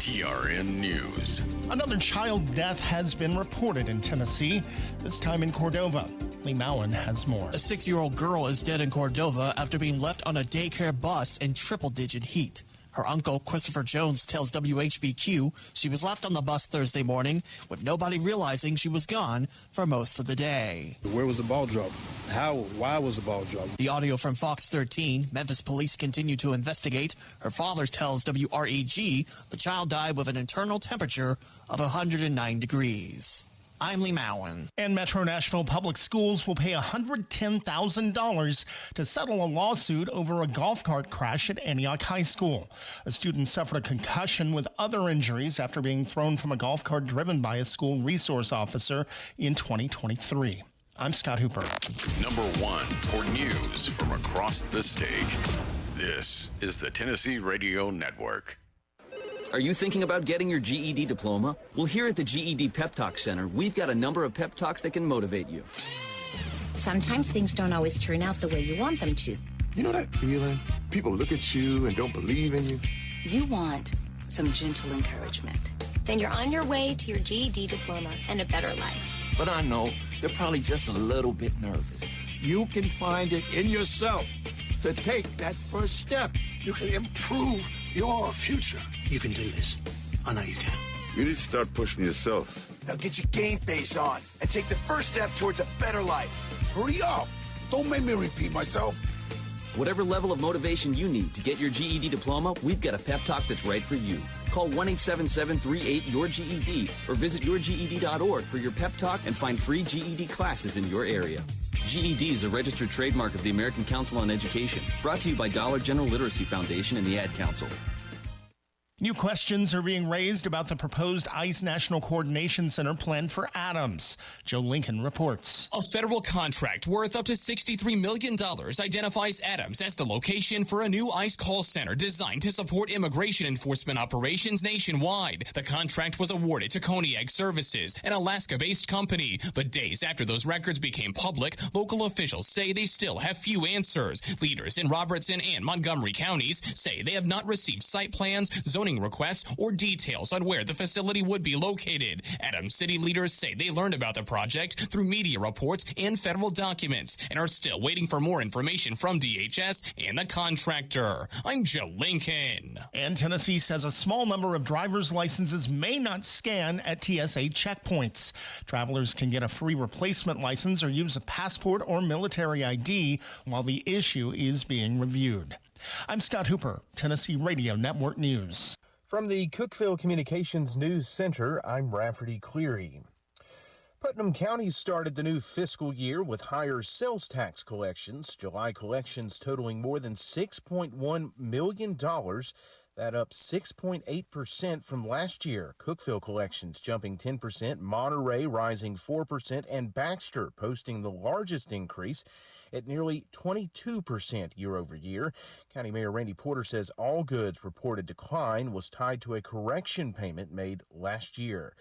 TRN News. Another child death has been reported in Tennessee, this time in Cordova. Lee Mowen has more. A 6-year-old girl is dead in Cordova after being left on a daycare bus in triple-digit heat. Her uncle, Christopher Jones, tells WHBQ she was left on the bus Thursday morning with nobody realizing she was gone for most of the day. Where was the ball dropped? How? Why was the ball dropped? The audio from Fox 13. Memphis police continue to investigate. Her father tells WREG the child died with an internal temperature of 109 degrees. I'm Lee Mowen. And Metro Nashville Public Schools will pay $110,000 to settle a lawsuit over a golf cart crash at Antioch High School. A student suffered a concussion with other injuries after being thrown from a golf cart driven by a school resource officer in 2023. I'm Scott Hooper. Number 1 for news from across the state. This is the Tennessee Radio Network. Are you thinking about getting your GED diploma? Well, here at the GED Pep Talk Center, we've got a number of pep talks that can motivate you. Sometimes things don't always turn out the way you want them to. You know that feeling? People look at you and don't believe in you. You want some gentle encouragement. Then you're on your way to your GED diploma and a better life. But I know they're probably just a little bit nervous. You can find it in yourself to take that first step. You can improve your future. You can do this. I know you can. You need to start pushing yourself. Now get your game face on and take the first step towards a better life. Hurry up. Don't make me repeat myself. Whatever level of motivation you need to get your GED diploma, we've got a pep talk that's right for you. Call 1-877-38-YOUR-GED or visit yourged.org for your pep talk and find free GED classes in your area. GED is a registered trademark of the American Council on Education. Brought to you by Dollar General Literacy Foundation and the Ad Council. New questions are being raised about the proposed ICE National Coordination Center planned for Adams. Joe Lincoln reports. A federal contract worth up to $63 million identifies Adams as the location for a new ICE call center designed to support immigration enforcement operations nationwide. The contract was awarded to Coniag Services, an Alaska-based company. But days after those records became public, local officials say they still have few answers. Leaders in Robertson and Montgomery counties say they have not received site plans, zoning requests, or details on where the facility would be located. Adams City leaders say they learned about the project through media reports and federal documents and are still waiting for more information from DHS and the contractor. I'm Joe Lincoln. And Tennessee says a small number of driver's licenses may not scan at TSA checkpoints. Travelers can get a free replacement license or use a passport or military ID while the issue is being reviewed. I'm Scott Hooper, Tennessee Radio Network News. From the Cookeville Communications News Center, I'm Rafferty Cleary. Putnam County started the new fiscal year with higher sales tax collections. July collections totaling more than $6.1 million. That up 6.8% from last year. Cookeville collections jumping 10%, Monterey rising 4%, and Baxter posting the largest increase at nearly 22% year over year. County Mayor Randy Porter says all goods reported decline was tied to a correction payment made last year.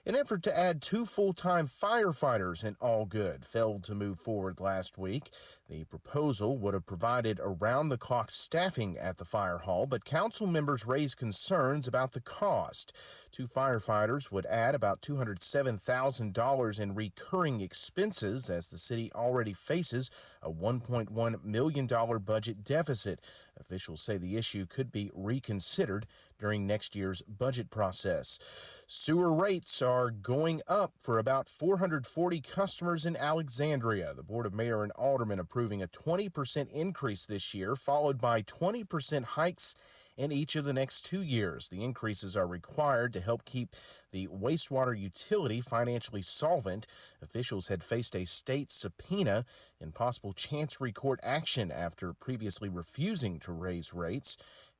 An effort to add 2 full-time firefighters in All Good failed to move forward last week. The proposal would have provided around-the-clock staffing at the fire hall, but council members raised concerns about the cost. 2 firefighters would add about $207,000 in recurring expenses as the city already faces a $1.1 million budget deficit. Officials say the issue could be reconsidered during next year's budget process. Sewer rates are going up for about 440 customers in Alexandria. The Board of Mayor and Aldermen approving a 20% increase this year, followed by 20% hikes in each of the next 2 years. The increases are required to help keep the wastewater utility financially solvent. Officials had faced a state subpoena and possible chancery court action after previously refusing to raise rates.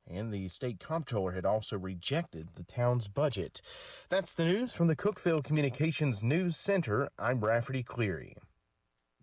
And the state comptroller had also rejected the town's budget. That's the news from the Cookeville Communications News Center. I'm Rafferty Cleary.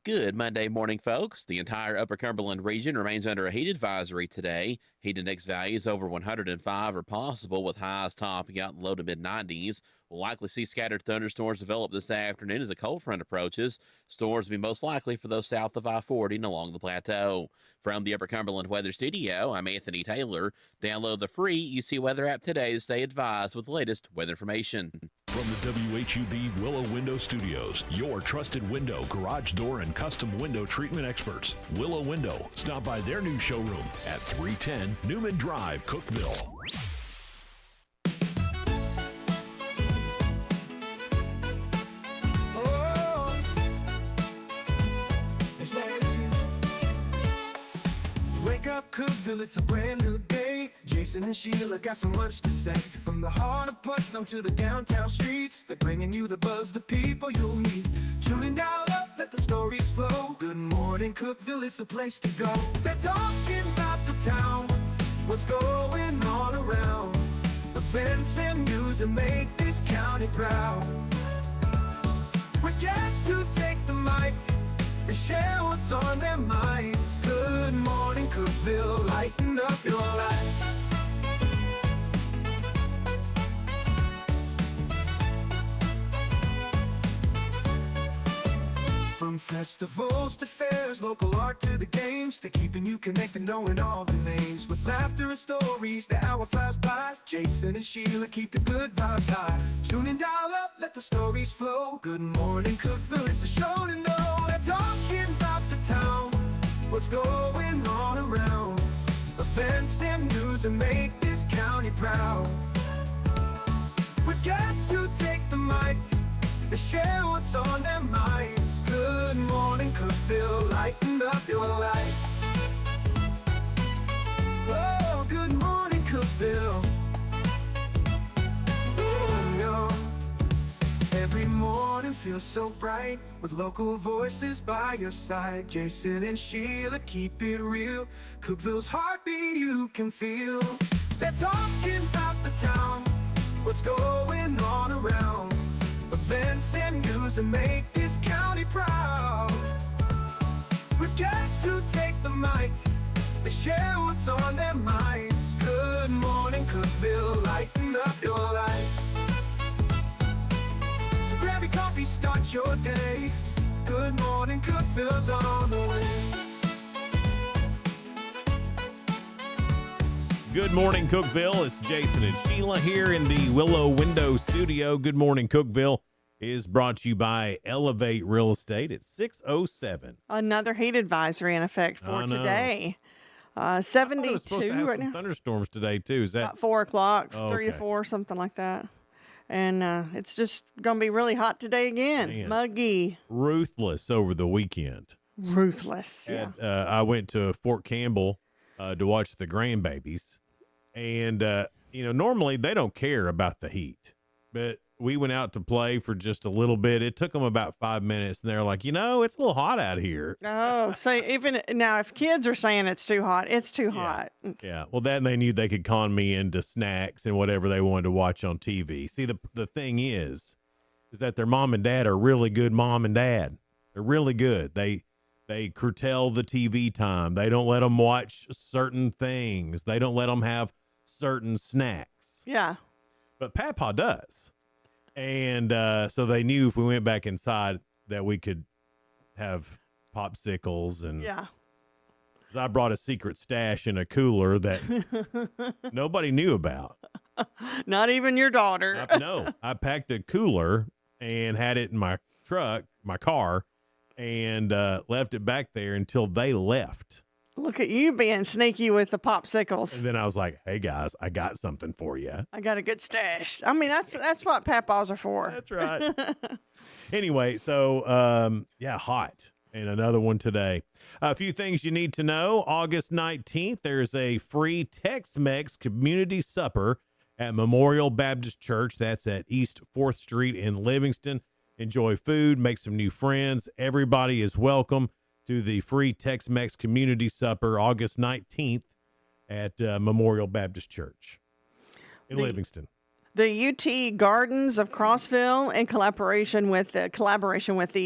Good Monday morning, folks. The entire Upper Cumberland region remains under a heat advisory today. Heat index values over 105 are possible, with highs topping out in the low to mid-90s. We'll likely see scattered thunderstorms develop this afternoon as a cold front approaches. Storms will be most likely for those south of I-40 and along the plateau. From the Upper Cumberland Weather Studio, I'm Anthony Taylor. Download the free UC Weather app today to stay advised with the latest weather information. From the WHUB Willow Window Studios, your trusted window, garage door, and custom window treatment experts. Willow Window. Stop by their new showroom at 310 Newman Drive, Cookeville. Wake up, Cookeville, it's a brand new day. Jason and Sheila got so much to say. From the heart of Putnam to the downtown streets, they're bringing you the buzz, the people you'll meet. Tuning dial up, let the stories flow. Good morning, Cookeville, it's the place to go. They're talking about the town, what's going on around. Events and news that make this county proud. With guests who take the mic, they share what's on their minds. Good morning, Cookeville, lighten up your life. From festivals to fairs, local art to the games, they're keeping you connected, knowing all the names. With laughter and stories, the hour flies by. Jason and Sheila keep the good vibes high. Tune in, dial up, let the stories flow. Good morning, Cookeville, it's a show to know. They're talking about the town, what's going on around. Events and news that make this county proud. With guests who take the mic, they share what's on their minds. Good morning, Cookeville, lighten up your life. Oh, good morning, Cookeville. Oh, no. Every morning feels so bright, with local voices by your side. Jason and Sheila keep it real. Cookeville's heartbeat you can feel. They're talking about the town, what's going on around. Events and news that make this county proud. With guests who take the mic, they share what's on their minds. Good morning, Cookeville, lighten up your life. So grab your coffee, start your day. Good morning, Cookeville's on the way. Good morning, Cookeville. It's Jason and Sheila here in the Willow Window Studio. Good morning, Cookeville is brought to you by Elevate Real Estate at 6:07. Another heat advisory in effect for today. 72 right now. Thunderstorms today too. Is that about 4 o'clock, Oh, 3 or okay. 4, something like that. And it's just going to be really hot today again. Man. Muggy. ruthless over the weekend? Ruthless. Yeah. I went to Fort Campbell to watch the grandbabies, and normally they don't care about the heat, but we went out to play for just a little bit. It took them about 5 minutes, and they're like, it's a little hot out here. Oh, so even now, if kids are saying it's too hot, it's too hot. Yeah. Well, then they knew they could con me into snacks and whatever they wanted to watch on TV. See, the thing is that their mom and dad are really good mom and dad. They're really good. They curtail the TV time. They don't let them watch certain things. They don't let them have certain snacks. Yeah. But Papa does. And so they knew if we went back inside that we could have popsicles. And yeah. I brought a secret stash in a cooler that nobody knew about. Not even your daughter. No, I packed a cooler and had it in my car, and left it back there until they left. Look at you being sneaky with the popsicles. And then I was like, hey, guys, I got something for you. I got a good stash. I mean, that's what Papaws are for. That's right. Anyway, so, hot. And another one today. A few things you need to know. August 19th, there's a free Tex-Mex community supper at Memorial Baptist Church. That's at East 4th Street in Livingston. Enjoy food, make some new friends. Everybody is welcome to the free Tex-Mex community supper August 19th at Memorial Baptist Church in Livingston. The UT Gardens of Crossville, in collaboration with the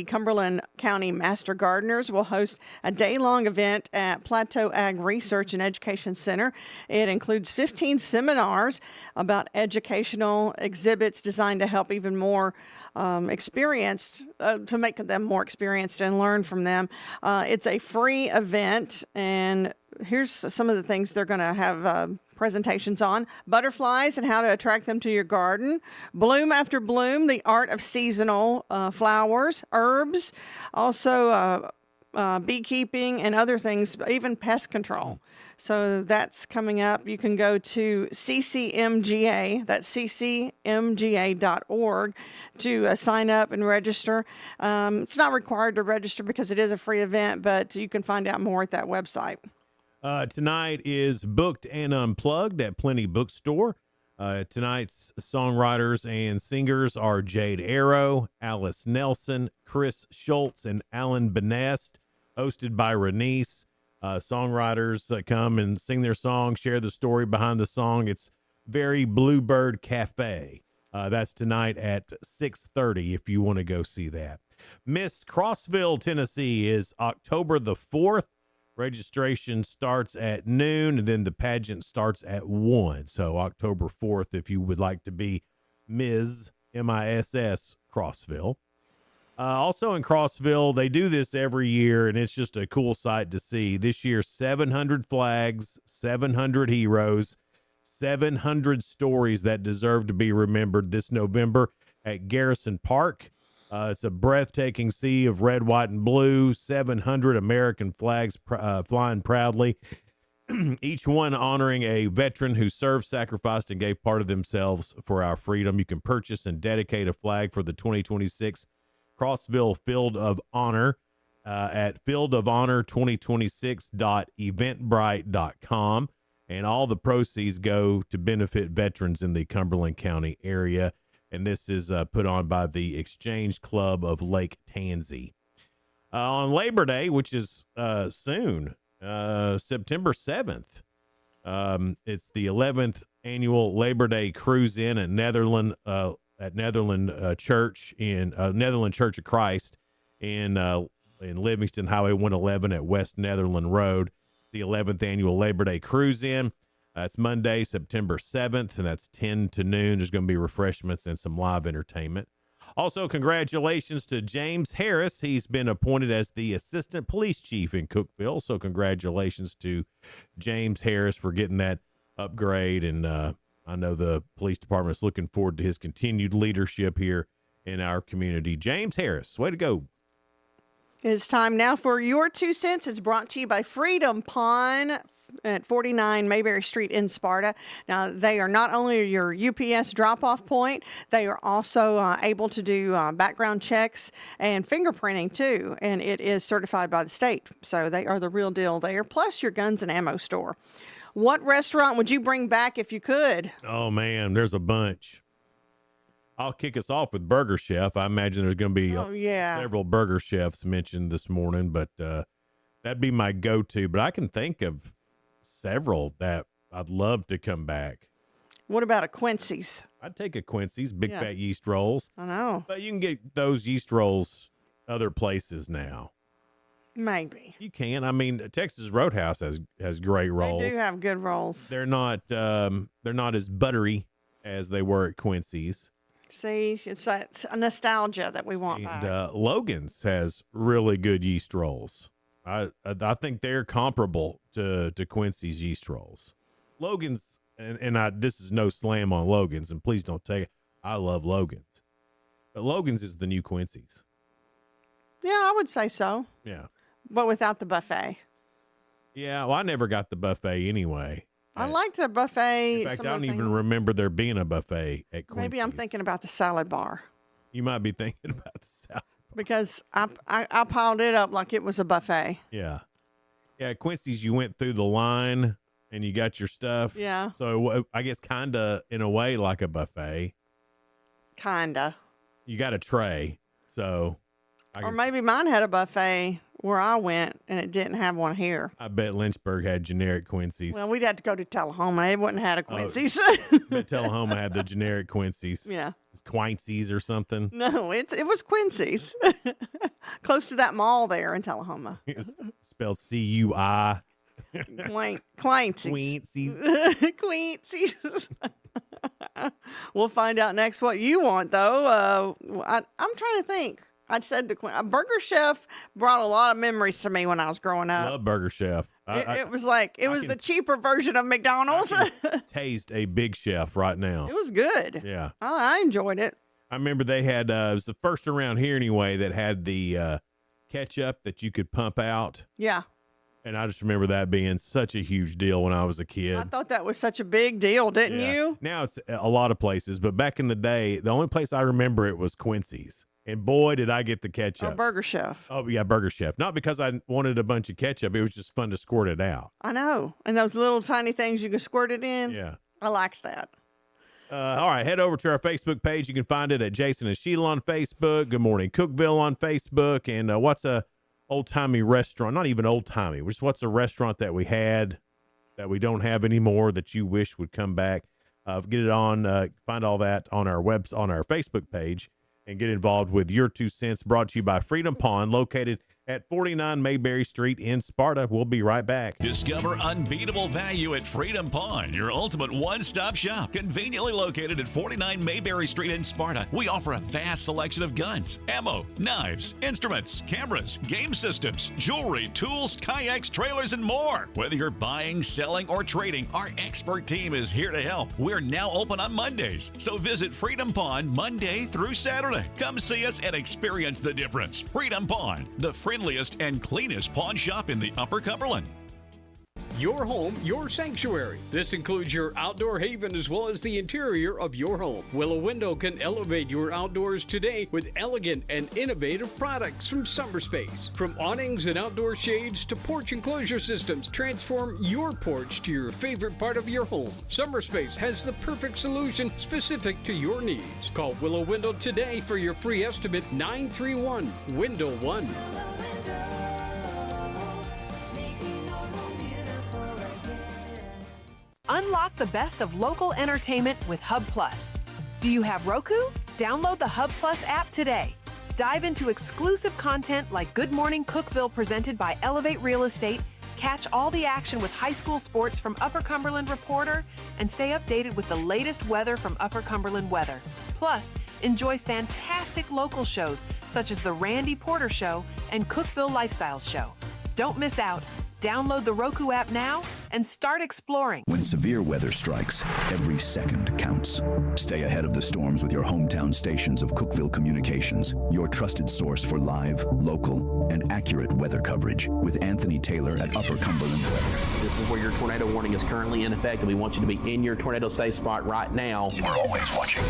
Cumberland County Master Gardeners, will host a day-long event at Plateau Ag Research and Education Center. It includes 15 seminars about educational exhibits designed to help even more experienced, to make them more experienced and learn from them. It's a free event, and here's some of the things they're going to have presentations on: butterflies and how to attract them to your garden, bloom after bloom, the art of seasonal flowers, herbs, also beekeeping and other things, even pest control. So that's coming up. You can go to CCMGA, that's ccmga.org, to sign up and register. It's not required to register because it is a free event, but you can find out more at that website. Tonight is Booked and Unplugged at Plenty Bookstore. Tonight's songwriters and singers are Jade Arrow, Alice Nelson, Chris Schultz, and Alan Benest, hosted by Renice. Songwriters come and sing their song, share the story behind the song. It's very Bluebird Cafe. That's tonight at 6:30 if you want to go see that. Miss Crossville, Tennessee is October the 4th. Registration starts at noon, and then the pageant starts at 1. So October 4th, if you would like to be Ms. MISS Crossville. Also in Crossville, they do this every year, and it's just a cool sight to see. This year, 700 flags, 700 heroes, 700 stories that deserve to be remembered this November at Garrison Park. It's a breathtaking sea of red, white, and blue, 700 American flags flying proudly, each one honoring a veteran who served, sacrificed, and gave part of themselves for our freedom. You can purchase and dedicate a flag for the 2026 Crossville Field of Honor at fieldofhonor2026.eventbrite.com, and all the proceeds go to benefit veterans in the Cumberland County area. And this is put on by the Exchange Club of Lake Tansy. On Labor Day, which is soon, September 7th, it's the 11th annual Labor Day Cruise-In at Netherland Church in Netherland Church of Christ in Livingston, Highway 111 at West Netherland Road. The 11th annual Labor Day Cruise-In. It's Monday, September 7th, and that's 10 to noon. There's going to be refreshments and some live entertainment. Also, congratulations to James Harris. He's been appointed as the Assistant Police Chief in Cookeville. So congratulations to James Harris for getting that upgrade. And I know the police department is looking forward to his continued leadership here in our community. James Harris, way to go. It's time now for Your 2 Cents. It's brought to you by Freedom Pawn at 49 Mayberry Street in Sparta. Now, they are not only your UPS drop-off point, they are also able to do background checks and fingerprinting, too, and it is certified by the state. So they are the real deal there, plus your guns and ammo store. What restaurant would you bring back if you could? Oh, man, there's a bunch. I'll kick us off with Burger Chef. I imagine there's going to be several Burger Chefs mentioned this morning, but that'd be my go-to. But I can think of several that I'd love to come back. What about a Quincy's? I'd take a Quincy's, big fat yeast rolls. I know. But you can get those yeast rolls other places now. Maybe. You can. I mean, Texas Roadhouse has great rolls. They do have good rolls. They're not as buttery as they were at Quincy's. See, it's that nostalgia that we want and, back. Logan's has really good yeast rolls. I think they're comparable to Quincy's yeast rolls. Logan's, and this is no slam on Logan's, and please don't take it. I love Logan's. But Logan's is the new Quincy's. Yeah, I would say so. Yeah. But without the buffet. Yeah, well, I never got the buffet anyway. I liked the buffet. In fact, I don't even remember there being a buffet at Quincy's. Maybe I'm thinking about the salad bar. You might be thinking about the salad bar. Because I piled it up like it was a buffet. Yeah. Yeah, at Quincy's, you went through the line and you got your stuff. Yeah. So I guess kind of in a way like a buffet. Kinda. You got a tray, so. Or maybe mine had a buffet where I went, and it didn't have one here. I bet Lynchburg had generic Quincy's. Well, we'd have to go to Tullahoma. It wouldn't have a Quincy's. I bet Tullahoma had the generic Quincy's. Yeah. It's Quincy's or something. No, it was Quincy's. Close to that mall there in Tullahoma. It's spelled C-U-I. Quincy's. Quincy's. We'll find out next what you want, though. I'm trying to think. I said Burger Chef brought a lot of memories to me when I was growing up. Love Burger Chef. It was like it was the cheaper version of McDonald's. Taste a Big Chef right now. It was good. Yeah. I enjoyed it. I remember they had, it was the first around here anyway, that had the ketchup that you could pump out. Yeah. And I just remember that being such a huge deal when I was a kid. I thought that was such a big deal, didn't you? Now it's a lot of places, but back in the day, the only place I remember it was Quincy's. And boy, did I get the ketchup. Oh, Burger Chef. Oh, yeah, Burger Chef. Not because I wanted a bunch of ketchup. It was just fun to squirt it out. I know. And those little tiny things you can squirt it in. Yeah. I liked that. All right, head over to our Facebook page. You can find it at Jason and Sheila on Facebook. Good Morning Cookeville on Facebook. And what's a old-timey restaurant? Not even old-timey. Just what's a restaurant that we had that we don't have anymore that you wish would come back? Get it on. Find all that on our on our Facebook page. And get involved with Your 2 Cents, brought to you by Freedom Pond, located at 49 Mayberry Street in Sparta. We'll be right back. Discover unbeatable value at Freedom Pond, your ultimate one-stop shop. Conveniently located at 49 Mayberry Street in Sparta, we offer a vast selection of guns, ammo, knives, instruments, cameras, game systems, jewelry, tools, kayaks, trailers, and more. Whether you're buying, selling, or trading, our expert team is here to help. We're now open on Mondays, so visit Freedom Pond Monday through Saturday. Come see us and experience the difference. Freedom Pond, the friendliest and cleanest pawn shop in the Upper Cumberland. Your home, your sanctuary. This includes your outdoor haven as well as the interior of your home. Willow Window can elevate your outdoors today with elegant and innovative products from SummerSpace. From awnings and outdoor shades to porch enclosure systems, transform your porch to your favorite part of your home. SummerSpace has the perfect solution specific to your needs. Call Willow Window today for your free estimate, 931-WINDOW-1. Unlock the best of local entertainment with Hub Plus. Do you have Roku? Download the Hub Plus app today. Dive into exclusive content like Good Morning Cookeville presented by Elevate Real Estate, catch all the action with high school sports from Upper Cumberland Reporter, and stay updated with the latest weather from Upper Cumberland Weather. Plus, enjoy fantastic local shows such as The Randy Porter Show and Cookeville Lifestyles Show. Don't miss out. Download the Roku app now and start exploring. When severe weather strikes, every second counts. Stay ahead of the storms with your hometown stations of Cookeville Communications, your trusted source for live, local, and accurate weather coverage with Anthony Taylor at Upper Cumberland Weather. This is where your tornado warning is currently in effect, and we want you to be in your tornado safe spot right now. We're always watching.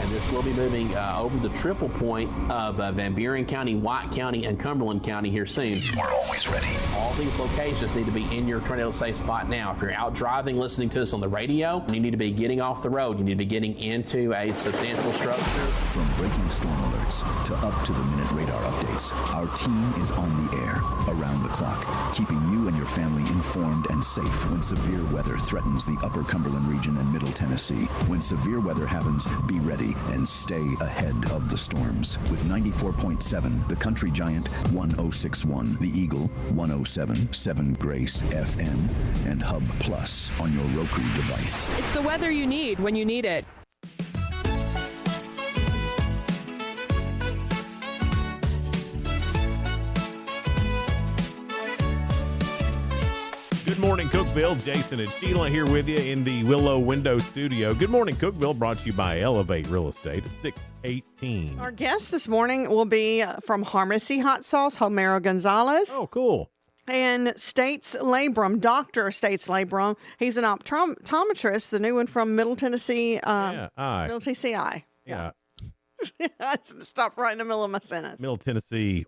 And this will be moving over the triple point of Van Buren County, White County, and Cumberland County here soon. We're always ready. All these locations need to be in your tornado safe spot now. If you're out driving, listening to us on the radio, you need to be getting off the road. You need to be getting into a substantial structure. From breaking storm alerts to up-to-the-minute radar updates, our team is on the air, around the clock, keeping you and your family informed and safe when severe weather threatens the Upper Cumberland region and Middle Tennessee. When severe weather happens, be ready and stay ahead of the storms. With 94.7, the Country Giant 106.1, the Eagle 107.7 Grace FM, and Hub Plus on your Roku device. It's the weather you need when you need it. Good morning, Cookeville. Jason and Sheila here with you in the Willow Window Studio. Good morning, Cookeville, brought to you by Elevate Real Estate at 618. Our guest this morning will be from Harmacy Hot Sauce, Homero Gonzalez. Oh, cool. And States Labrum, Dr. States Labrum. He's an optometrist, the new one from Middle Tennessee. Middle Tennessee Eye. Yeah. I stopped right in the middle of my sentence. Middle Tennessee.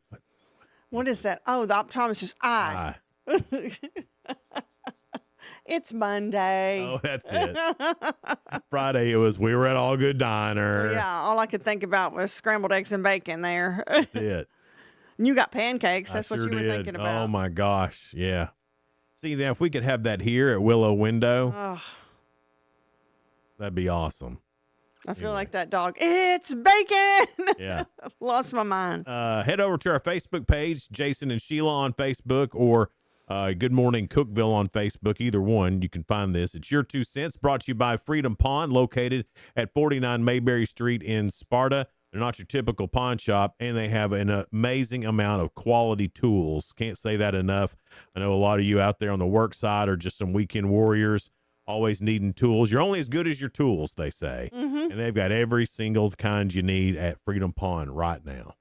What is that? Oh, the optometrist eye. It's Monday. Oh, that's it. Friday, it was we were at All Good Diner. Yeah, all I could think about was scrambled eggs and bacon there. That's it. And you got pancakes. That's I what sure you were did. thinking about. Oh my gosh, yeah. See, now if we could have that here at Willow Window, Oh, that'd be awesome. I feel like that dog. It's bacon. Yeah. Lost my mind. Head over to our Facebook page, Jason and Sheila on Facebook, or Good Morning Cookeville on Facebook. Either one, you can find this. It's Your 2 Cents, brought to you by Freedom Pond, located at 49 Mayberry Street in Sparta. They're not your typical pawn shop, and they have an amazing amount of quality tools. Can't say that enough. I know a lot of you out there on the work side are just some weekend warriors, always needing tools. You're only as good as your tools, they say. And they've got every single kind you need at Freedom Pond right now.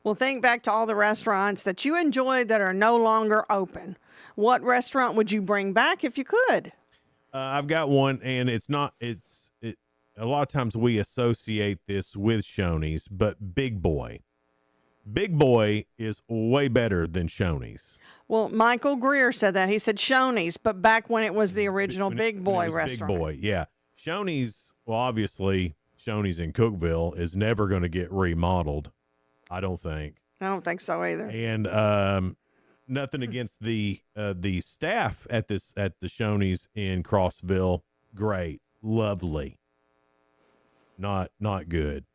Well, think back to all the restaurants that you enjoyed that are no longer open. What restaurant would you bring back if you could? I've got one, and a lot of times we associate this with Shoney's, but Big Boy. Big Boy is way better than Shoney's. Well, Michael Greer said that. He said Shoney's, but back when it was the original Big Boy restaurant. Big Boy, yeah. Shoney's, well, obviously, Shoney's in Cookeville is never going to get remodeled, I don't think. I don't think so either. And nothing against the staff at the Shoney's in Crossville. Great, lovely. Not good.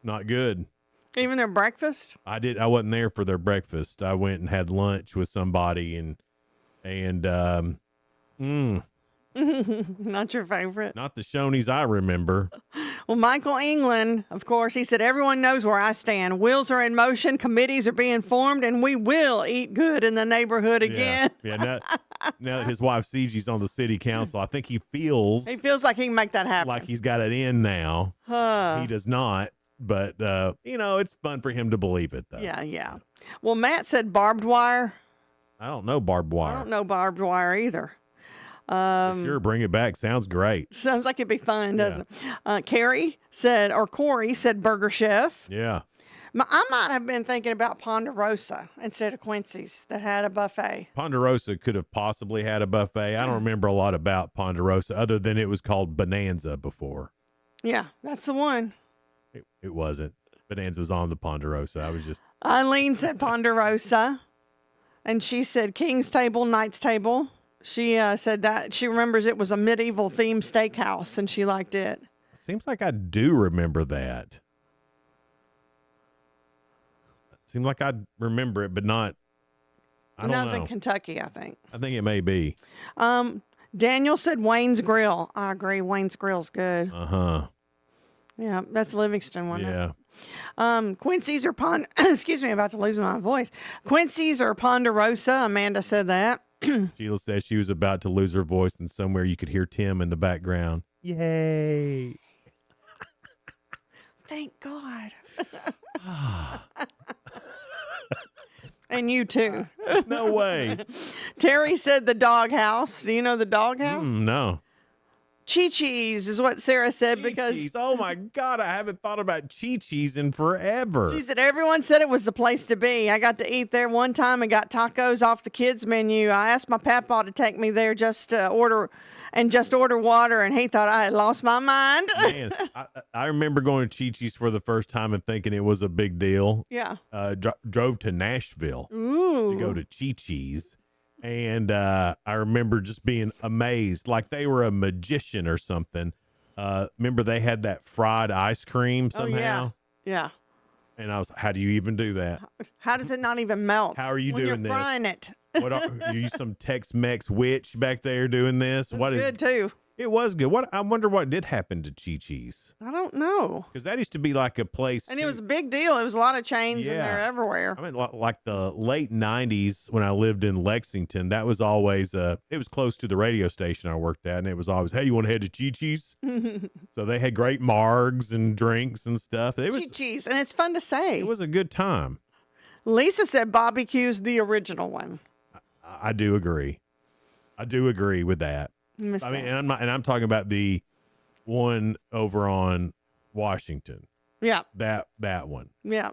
Not good. Even their breakfast? I wasn't there for their breakfast. I went and had lunch with somebody and Not your favorite? Not the Shoney's I remember. Well, Michael England, of course, he said, everyone knows where I stand. Wheels are in motion, committees are being formed, and we will eat good in the neighborhood again. Yeah, now that his wife Ciji's on the city council, I think he feels like he can make that happen. like he's got it in now. He does not, but, it's fun for him to believe it, though. Yeah. Well, Matt said barbed wire. I don't know barbed wire. I don't know barbed wire either. Sure, bring it back. Sounds great. Sounds like it'd be fun, doesn't it? Corey said Burger Chef. Yeah. I might have been thinking about Ponderosa instead of Quincy's that had a buffet. Ponderosa could have possibly had a buffet. I don't remember a lot about Ponderosa other than it was called Bonanza before. Yeah, that's the one. It wasn't. Bonanza was on the Ponderosa. I was just. Eileen said Ponderosa, and she said King's Table, Knight's Table. She said that she remembers it was a medieval themed steakhouse, and she liked it. Seems like I do remember that. Seems like I remember it, but not. I don't know. That was in Kentucky, I think. I think it may be. Daniel said Wayne's Grill. I agree. Wayne's Grill's good. Yeah, that's Livingston one. Yeah. Quincy's or excuse me, about to lose my voice. Quincy's or Ponderosa. Amanda said that. Sheila said she was about to lose her voice, and somewhere you could hear Tim in the background. Yay. Thank God. And you too. No way. Terry said the doghouse. Do you know the doghouse? No. Chi-Chi's is what Sarah said because. Oh my God, I haven't thought about Chi-Chi's in forever. She said everyone said it was the place to be. I got to eat there one time and got tacos off the kids' menu. I asked my papa to take me there just to order water, and he thought I had lost my mind. Man, I remember going to Chi-Chi's for the first time and thinking it was a big deal. Yeah. Drove to Nashville to go to Chi-Chi's. And I remember just being amazed, like they were a magician or something. Remember they had that fried ice cream somehow? Yeah. And I was, how do you even do that? How does it not even melt? How are you when doing you're frying it? What are you, some Tex-Mex witch back there doing this? That's good too. It was good. I wonder what did happen to Chi-Chi's. I don't know. Because that used to be like a place. And it was a big deal. It was a lot of chains in there everywhere. I mean, like the late 90s when I lived in Lexington, that was always, it was close to the radio station I worked at. And it was always, hey, you want to head to Chi-Chi's? So they had great margs and drinks and stuff. It was Chi-Chi's. And it's fun to say. It was a good time. Lisa said BBQ's the original one. I do agree. I do agree with that. I mean, and I'm talking about the one over on Washington. Yeah. That one. Yeah.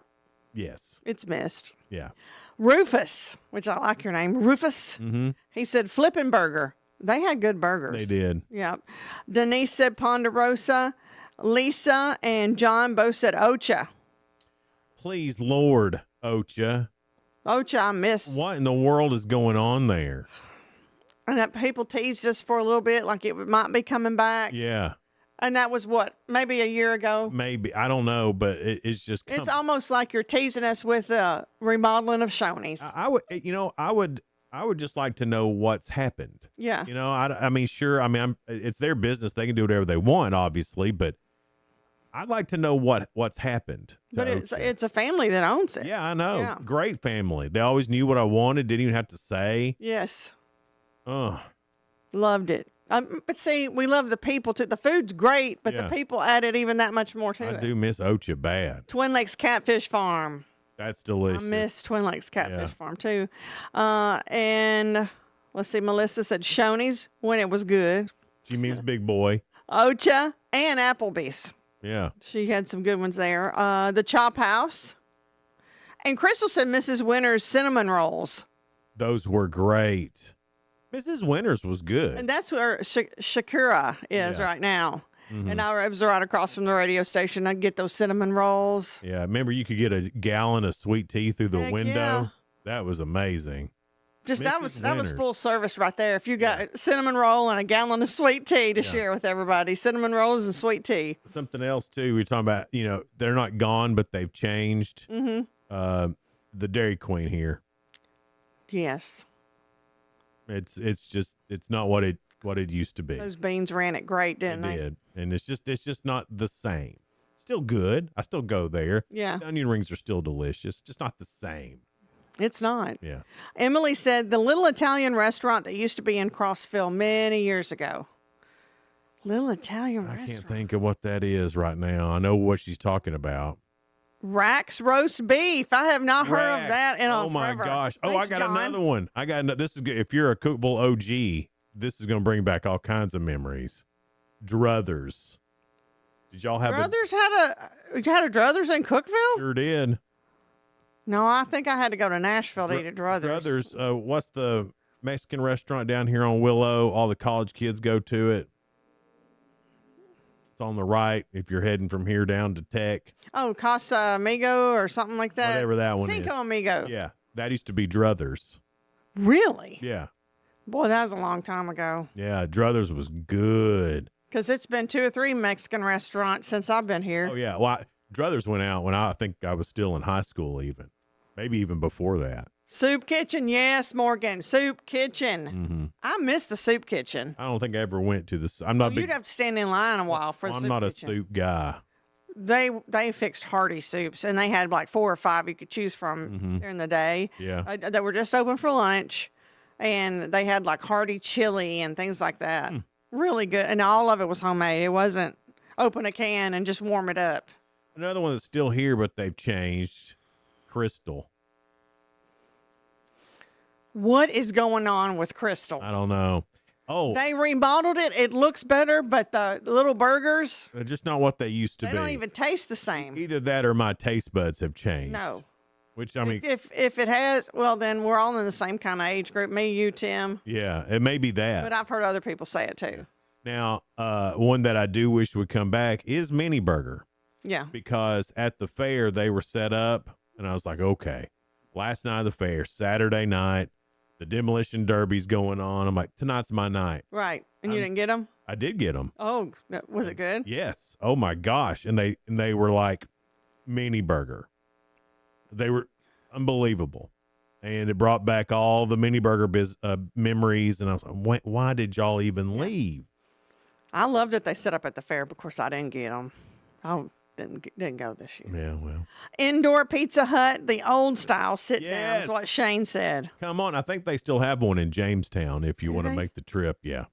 Yes. It's missed. Yeah. Rufus, which I like your name, Rufus. Mm-hmm. He said Flippin' Burger. They had good burgers. They did. Yeah. Denise said Ponderosa. Lisa and John both said Ocha. Please, Lord, Ocha. Ocha, I miss. What in the world is going on there? And that people teased us for a little bit, like it might be coming back. Yeah. And that was what, maybe a year ago? Maybe. I don't know, but it's just. It's almost like you're teasing us with the remodeling of Shoney's. I would just like to know what's happened. Yeah. I mean, sure. I mean, it's their business. They can do whatever they want, obviously, but I'd like to know what's happened. But it's a family that owns it. Yeah, I know. Yeah. Great family. They always knew what I wanted. Didn't even have to say. Yes. Oh. Loved it. But see, we love the people too. The food's great, but the people added even that much more to it. I do miss Ocha bad. Twin Lakes Catfish Farm. That's delicious. I miss Twin Lakes Catfish Farm too. And let's see, Melissa said Shoney's when it was good. She means big boy. Ocha and Applebee's. Yeah. She had some good ones there. The Chop House. And Crystal said Mrs. Winter's cinnamon rolls. Those were great. Mrs. Winters was good. And that's where Shakira is right now. Mhm. And I was right across from the radio station. I'd get those cinnamon rolls. Yeah, remember you could get a gallon of sweet tea through the Heck window? yeah. That was amazing. Just that was Winters. full service right there. If you got cinnamon roll and a gallon of sweet tea to share with everybody, cinnamon rolls and sweet tea. Something else too. We were talking about, they're not gone, but they've changed. Mm-hmm. The Dairy Queen here. Yes. It's not what it used to be. Those beans ran it great, didn't they? Did. And it's just not the same. Still good. I still go there. Yeah. The onion rings are still delicious. Just not the same. It's not. Yeah. Emily said the little Italian restaurant that used to be in Crossville many years ago. Little Italian I restaurant. can't think of what that is right now. I know what she's talking about. Rack's roast beef. I have not heard of Rack. that in Oh my forever. gosh. Thanks, I got John. another one. This is good. If you're a Cookeville OG, this is going to bring back all kinds of memories. Druthers. Did y'all have Druthers had a Druthers in Cookeville? Sure did. No, I think I had to go to Nashville to eat at Druthers. Druthers. What's the Mexican restaurant down here on Willow? All the college kids go to it. It's on the right if you're heading from here down to Tech. Oh, Casa Amigo or something like that. Whatever that one Cinco is. Amigo. Yeah, that used to be Druthers. Really? Yeah. Boy, that was a long time ago. Yeah, Druthers was good. Because it's been 2 or 3 Mexican restaurants since I've been here. Oh, yeah. Well, Druthers went out when I think I was still in high school even. Maybe even before that. Soup Kitchen. Yes, Morgan. Soup Kitchen. Mm-hmm. I miss the Soup Kitchen. I don't think I ever went to this. I'm not You'd have to stand in line a while for I'm Soup not Kitchen. a soup guy. They fixed hearty soups, and they had like 4 or 5 you could choose from during the day. Yeah. They were just open for lunch, and they had like hearty chili and things like that. Really good, and all of it was homemade. It wasn't open a can and just warm it up. Another one that's still here, but they've changed. Crystal. What is going on with Crystal? I don't know. Oh, They remodeled it. It looks better, but the little burgers, they're just not what they used to they be. don't even taste the same. Either that or my taste buds have changed. No. Which, I mean, If it has, well, then we're all in the same kind of age group. Me, you, Tim. yeah, it may be that. But I've heard other people say it too. Now, one that I do wish would come back is Mini Burger. Yeah. Because at the fair, they were set up, and I was like, okay. Last night of the fair, Saturday night, the demolition derby's going on. I'm like, tonight's my night. Right. And you didn't get them? I did get them. Oh, was it good? Yes. Oh my gosh. And they were like Mini Burger. They were unbelievable. And it brought back all the Mini Burger memories. And I was like, why did y'all even leave? I loved that they set up at the fair. But of course, I didn't get them. I didn't go this year. Yeah, well. Indoor Pizza Hut, the old style sit down Yes. is what Shane said. Come on. I think they still have one in Jamestown if you want to they? make the trip. Yeah.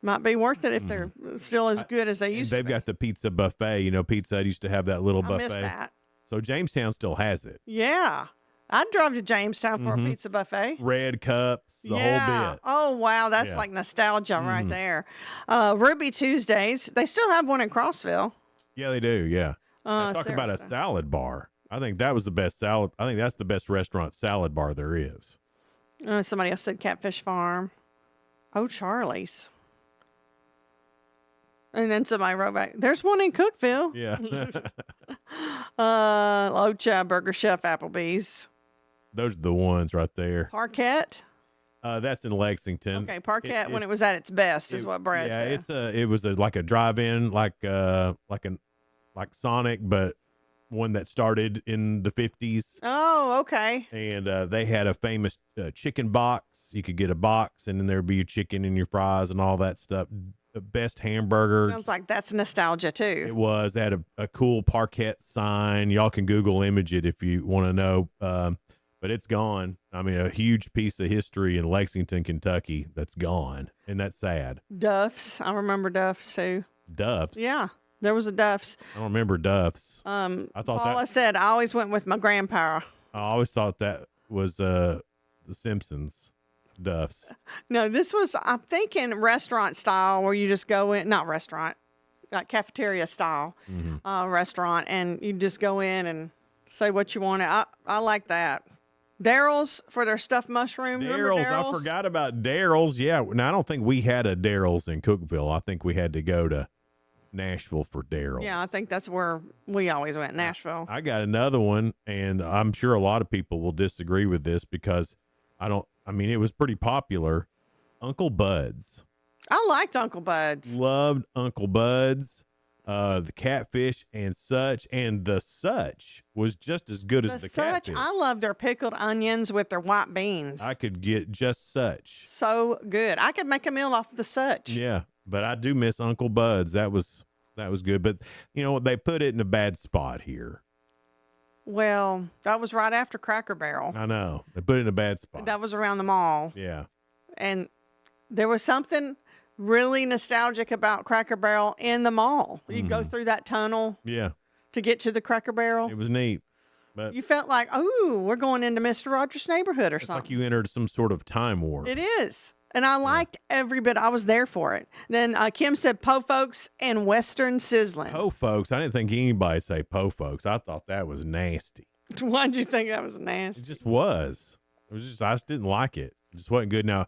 Might be worth it if they're still as good as they And used to they've be. got the pizza buffet. You know, Pizza Hut used to have that little I buffet. missed that. So Jamestown still has it. Yeah. I'd drive to Jamestown for a pizza buffet. Red cups, the whole bit. Oh, wow. That's Yeah. like nostalgia right there. Ruby Tuesdays. They still have one in Crossville. Yeah, they do. Yeah. Now talk about a Saracen. salad bar. I think that was the best salad. I think that's the best restaurant salad bar there is. Somebody else said Catfish Farm. Oh, Charlie's. And then somebody wrote back, there's one in Cookeville. Yeah. Locha, Burger Chef, Applebee's. Those are the ones right there. Parquet. That's in Lexington. Okay, Parquet when it was at its best is what Brad said. It was like a drive-in, like Sonic, but one that started in the 50s. Oh, okay. And they had a famous chicken box. You could get a box, and then there'd be your chicken and your fries and all that stuff. The best hamburger. Sounds like that's nostalgia too. It was. They had a cool Parquet sign. Y'all can Google image it if you want to know. But it's gone. I mean, a huge piece of history in Lexington, Kentucky that's gone. And that's sad. Duff's. I remember Duff's too. Duff's? Yeah. There was a Duff's. I don't remember Duff's. I thought Paula said I always went with my grandpa. I always thought that was The Simpsons. Duff's. No, this was, I'm thinking restaurant style where you just go in, not restaurant, like cafeteria style restaurant, and you just go in and say what you want. I like that. Daryl's for their stuffed mushroom. Daryl's. I forgot about Daryl's. Yeah. Now, I don't think we had a Daryl's in Cookeville. I think we had to go to Nashville for Daryl's. Yeah, I think that's where we always went, Nashville. I got another one, and I'm sure a lot of people will disagree with this because it was pretty popular. Uncle Bud's. I liked Uncle Bud's. Loved Uncle Bud's. The catfish and such, and the such was just as good as the catfish. I love their pickled onions with their white beans. I could get just such. So good. I could make a meal off the such. Yeah, but I do miss Uncle Bud's. That was good. But you know what? They put it in a bad spot here. Well, that was right after Cracker Barrel. I know. They put it in a bad spot. That was around the mall. Yeah. And there was something really nostalgic about Cracker Barrel in the mall. You go through that tunnel to get to the Cracker Barrel. It was neat. But you felt like, oh, we're going into Mr. Rogers' neighborhood or something. It's like you entered some sort of time warp. It is. And I liked every bit. I was there for it. Then Kim said Po Folks and Western Sizzling. Po Folks. I didn't think anybody say Po Folks. I thought that was nasty. Why'd you think that was nasty? It just was. I just didn't like it. It just wasn't good. Now,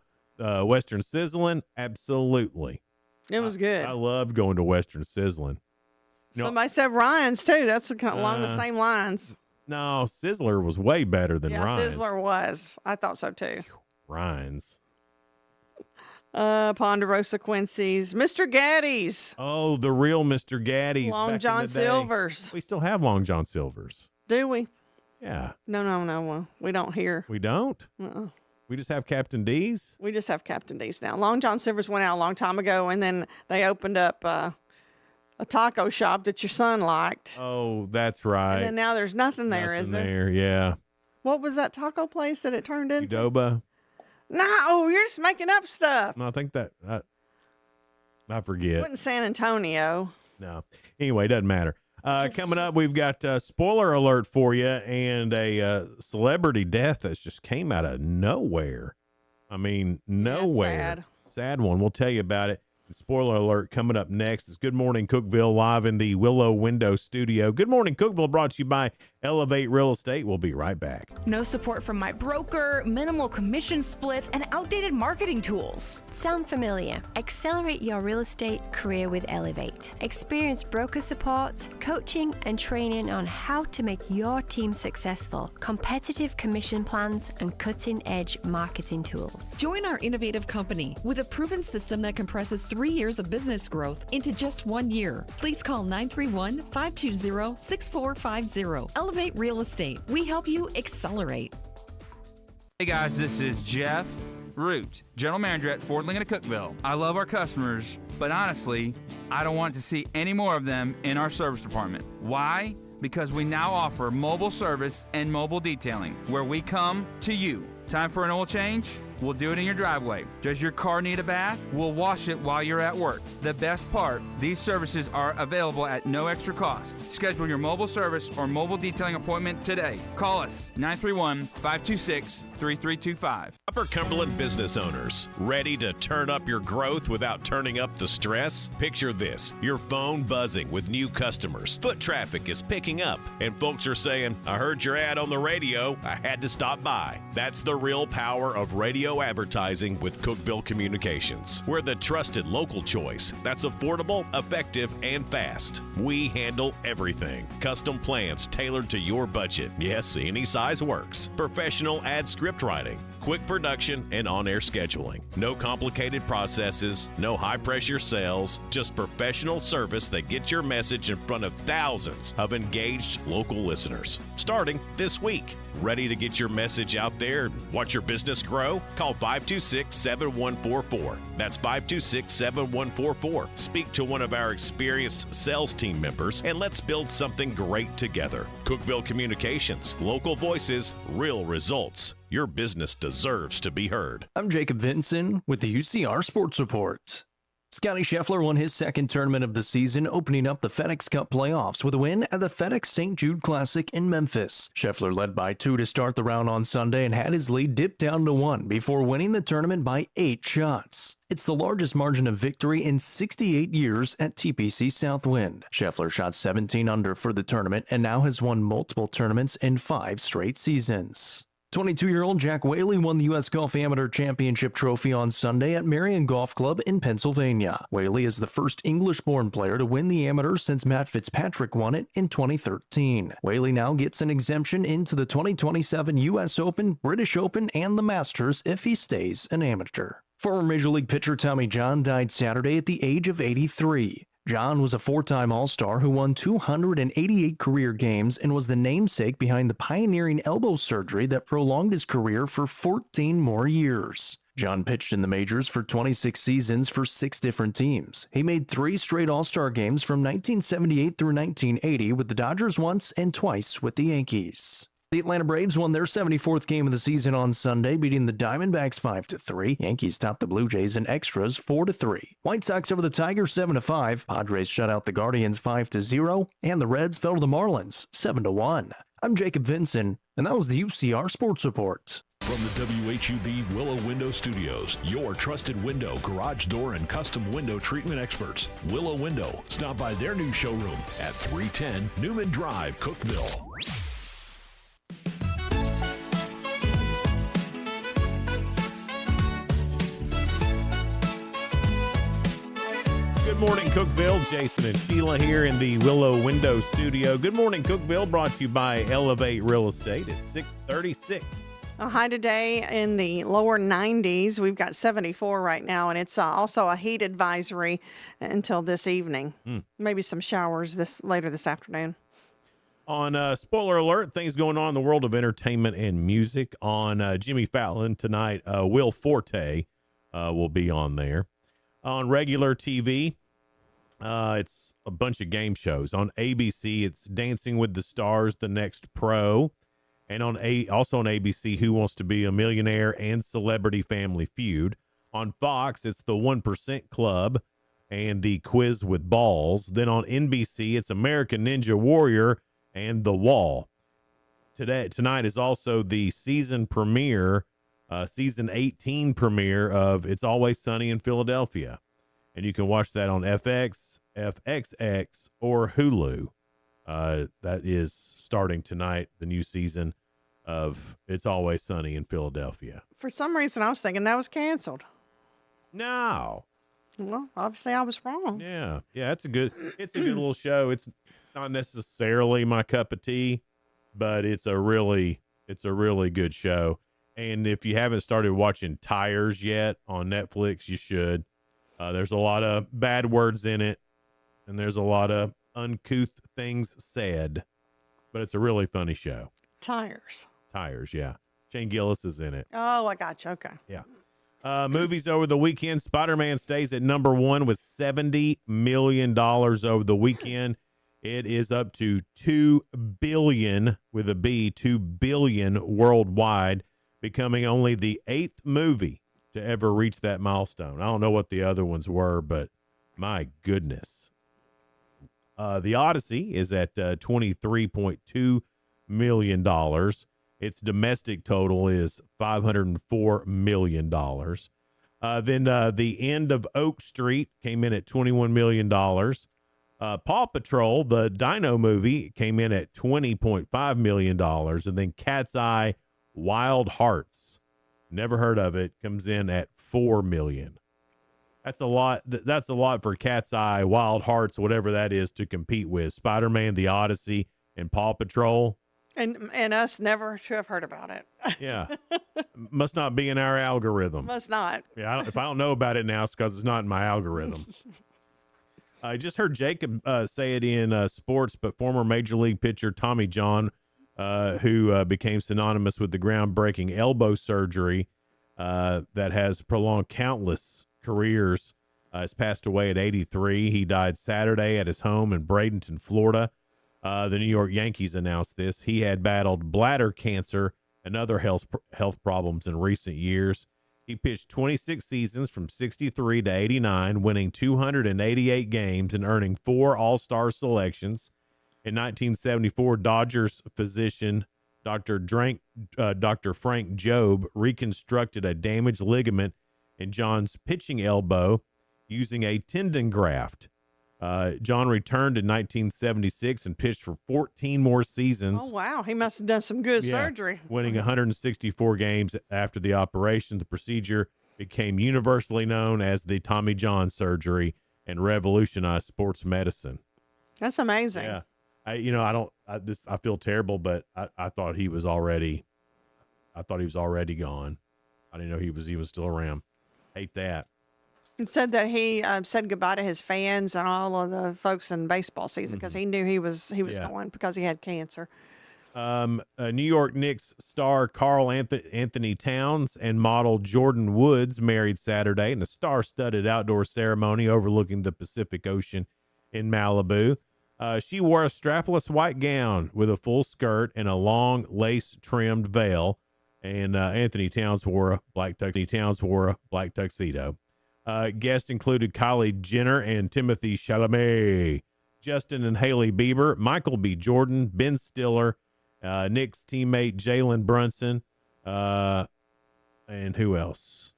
Western Sizzling, absolutely. It was good. I loved going to Western Sizzling. Somebody said Ryan's too. That's along the same lines. No, Sizzler was way better than Ryan's. Sizzler was. I thought so too. Ryan's. Ponderosa Quincy's. Mr. Gaddy's. Oh, the real Mr. Gaddy's. Long John Silver's. We still have Long John Silver's. Do we? Yeah. No. We don't here. We don't? Uh-uh. We just have Captain D's? We just have Captain D's now. Long John Silver's went out a long time ago, and then they opened up a taco shop that your son liked. Oh, that's right. And then now there's nothing there, is there? Yeah. What was that taco place that it turned into? Qdoba? No, you're just making up stuff. No, I think that I forget. It wasn't San Antonio. No. Anyway, it doesn't matter. Coming up, we've got spoiler alert for you and a celebrity death that just came out of nowhere. I mean, nowhere. Sad one. We'll tell you about it. Spoiler alert coming up next. It's Good Morning Cookeville live in the Willow Window Studio. Good Morning Cookeville brought to you by Elevate Real Estate. We'll be right back. No support from my broker, minimal commission splits, and outdated marketing tools. Sound familiar? Accelerate your real estate career with Elevate. Experience broker support, coaching, and training on how to make your team successful, competitive commission plans, and cutting-edge marketing tools. Join our innovative company with a proven system that compresses 3 years of business growth into just 1 year. Please call 931-520-6450. Elevate Real Estate. We help you accelerate. Hey guys, this is Jeff Root, General Manager at Ford Lincoln of Cookeville. I love our customers, but honestly, I don't want to see any more of them in our service department. Why? Because we now offer mobile service and mobile detailing, where we come to you. Time for an oil change? We'll do it in your driveway. Does your car need a bath? We'll wash it while you're at work. The best part, these services are available at no extra cost. Schedule your mobile service or mobile detailing appointment today. Call us 931-526-3325. Upper Cumberland business owners, ready to turn up your growth without turning up the stress? Picture this, your phone buzzing with new customers. Foot traffic is picking up, and folks are saying, I heard your ad on the radio, I had to stop by. That's the real power of radio radio advertising with Cookeville Communications. We're the trusted local choice that's affordable, effective, and fast. We handle everything. Custom plans tailored to your budget. Yes, any size works. Professional ad script writing, quick production, and on-air scheduling. No complicated processes, no high-pressure sales, just professional service that gets your message in front of thousands of engaged local listeners. Starting this week. Ready to get your message out there and watch your business grow? Call 526-7144. That's 526-7144. Speak to one of our experienced sales team members and let's build something great together. Cookeville Communications, local voices, real results. Your business deserves to be heard. I'm Jacob Vinson with the UCR Sports Report. Scotty Scheffler won his second tournament of the season, opening up the FedEx Cup playoffs with a win at the FedEx St. Jude Classic in Memphis. Scheffler led by 2 to start the round on Sunday and had his lead dip down to 1 before winning the tournament by 8 shots. It's the largest margin of victory in 68 years at TPC Southwind. Scheffler shot 17 under for the tournament and now has won multiple tournaments in 5 straight seasons. 22-year-old Jack Whaley won the U.S. Golf Amateur Championship trophy on Sunday at Marion Golf Club in Pennsylvania. Whaley is the first English-born player to win the Amateur since Matt Fitzpatrick won it in 2013. Whaley now gets an exemption into the 2027 U.S. Open, British Open, and the Masters if he stays an amateur. Former Major League pitcher Tommy John died Saturday at the age of 83. John was a 4-time All-Star who won 288 career games and was the namesake behind the pioneering elbow surgery that prolonged his career for 14 more years. John pitched in the majors for 26 seasons for 6 different teams. He made 3 straight All-Star games from 1978 through 1980 with the Dodgers once and twice with the Yankees. The Atlanta Braves won their 74th game of the season on Sunday, beating the Diamondbacks 5-3. Yankees topped the Blue Jays in extras 4-3. White Sox over the Tigers 7-5. Padres shut out the Guardians 5-0, and the Reds fell to the Marlins 7-1. I'm Jacob Vinson, and that was the UCR Sports Report. From the WHUB Willow Window Studios, your trusted window, garage door, and custom window treatment experts. Willow Window. Stop by their new showroom at 310 Newman Drive, Cookeville. Good morning, Cookeville. Jason and Sheila here in the Willow Window Studio. Good morning, Cookeville, brought to you by Elevate Real Estate at 636. A high today in the lower 90s. We've got 74 right now, and it's also a heat advisory until this evening. Maybe some showers later this afternoon. On spoiler alert, things going on in the world of entertainment and music. On Jimmy Fallon tonight, Will Forte will be on there. On regular TV, it's a bunch of game shows. On ABC, it's Dancing with the Stars, The Next Pro. And also on ABC, Who Wants to Be a Millionaire and Celebrity Family Feud. On Fox, it's The 1% Club and The Quiz with Balls. Then on NBC, it's American Ninja Warrior and The Wall. Tonight is also the season premiere, season 18 premiere of It's Always Sunny in Philadelphia. And you can watch that on FX, FXX, or Hulu. That is starting tonight, the new season of It's Always Sunny in Philadelphia. For some reason, I was thinking that was canceled. No. Well, obviously I was wrong. Yeah, it's a good little show. It's not necessarily my cup of tea, but it's a really good show. And if you haven't started watching Tires yet on Netflix, you should. There's a lot of bad words in it, and there's a lot of uncouth things said, but it's a really funny show. Tires, yeah. Shane Gillis is in it. Oh, I got you. Okay. Yeah. Movies over the weekend. Spider-Man stays at number 1 with $70 million over the weekend. It is up to $2 billion with a B, $2 billion worldwide, becoming only the 8th movie to ever reach that milestone. I don't know what the other ones were, but my goodness. The Odyssey is at $23.2 million. Its domestic total is $504 million. Then The End of Oak Street came in at $21 million. Paw Patrol, the Dino movie, came in at $20.5 million. And then Cat's Eye Wild Hearts Never heard of it. Comes in at $4 million. That's a lot. That's a lot for Cat's Eye, Wild Hearts, whatever that is, to compete with. Spider-Man, The Odyssey, and Paw Patrol. And us never to have heard about it. Yeah. Must not be in our algorithm. Must not. Yeah. If I don't know about it now, it's because it's not in my algorithm. I just heard Jacob say it in sports, but former Major League pitcher Tommy John, who became synonymous with the groundbreaking elbow surgery that has prolonged countless careers, has passed away at 83. He died Saturday at his home in Bradenton, Florida. The New York Yankees announced this. He had battled bladder cancer and other health problems in recent years. He pitched 26 seasons from 63 to 89, winning 288 games and earning 4 All-Star selections. In 1974, Dodgers physician Dr. Frank Jobe reconstructed a damaged ligament in John's pitching elbow using a tendon graft. John returned in 1976 and pitched for 14 more seasons. Oh, wow. He must have done some good surgery. Winning 164 games after the operation. The procedure became universally known as the Tommy John surgery and revolutionized sports medicine. That's amazing. Yeah. I feel terrible, but I thought he was already gone. I didn't know he was still around. Hate that. It said that he said goodbye to his fans and all of the folks in baseball season because he knew he was going because he had cancer. New York Knicks star Carl Anthony Towns and model Jordan Woods married Saturday in a star-studded outdoor ceremony overlooking the Pacific Ocean in Malibu. She wore a strapless white gown with a full skirt and a long lace-trimmed veil, and Anthony Towns wore a black tuxedo. Guests included Kylie Jenner and Timothy Chalamet, Justin and Haley Bieber, Michael B. Jordan, Ben Stiller, Nick's teammate Jalen Brunson, and who else?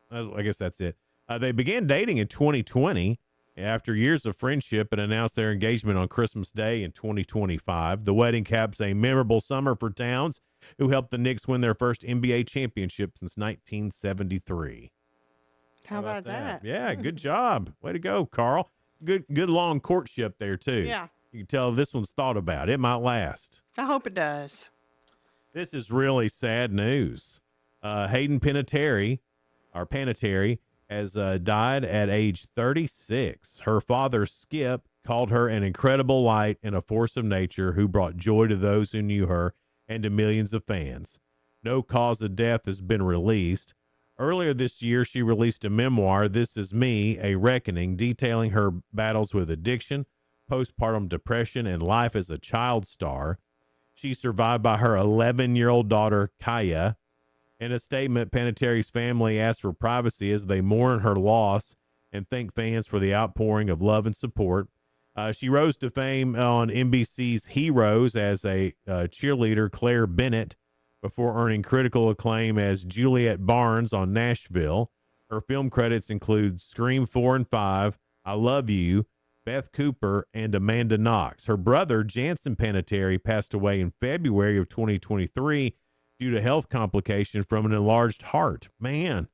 I guess that's it. They began dating in 2020 after years of friendship and announced their engagement on Christmas Day in 2025. The wedding caps a memorable summer for Towns, who helped the Knicks win their first NBA championship since 1973. How about that? Yeah, good job. Way to go, Carl. Good long courtship there, too. Yeah. You can tell this one's thought about. It might last. I hope it does. This is really sad news. Hayden Panettiere has died at age 36. Her father, Skip, called her an incredible light and a force of nature who brought joy to those who knew her and to millions of fans. No cause of death has been released. Earlier this year, she released a memoir, This Is Me, A Reckoning, detailing her battles with addiction, postpartum depression, and life as a child star. She's survived by her 11-year-old daughter, Kaya. In a statement, Panettiere's family asked for privacy as they mourn her loss and thank fans for the outpouring of love and support. She rose to fame on NBC's Heroes as a cheerleader, Claire Bennett, before earning critical acclaim as Juliet Barnes on Nashville. Her film credits include Scream 4 and 5, I Love You, Beth Cooper, and Amanda Knox. Her brother, Jansen Panettiere, passed away in February of 2023 due to health complications from an enlarged heart. Man,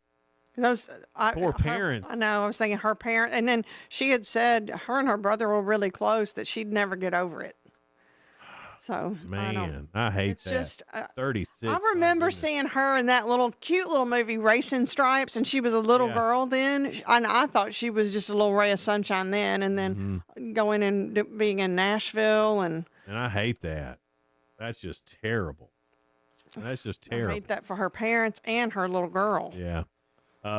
poor parents. I know. I was thinking her parent. And then she had said her and her brother were really close, that she'd never get over it. So, man, I hate it's that. Just 36. I remember seeing her in that cute little movie, Racing Stripes, and she was a little girl then. And I thought she was just a little ray of sunshine then, and then going and being in Nashville. And I hate that. That's just terrible. That's just terrible. I hate that for her parents and her little girl. Yeah.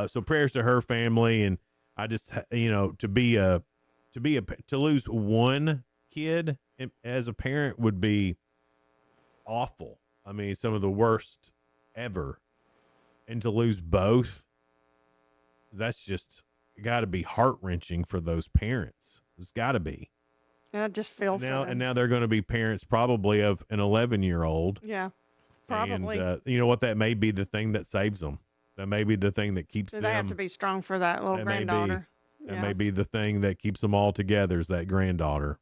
So prayers to her family, and I just, to lose one kid as a parent would be awful. I mean, some of the worst ever. And to lose both, that's just got to be heart-wrenching for those parents. It's got to be. I just feel for them. And now they're going to be parents probably of an 11-year-old. Yeah, probably. And you know what? That may be the thing that saves them. That may be the thing that keeps them. They have to be strong for that little granddaughter. That may be the thing that keeps them all together, is that granddaughter.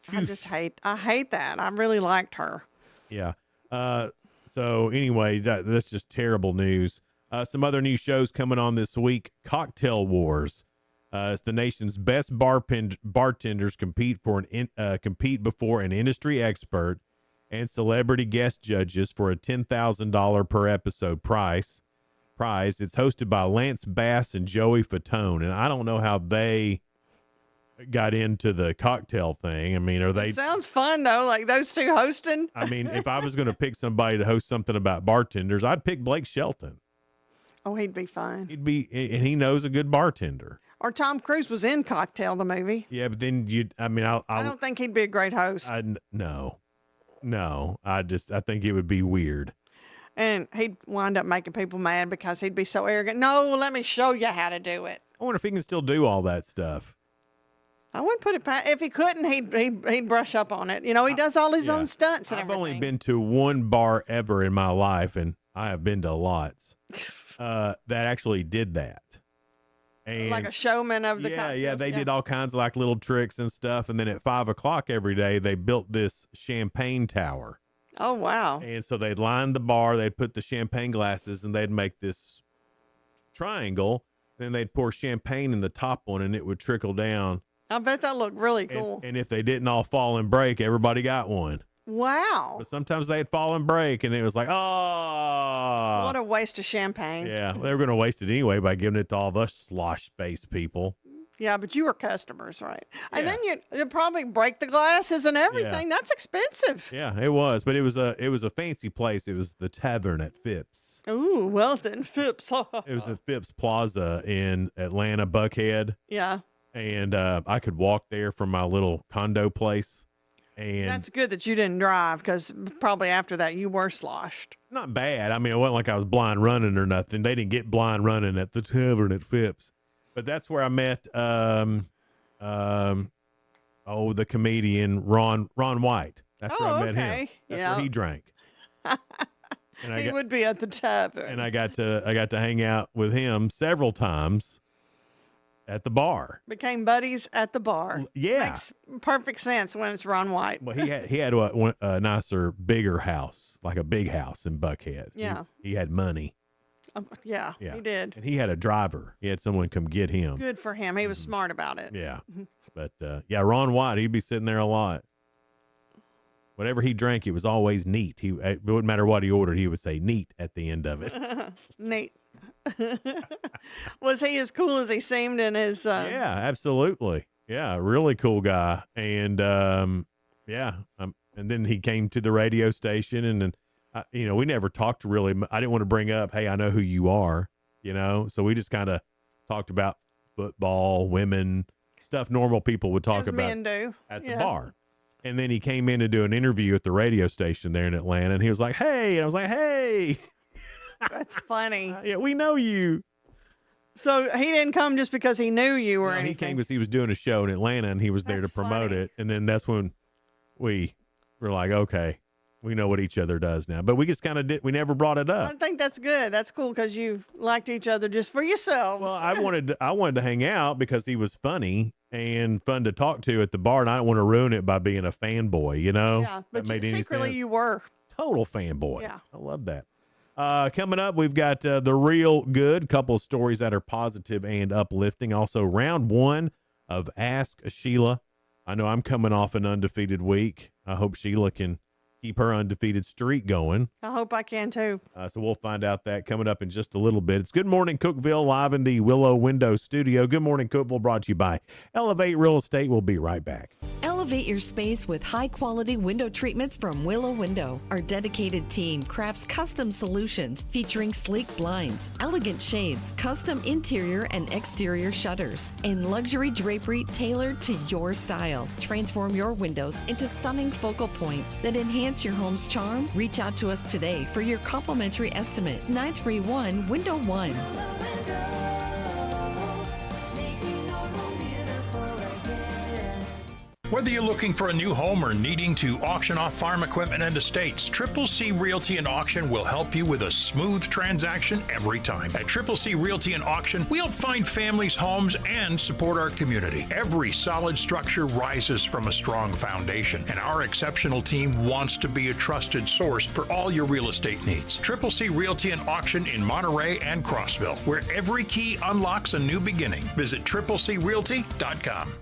I hate that. I really liked her. Yeah. So anyway, that's just terrible news. Some other new shows coming on this week. Cocktail Wars. It's the nation's best bartenders compete before an industry expert and celebrity guest judges for a $10,000 per episode prize. It's hosted by Lance Bass and Joey Fatone, and I don't know how they got into the cocktail thing. I mean, are they? It sounds fun though, like those two hosting. I mean, if I was going to pick somebody to host something about bartenders, I'd pick Blake Shelton. Oh, he'd be fine. He'd be, and he knows a good bartender. Or Tom Cruise was in Cocktail, the movie. Yeah, but then I don't think he'd be a great host. No, I think it would be weird. And he'd wind up making people mad because he'd be so arrogant. No, let me show you how to do it. I wonder if he can still do all that stuff. I wouldn't put it past. If he couldn't, he'd brush up on it. You know, he does all his own stunts and I've everything. only been to one bar ever in my life, and I have been to lots that actually did that. And like a showman of the cocktails. Yeah, they did all kinds of like little tricks and stuff. And then at 5:00 every day, they built this champagne tower. Oh, wow. And so they'd line the bar, they'd put the champagne glasses, and they'd make this triangle. Then they'd pour champagne in the top one, and it would trickle down. I bet that looked really cool. And if they didn't all fall and break, everybody got one. Wow. But sometimes they'd fall and break, and it was like, oh. What a waste of champagne. Yeah, they were going to waste it anyway by giving it to all the slosh-faced people. Yeah, but you were customers, right? And then you'd probably break the glasses and everything. That's expensive. Yeah, it was. But it was a fancy place. It was the Tavern at Phipps. Ooh, well then, Phipps. It was at Phipps Plaza in Atlanta, Buckhead. Yeah. And I could walk there from my little condo place. And that's good that you didn't drive, because probably after that you were sloshed. Not bad. I mean, it wasn't like I was blind running or nothing. They didn't get blind running at the Tavern at Phipps. But that's where I met the comedian Ron White. That's where I met him. That's where he drank. And he would be at the tavern. And I got to hang out with him several times at the bar. Became buddies at the bar. Yeah. Makes perfect sense when it's Ron White. Well, he had a nicer, bigger house, like a big house in Buckhead. Yeah. He had money. Yeah, he did. And he had a driver. He had someone come get him. Good for him. He was smart about it. Yeah. But, Ron White, he'd be sitting there a lot. Whatever he drank, it was always neat. It wouldn't matter what he ordered. He would say neat at the end of it. Neat. Was he as cool as he seemed in his... Yeah, absolutely. Yeah, really cool guy. And, and then he came to the radio station, and then, we never talked really. I didn't want to bring up, hey, I know who you are, so we just kind of talked about football, women, stuff normal people would talk as about men do. at the bar. And then he came in to do an interview at the radio station there in Atlanta, and he was like, hey, and I was like, hey. That's funny. Yeah, we know you. So he didn't come just because he knew you or anything? He came because he was doing a show in Atlanta, and he was there to promote it. And then that's when we were like, okay, we know what each other does now. But we just kind of we never brought it up. I think that's good. That's cool because you liked each other just for yourselves. Well, I wanted to hang out because he was funny and fun to talk to at the bar, and I didn't want to ruin it by being a fanboy, Yeah, but secretly you were. Total fanboy. Yeah. I love that. Coming up, we've got the real good, couple of stories that are positive and uplifting. Also, round one of Ask Sheila. I know I'm coming off an undefeated week. I hope Sheila can keep her undefeated streak going. I hope I can too. So we'll find out that coming up in just a little bit. It's Good Morning Cookeville live in the Willow Window Studio. Good Morning Cookeville brought to you by Elevate Real Estate. We'll be right back. Elevate your space with high-quality window treatments from Willow Window. Our dedicated team crafts custom solutions featuring sleek blinds, elegant shades, custom interior and exterior shutters, and luxury drapery tailored to your style. Transform your windows into stunning focal points that enhance your home's charm. Reach out to us today for your complimentary estimate. 931-WINDOW-1. Whether you're looking for a new home or needing to auction off farm equipment and estates, Triple C Realty and Auction will help you with a smooth transaction every time. At Triple C Realty and Auction, we help find families, homes, and support our community. Every solid structure rises from a strong foundation, and our exceptional team wants to be a trusted source for all your real estate needs. Triple C Realty and Auction in Monterey and Crossville, where every key unlocks a new beginning. Visit triplecrealty.com.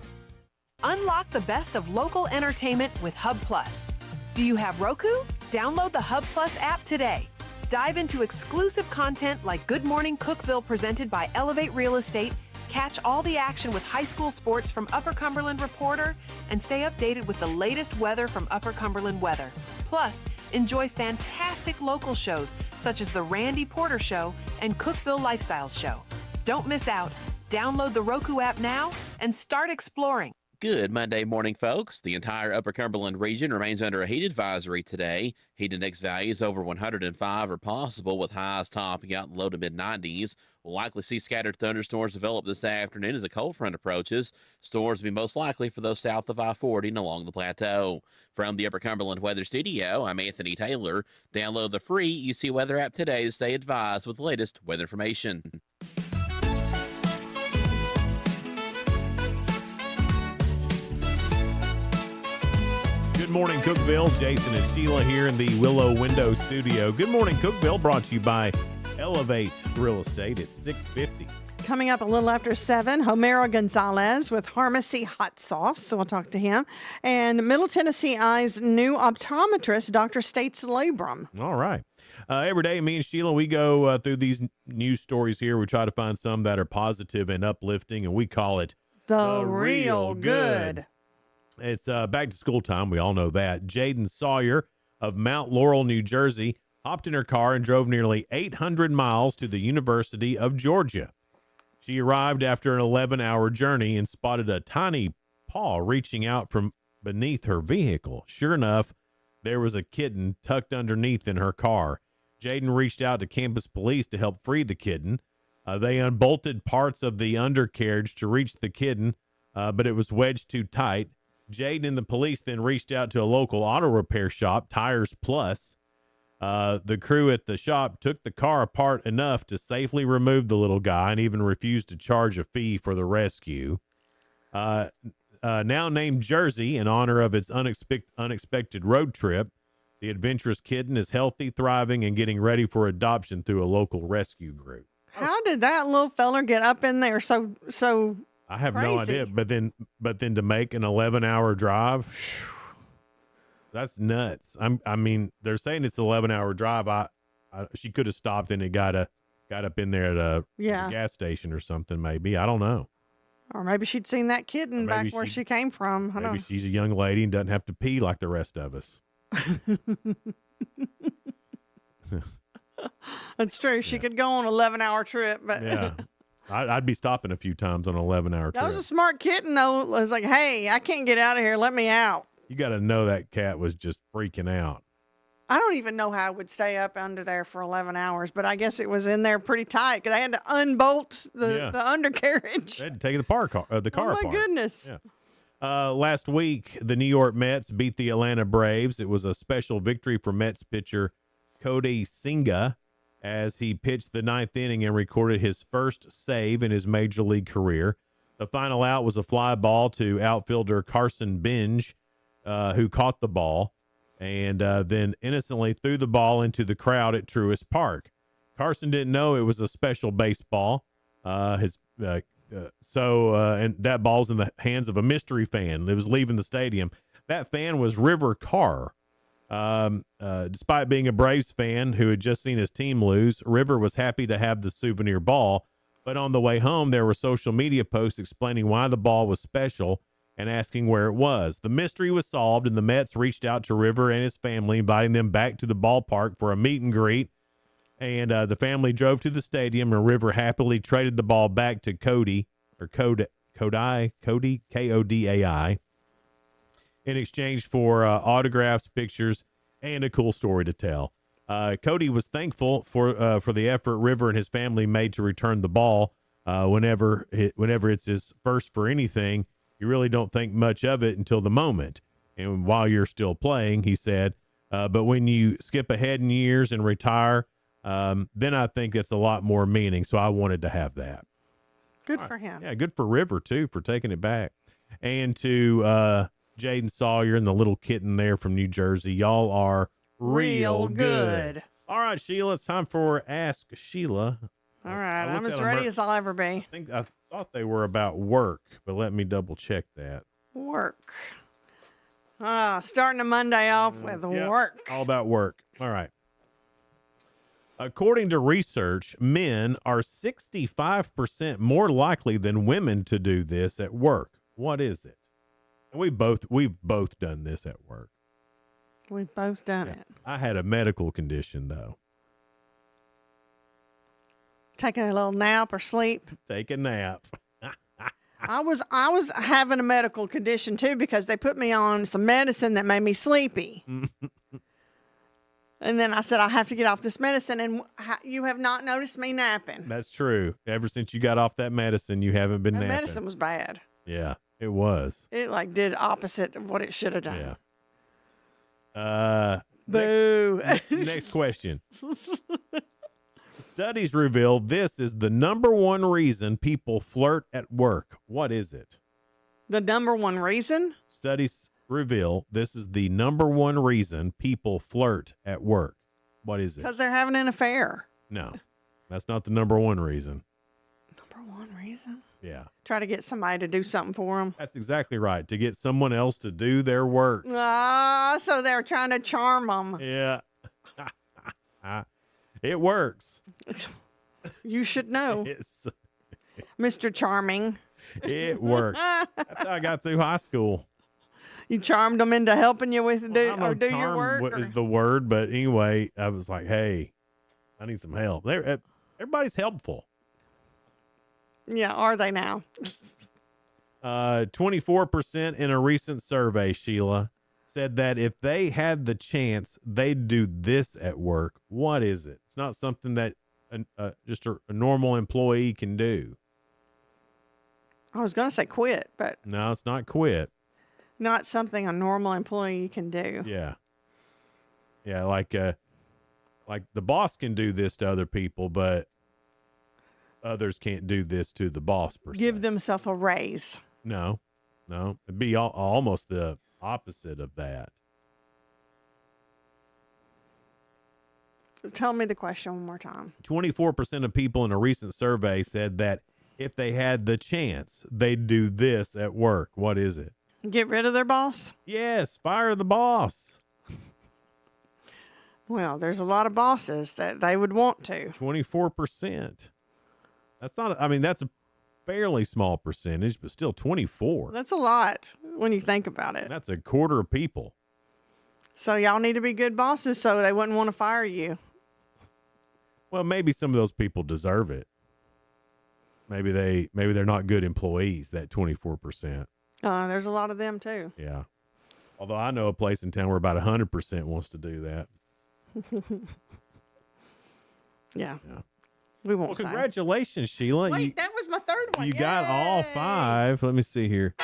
Unlock the best of local entertainment with Hub Plus. Do you have Roku? Download the Hub Plus app today. Dive into exclusive content like Good Morning Cookeville presented by Elevate Real Estate, catch all the action with high school sports from Upper Cumberland Reporter, and stay updated with the latest weather from Upper Cumberland Weather. Plus, enjoy fantastic local shows such as The Randy Porter Show and Cookeville Lifestyles Show. Don't miss out. Download the Roku app now and start exploring. Good Monday morning, folks. The entire Upper Cumberland region remains under a heat advisory today. Heat index values over 105 are possible, with highs topping out in the low to mid-90s. We'll likely see scattered thunderstorms develop this afternoon as a cold front approaches. Storms will be most likely for those south of I-40 and along the plateau. From the Upper Cumberland Weather Studio, I'm Anthony Taylor. Download the free UC Weather app today to stay advised with the latest weather information. Good morning, Cookeville. Jason and Sheila here in the Willow Window Studio. Good morning, Cookeville, brought to you by Elevate Real Estate at 650. Coming up a little after 7, Homero Gonzalez with Harmacy Hot Sauce. So we'll talk to him. And Middle Tennessee Eye's new optometrist, Dr. States Labrum. All right. Every day, me and Sheila, we go through these news stories here. We try to find some that are positive and uplifting, and we call it The Real Good. It's back to school time. We all know that. Jaden Sawyer of Mount Laurel, New Jersey, hopped in her car and drove nearly 800 miles to the University of Georgia. She arrived after an 11-hour journey and spotted a tiny paw reaching out from beneath her vehicle. Sure enough, there was a kitten tucked underneath in her car. Jaden reached out to campus police to help free the kitten. They unbolted parts of the undercarriage to reach the kitten, but it was wedged too tight. Jaden and the police then reached out to a local auto repair shop, Tires Plus. The crew at the shop took the car apart enough to safely remove the little guy and even refused to charge a fee for the rescue. Now named Jersey in honor of its unexpected road trip, the adventurous kitten is healthy, thriving, and getting ready for adoption through a local rescue group. How did that little feller get up in there so I have crazy? no idea, but then to make an 11-hour drive, that's nuts. I mean, they're saying it's an 11-hour drive. She could have stopped and it got up in there at a gas station or something. Maybe, I don't know. Or maybe she'd seen that kitten back where she came from. I don't Maybe know. she's a young lady and doesn't have to pee like the rest of us. That's true. She could go on an 11-hour trip, but Yeah, I'd be stopping a few times on an 11-hour trip. that was a smart kitten, though. It was like, hey, I can't get out of here. Let me out. You got to know that cat was just freaking out. I don't even know how it would stay up under there for 11 hours, but I guess it was in there pretty tight because they had to unbolt the undercarriage. They had to take the car Oh, my apart. goodness. Yeah. Last week, the New York Mets beat the Atlanta Braves. It was a special victory for Mets pitcher Cody Singa as he pitched the ninth inning and recorded his first save in his major league career. The final out was a fly ball to outfielder Carson Binge, who caught the ball and then innocently threw the ball into the crowd at Truist Park. Carson didn't know it was a special baseball. And that ball's in the hands of a mystery fan that was leaving the stadium. That fan was River Carr. Despite being a Braves fan who had just seen his team lose, River was happy to have the souvenir ball. But on the way home, there were social media posts explaining why the ball was special and asking where it was. The mystery was solved, and the Mets reached out to River and his family, inviting them back to the ballpark for a meet and greet. And the family drove to the stadium, and River happily traded the ball back to Cody, K-O-D-A-I, in exchange for autographs, pictures, and a cool story to tell. Cody was thankful for the effort River and his family made to return the ball whenever it's his first for anything. You really don't think much of it until the moment. And while you're still playing, he said, but when you skip ahead in years and retire, then I think it's a lot more meaning. So I wanted to have that. Good for him. Yeah, good for River, too, for taking it back. And to Jaden Sawyer and the little kitten there from New Jersey, y'all are real good. All right, Sheila, it's time for Ask Sheila. All right, I'm as ready as I'll ever be. I thought they were about work, but let me double check that. Work. Starting a Monday off with work. All about work. All right. According to research, men are 65% more likely than women to do this at work. What is it? And we've both done this at work. We've both done it. I had a medical condition though. Taking a little nap or sleep. Take a nap. I was having a medical condition too because they put me on some medicine that made me sleepy. And then I said, I have to get off this medicine. And you have not noticed me napping. That's true. Ever since you got off that medicine, you haven't been napping. Medicine was bad. Yeah, it was. It did opposite of what it should have done. Yeah. Boo. Next question. Studies reveal this is the number one reason people flirt at work. What is it? The number one reason? Studies reveal this is the number one reason people flirt at work. What is it? Because they're having an affair. No, that's not the number one reason. Number one reason? Yeah. Try to get somebody to do something for them. That's exactly right. To get someone else to do their work. So they're trying to charm them. Yeah. It works. You should know. Mr. Charming. It works. That's how I got through high school. You charmed them into helping you with do your work? What is the word? But anyway, I was like, hey, I need some help. Everybody's helpful. Yeah, are they now? 24% in a recent survey, Sheila, said that if they had the chance, they'd do this at work. What is it? It's not something that just a normal employee can do. I was going to say quit, but no, it's not quit. Not something a normal employee can do. Yeah. Yeah, like the boss can do this to other people, but others can't do this to the boss per se. Give themselves a raise. No. It'd be almost the opposite of that. Tell me the question one more time. 24% of people in a recent survey said that if they had the chance, they'd do this at work. What is it? Get rid of their boss? Yes, fire the boss. Well, there's a lot of bosses that they would want to. 24%. That's not, I mean, that's a fairly small percentage, but still 24. That's a lot when you think about it. That's a quarter of people. So y'all need to be good bosses so they wouldn't want to fire you. Well, maybe some of those people deserve it. Maybe they're not good employees, that 24%. There's a lot of them too. Yeah. Although I know a place in town where about 100% wants to do that. Yeah. We won't Well, say. Congratulations, Sheila. Wait, that was my third one. You got all 5. Let me see here.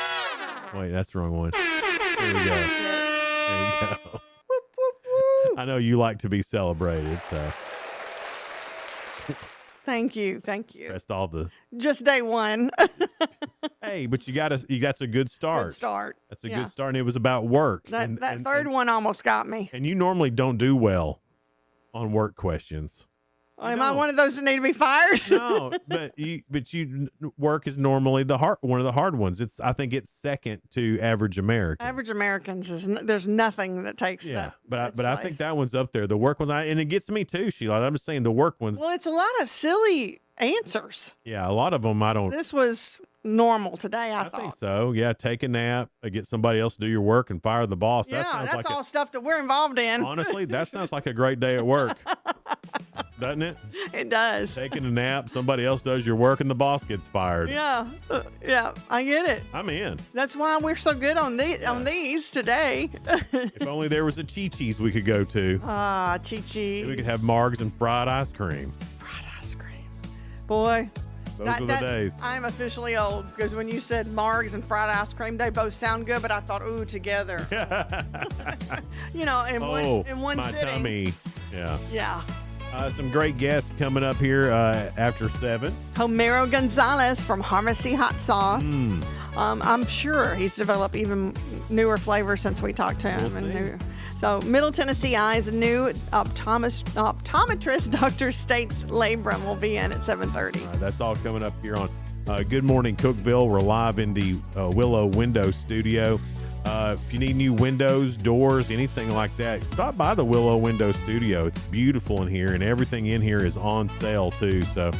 Wait, that's the wrong one. There we go. There you go. Whoop, whoop, whoop. I know you like to be celebrated, so. Thank you. Pressed all the. Just day one. Hey, but you got a good start. Good start. That's a good start, and it was about work. That third one almost got me. And you normally don't do well on work questions. Am I one of those that need to be fired? No, but work is normally one of the hard ones. I think it's second to average Americans. Average Americans there's nothing that takes that. But I think that one's up there. The work ones, and it gets me too, Sheila. I'm just saying the work ones. Well, it's a lot of silly answers. Yeah, a lot of them I don't. This was normal today, I thought. I think so. Yeah, take a nap, get somebody else to do your work, and fire the boss. Yeah, that's all stuff that we're involved in. Honestly, that sounds like a great day at work. Doesn't it? It does. Taking a nap, somebody else does your work, and the boss gets fired. Yeah, I get it. I'm in. That's why we're so good on these today. If only there was a Chi-Chi's we could go to. Chi-Chi's. We could have margs and fried ice cream. Fried ice cream. Boy, Those were the days. I'm officially old because when you said Margs and fried ice cream, they both sound good, but I thought, ooh, together. In one my sitting. tummy. Yeah. Yeah. Some great guests coming up here after 7. Homero Gonzalez from Harmacy Hot Sauce. I'm sure he's developed even newer flavors since we talked to him. So Middle Tennessee Eye's new optometrist, Dr. States Labrum, will be in at 7:30. That's all coming up here on Good Morning Cookeville. We're live in the Willow Window Studio. If you need new windows, doors, anything like that, stop by the Willow Window Studio. It's beautiful in here, and everything in here is on sale too. So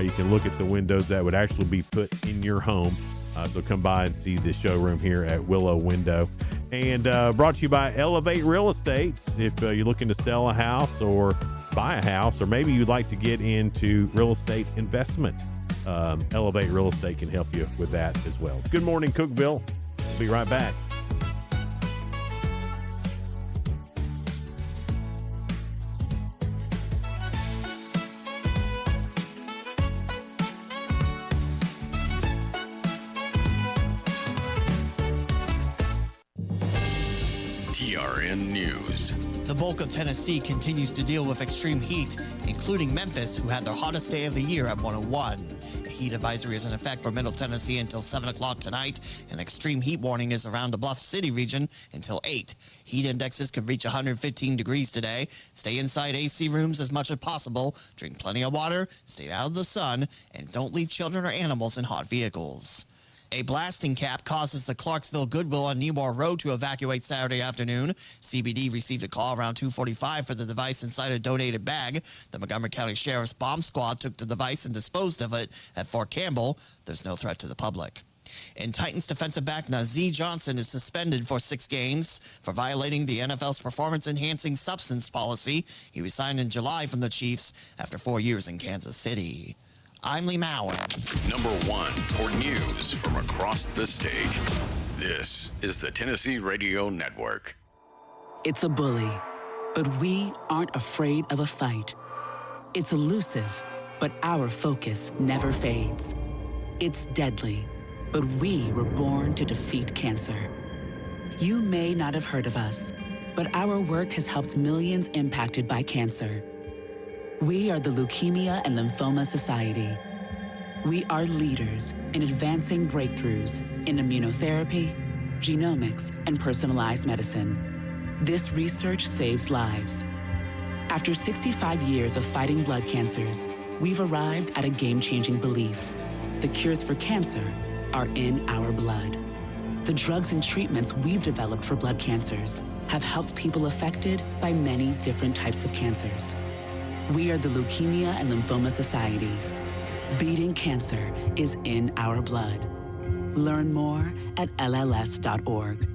you can look at the windows that would actually be put in your home. So come by and see the showroom here at Willow Window. And brought to you by Elevate Real Estate. If you're looking to sell a house or buy a house, or maybe you'd like to get into real estate investment, Elevate Real Estate can help you with that as well. Good Morning Cookeville. We'll be right back. TRN News. The bulk of Tennessee continues to deal with extreme heat, including Memphis, who had their hottest day of the year at 101. A heat advisory is in effect for Middle Tennessee until 7 o'clock tonight. An extreme heat warning is around the Bluff City region until 8. Heat indexes could reach 115 degrees today. Stay inside AC rooms as much as possible. Drink plenty of water, stay out of the sun, and don't leave children or animals in hot vehicles. A blasting cap causes the Clarksville Goodwill on Nemour Road to evacuate Saturday afternoon. CBD received a call around 2:45 for the device inside a donated bag. The Montgomery County Sheriff's Bomb Squad took the device and disposed of it at Fort Campbell. There's no threat to the public. And Titans defensive back Nazee Johnson is suspended for 6 games for violating the NFL's performance-enhancing substance policy. He resigned in July from the Chiefs after 4 years in Kansas City. I'm Lee Mowen. Number 1 for news from across the state. This is the Tennessee Radio Network. It's a bully, but we aren't afraid of a fight. It's elusive, but our focus never fades. It's deadly, but we were born to defeat cancer. You may not have heard of us, but our work has helped millions impacted by cancer. We are the Leukemia and Lymphoma Society. We are leaders in advancing breakthroughs in immunotherapy, genomics, and personalized medicine. This research saves lives. After 65 years of fighting blood cancers, we've arrived at a game-changing belief. The cures for cancer are in our blood. The drugs and treatments we've developed for blood cancers have helped people affected by many different types of cancers. We are the Leukemia and Lymphoma Society. Beating cancer is in our blood. Learn more at LLS.org.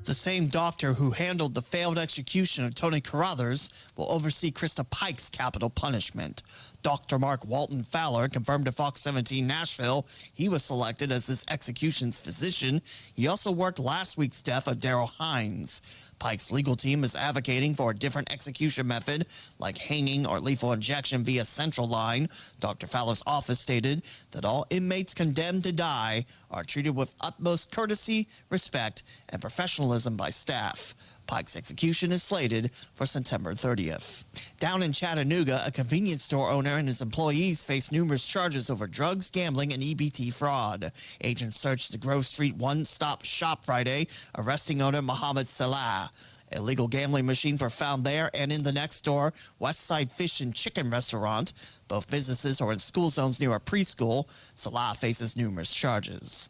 The same doctor who handled the failed execution of Tony Carruthers will oversee Krista Pike's capital punishment. Dr. Mark Walton Fowler confirmed to Fox 17 Nashville he was selected as this execution's physician. He also worked last week's death of Darrell Hines. Pike's legal team is advocating for a different execution method, like hanging or lethal injection via central line. Dr. Fowler's office stated that all inmates condemned to die are treated with utmost courtesy, respect, and professionalism by staff. Pike's execution is slated for September 30th. Down in Chattanooga, a convenience store owner and his employees face numerous charges over drugs, gambling, and EBT fraud. Agents searched the Grove Street one-stop shop Friday, arresting owner Mohammed Salah. Illegal gambling machines were found there and in the next door Westside Fish and Chicken restaurant. Both businesses are in school zones near a preschool. Salah faces numerous charges.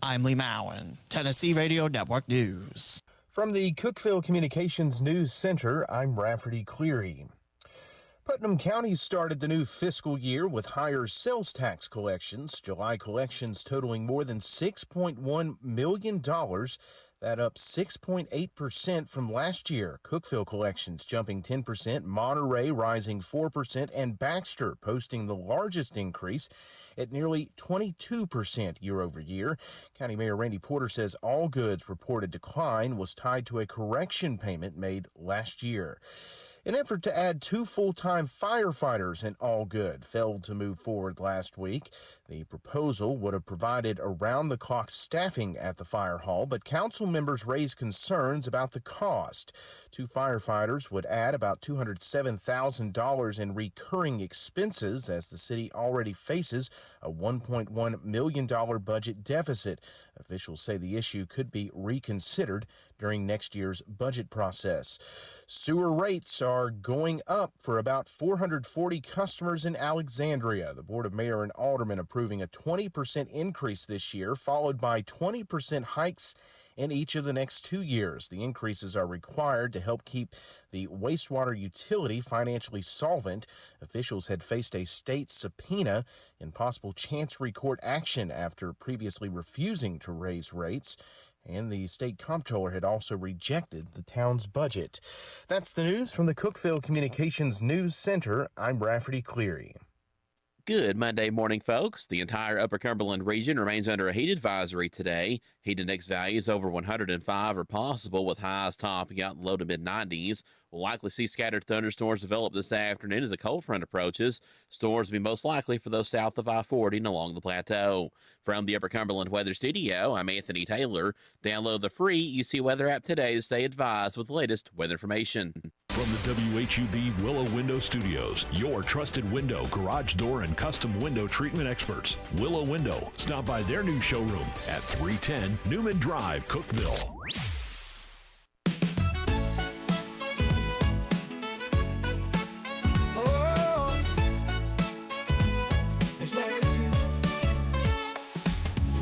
I'm Lee Mowen, Tennessee Radio Network News. From the Cookeville Communications News Center, I'm Rafferty Cleary. Putnam County started the new fiscal year with higher sales tax collections. July collections totaling more than $6.1 million. That up 6.8% from last year. Cookeville collections jumping 10%, Monterey rising 4%, and Baxter posting the largest increase at nearly 22% year over year. County Mayor Randy Porter says all goods reported decline was tied to a correction payment made last year. An effort to add 2 full-time firefighters in Allgood failed to move forward last week. The proposal would have provided around-the-clock staffing at the fire hall, but council members raised concerns about the cost. 2 firefighters would add about $207,000 in recurring expenses, as the city already faces a $1.1 million budget deficit. Officials say the issue could be reconsidered during next year's budget process. Sewer rates are going up for about 440 customers in Alexandria. The Board of Mayor and Aldermen approving a 20% increase this year, followed by 20% hikes in each of the next 2 years. The increases are required to help keep the wastewater utility financially solvent. Officials had faced a state subpoena in possible chancery court action after previously refusing to raise rates. And the state comptroller had also rejected the town's budget. That's the news from the Cookeville Communications News Center. I'm Rafferty Cleary. Good Monday morning, folks. The entire Upper Cumberland region remains under a heat advisory today. Heat index values over 105 are possible, with highs topping out in low to mid-90s. We'll likely see scattered thunderstorms develop this afternoon as a cold front approaches. Storms will be most likely for those south of I-40 and along the plateau. From the Upper Cumberland Weather Studio, I'm Anthony Taylor. Download the free UC Weather app today to stay advised with the latest weather information. From the WHUB Willow Window Studios, your trusted window, garage door, and custom window treatment experts. Willow Window. Stop by their new showroom at 310 Newman Drive, Cookeville.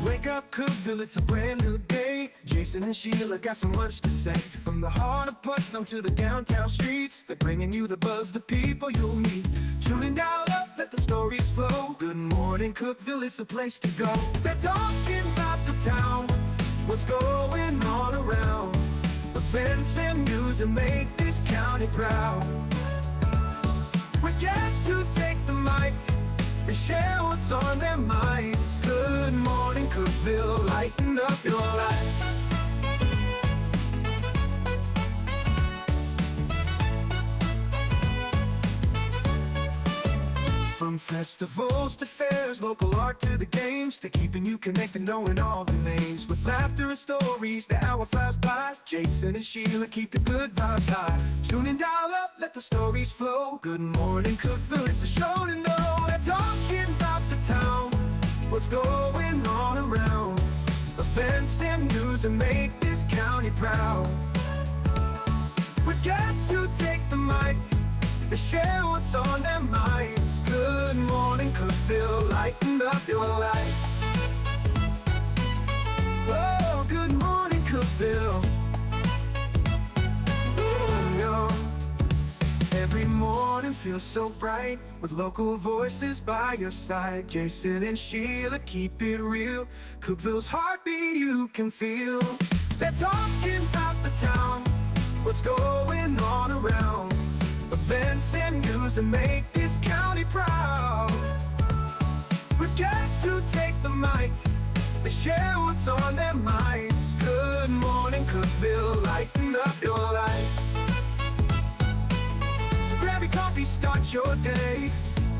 Wake up, Cookeville, it's a brand new day. Jason and Sheila got so much to say. From the heart of Putnam to the downtown streets, they're bringing you the buzz, the people you'll meet. Tuning dial up, let the stories flow. Good morning, Cookeville, it's the place to go. They're talking about the town, what's going on around. Events and news that make this county proud. With guests who take the mic, they share what's on their minds. Good morning, Cookeville, lighten up your life. From festivals to fairs, local art to the games, they're keeping you connected, knowing all the names. With laughter and stories, the hour flies by. Jason and Sheila keep the good vibes high. Tune in, dial up, let the stories flow. Good morning, Cookeville, it's a show to know. They're talking about the town, what's going on around. Events and news that make this county proud. With guests who take the mic, they share what's on their minds. Good morning, Cookeville, lighten up your life. Oh, good morning, Cookeville. Every morning feels so bright, with local voices by your side. Jason and Sheila keep it real. Cookeville's heartbeat you can feel. They're talking about the town, what's going on around. Events and news that make this county proud. With guests who take the mic, they share what's on their minds. Good morning, Cookeville, lighten up your life. So grab your coffee, start your day.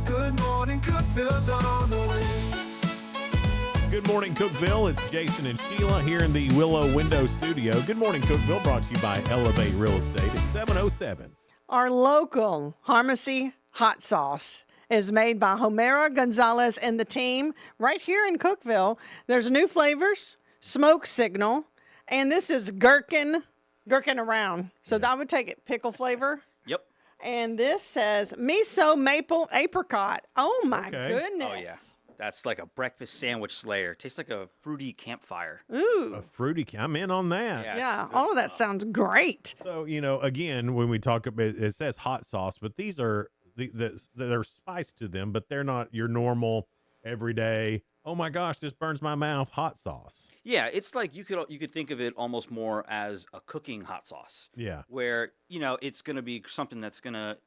Good morning, Cookeville's on the way. Good morning, Cookeville. It's Jason and Sheila here in the Willow Window Studio. Good morning, Cookeville, brought to you by Elevate Real Estate at 707. Our local Harmacy hot sauce is made by Homera Gonzalez and the team right here in Cookeville. There's new flavors, Smoke Signal, and this is gherkin around. So I would take it pickle flavor. Yep. And this says miso maple apricot. Oh my goodness. Oh yeah. That's like a breakfast sandwich slayer. Tastes like a fruity campfire. Ooh. A fruity, I'm in on that. Yeah. All of that sounds great. So, again, when we talk about it says hot sauce, but these are there's spice to them, but they're not your normal everyday, oh my gosh, this burns my mouth hot sauce. Yeah, it's like you could think of it almost more as a cooking hot sauce. Yeah. Where, it's going to be something that's going to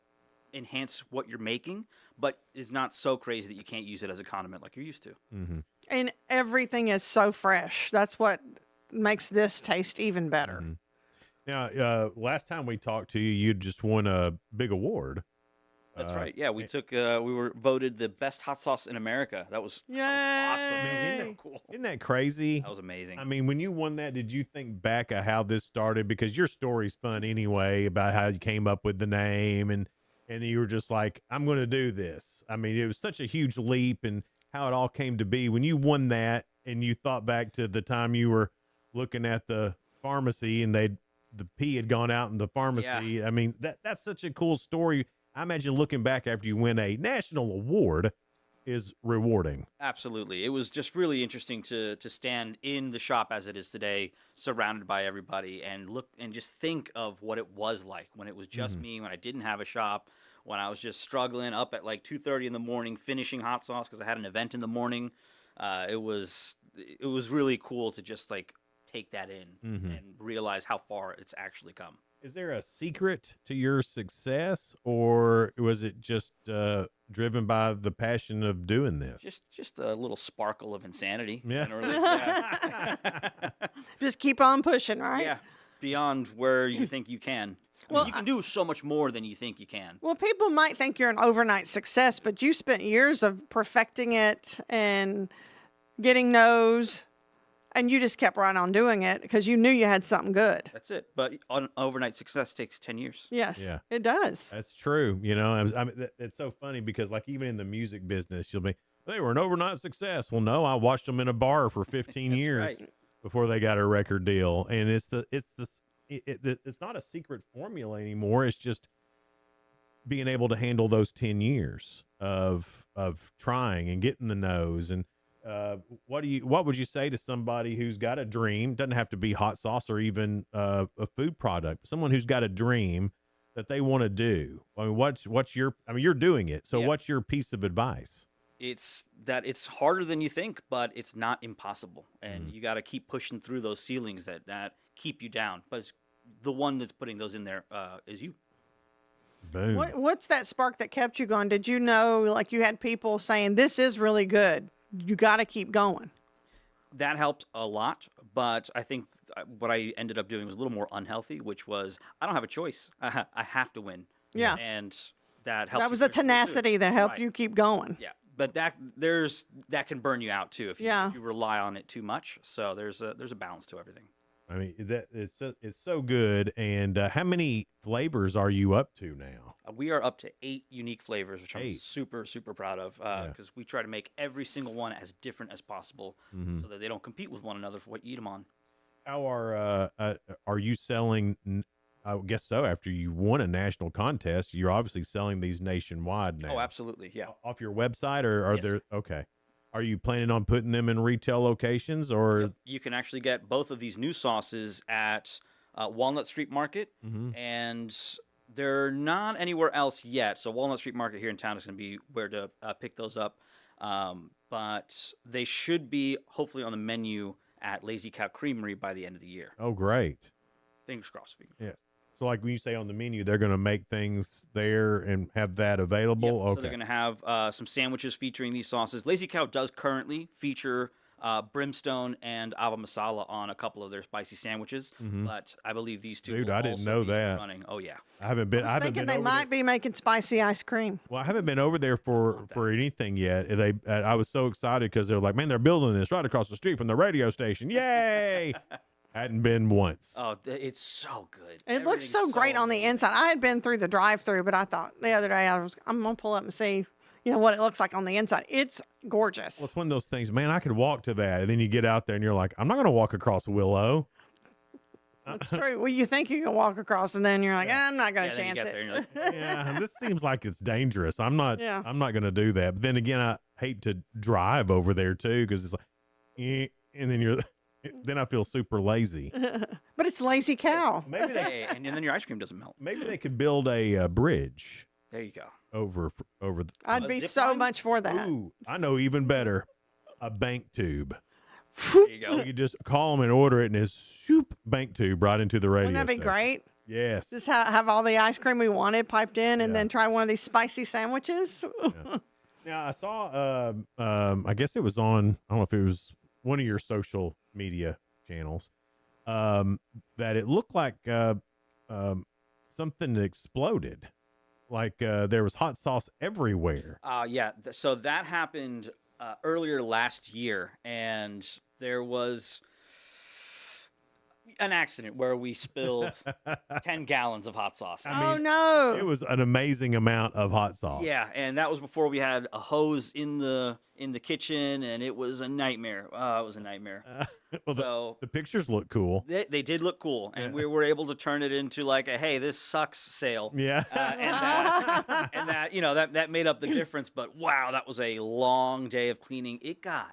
enhance what you're making, but is not so crazy that you can't use it as a condiment like you're used to. Mm-hmm. And everything is so fresh. That's what makes this taste even better. Mm-hmm. Now, last time we talked to you, you just won a big award. That's right. Yeah, we took. We were voted the best hot sauce in America. That was awesome. That was so cool. Isn't that crazy? That was amazing. I mean, when you won that, did you think back at how this started? Because your story's fun anyway, about how you came up with the name, and you were just like, I'm going to do this. I mean, it was such a huge leap, and how it all came to be. When you won that, and you thought back to the time you were looking at the pharmacy, and the pee had gone out in the pharmacy. Yeah. I mean, that's such a cool story. I imagine looking back after you win a national award is rewarding. Absolutely. It was just really interesting to stand in the shop as it is today, surrounded by everybody, and look and just think of what it was like when it was just me, when I didn't have a shop, when I was just struggling up at like 2:30 in the morning, finishing hot sauce because I had an event in the morning. It was really cool to just like take that in and realize how far it's actually come. Is there a secret to your success, or was it just driven by the passion of doing this? Just a little sparkle of insanity. Yeah. Generally. Yeah. Just keep on pushing, right? Yeah. Beyond where you think you can. I mean, you can do so much more than you think you can. Well, people might think you're an overnight success, but you spent years of perfecting it and getting no's, and you just kept right on doing it because you knew you had something good. That's it. But overnight success takes 10 years. Yes, Yeah. it does. That's true. You know, I mean, it's so funny because like even in the music business, you'll be, they were an overnight success. Well, no, I watched them in a bar for 15 years right. before they got a record deal. And it's not a secret formula anymore. It's just being able to handle those 10 years of trying and getting the no's. And what would you say to somebody who's got a dream? Doesn't have to be hot sauce or even a food product. Someone who's got a dream that they want to do. I mean, what's your? I mean, you're doing it. So, what's your piece of advice? It's that it's harder than you think, but it's not impossible, and you got to keep pushing through those ceilings that keep you down. But the one that's putting those in there is you. Boom. What's that spark that kept you going? Did you know, like, you had people saying this is really good? You got to keep going. That helped a lot, but I think what I ended up doing was a little more unhealthy, which was I don't have a choice. I have to win. Yeah. And that helped. That was a tenacity that helped you keep going. Yeah. But that can burn you out too if you rely on it too much. So there's a balance to everything. I mean, it's so good. And how many flavors are you up to now? We are up to 8 unique flavors, which I'm super, super proud of because we try to make every single one as different as possible so that they don't compete with one another for what you eat them on. How are you selling? I guess so. After you won a national contest, you're obviously selling these nationwide now. Oh, absolutely. Yeah. Off your website, or are there? Okay. Are you planning on putting them in retail locations, or? You can actually get both of these new sauces at Walnut Street Market, and they're not anywhere else yet. So Walnut Street Market here in town is going to be where to pick those up. But they should be hopefully on the menu at Lazy Cow Creamery by the end of the year. Oh, great. Fingers crossed. Yeah. So like when you say on the menu, they're going to make things there and have that available? Yep. Okay. So they're going to have some sandwiches featuring these sauces. Lazy Cow does currently feature brimstone and ava masala on a couple of their spicy sandwiches, but I believe these two. Dude, will I didn't also know be that. Running. Oh yeah. I haven't been. I was thinking they might be making spicy ice cream. Well, I haven't been over there for anything yet. I was so excited because they're like, man, they're building this right across the street from the radio station. Yay! Hadn't been once. Oh, it's so good. It looks so great on the inside. I had been through the drive-through, but I thought the other day I'm gonna pull up and see, what it looks like on the inside. It's gorgeous. Well, it's one of those things, man. I could walk to that, and then you get out there and you're like, I'm not gonna walk across Willow. That's true. Well, you think you can walk across, and then you're like, I'm not gonna chance it. Yeah, this seems like it's dangerous. I'm not. Yeah. I'm not gonna do that. But then again, I hate to drive over there too because it's like, and then then I feel super lazy. But it's Lazy Cow. Maybe and then your ice cream doesn't melt. Maybe they could build a bridge. There you go. Over the. I'd be so much for that. Ooh, I know even better. A bank tube. There you go. You could just call them and order it, and it's shoop bank tube right into the radio. Wouldn't that be station. great? Yes. Just have all the ice cream we wanted piped in, and then try one of these spicy sandwiches. Now I saw. I guess it was on. I don't know if it was one of your social media channels. that it looked like something exploded. Like there was hot sauce everywhere. So that happened earlier last year, and there was an accident where we spilled 10 gallons of hot sauce. Oh no! It was an amazing amount of hot sauce. Yeah, and that was before we had a hose in the kitchen, and it was a nightmare. It was a nightmare. Well, so the pictures look cool. They did look cool, and we were able to turn it into like a "Hey, this sucks" sale. Yeah, and that that made up the difference. But wow, that was a long day of cleaning. It got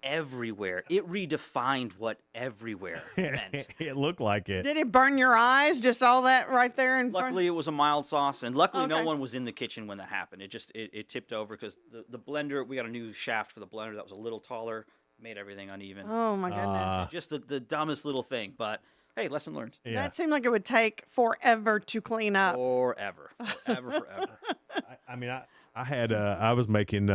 everywhere. It redefined what everywhere meant. It looked like it. Did it burn your eyes? Just all that right there in front? Luckily, it was a mild sauce, and luckily no one was in the kitchen when that happened. It tipped over because the blender, we got a new shaft for the blender that was a little taller, made everything uneven. Oh my goodness. Just the dumbest little thing, but hey, lesson learned. Yeah. That seemed like it would take forever to clean up. Forever. I was making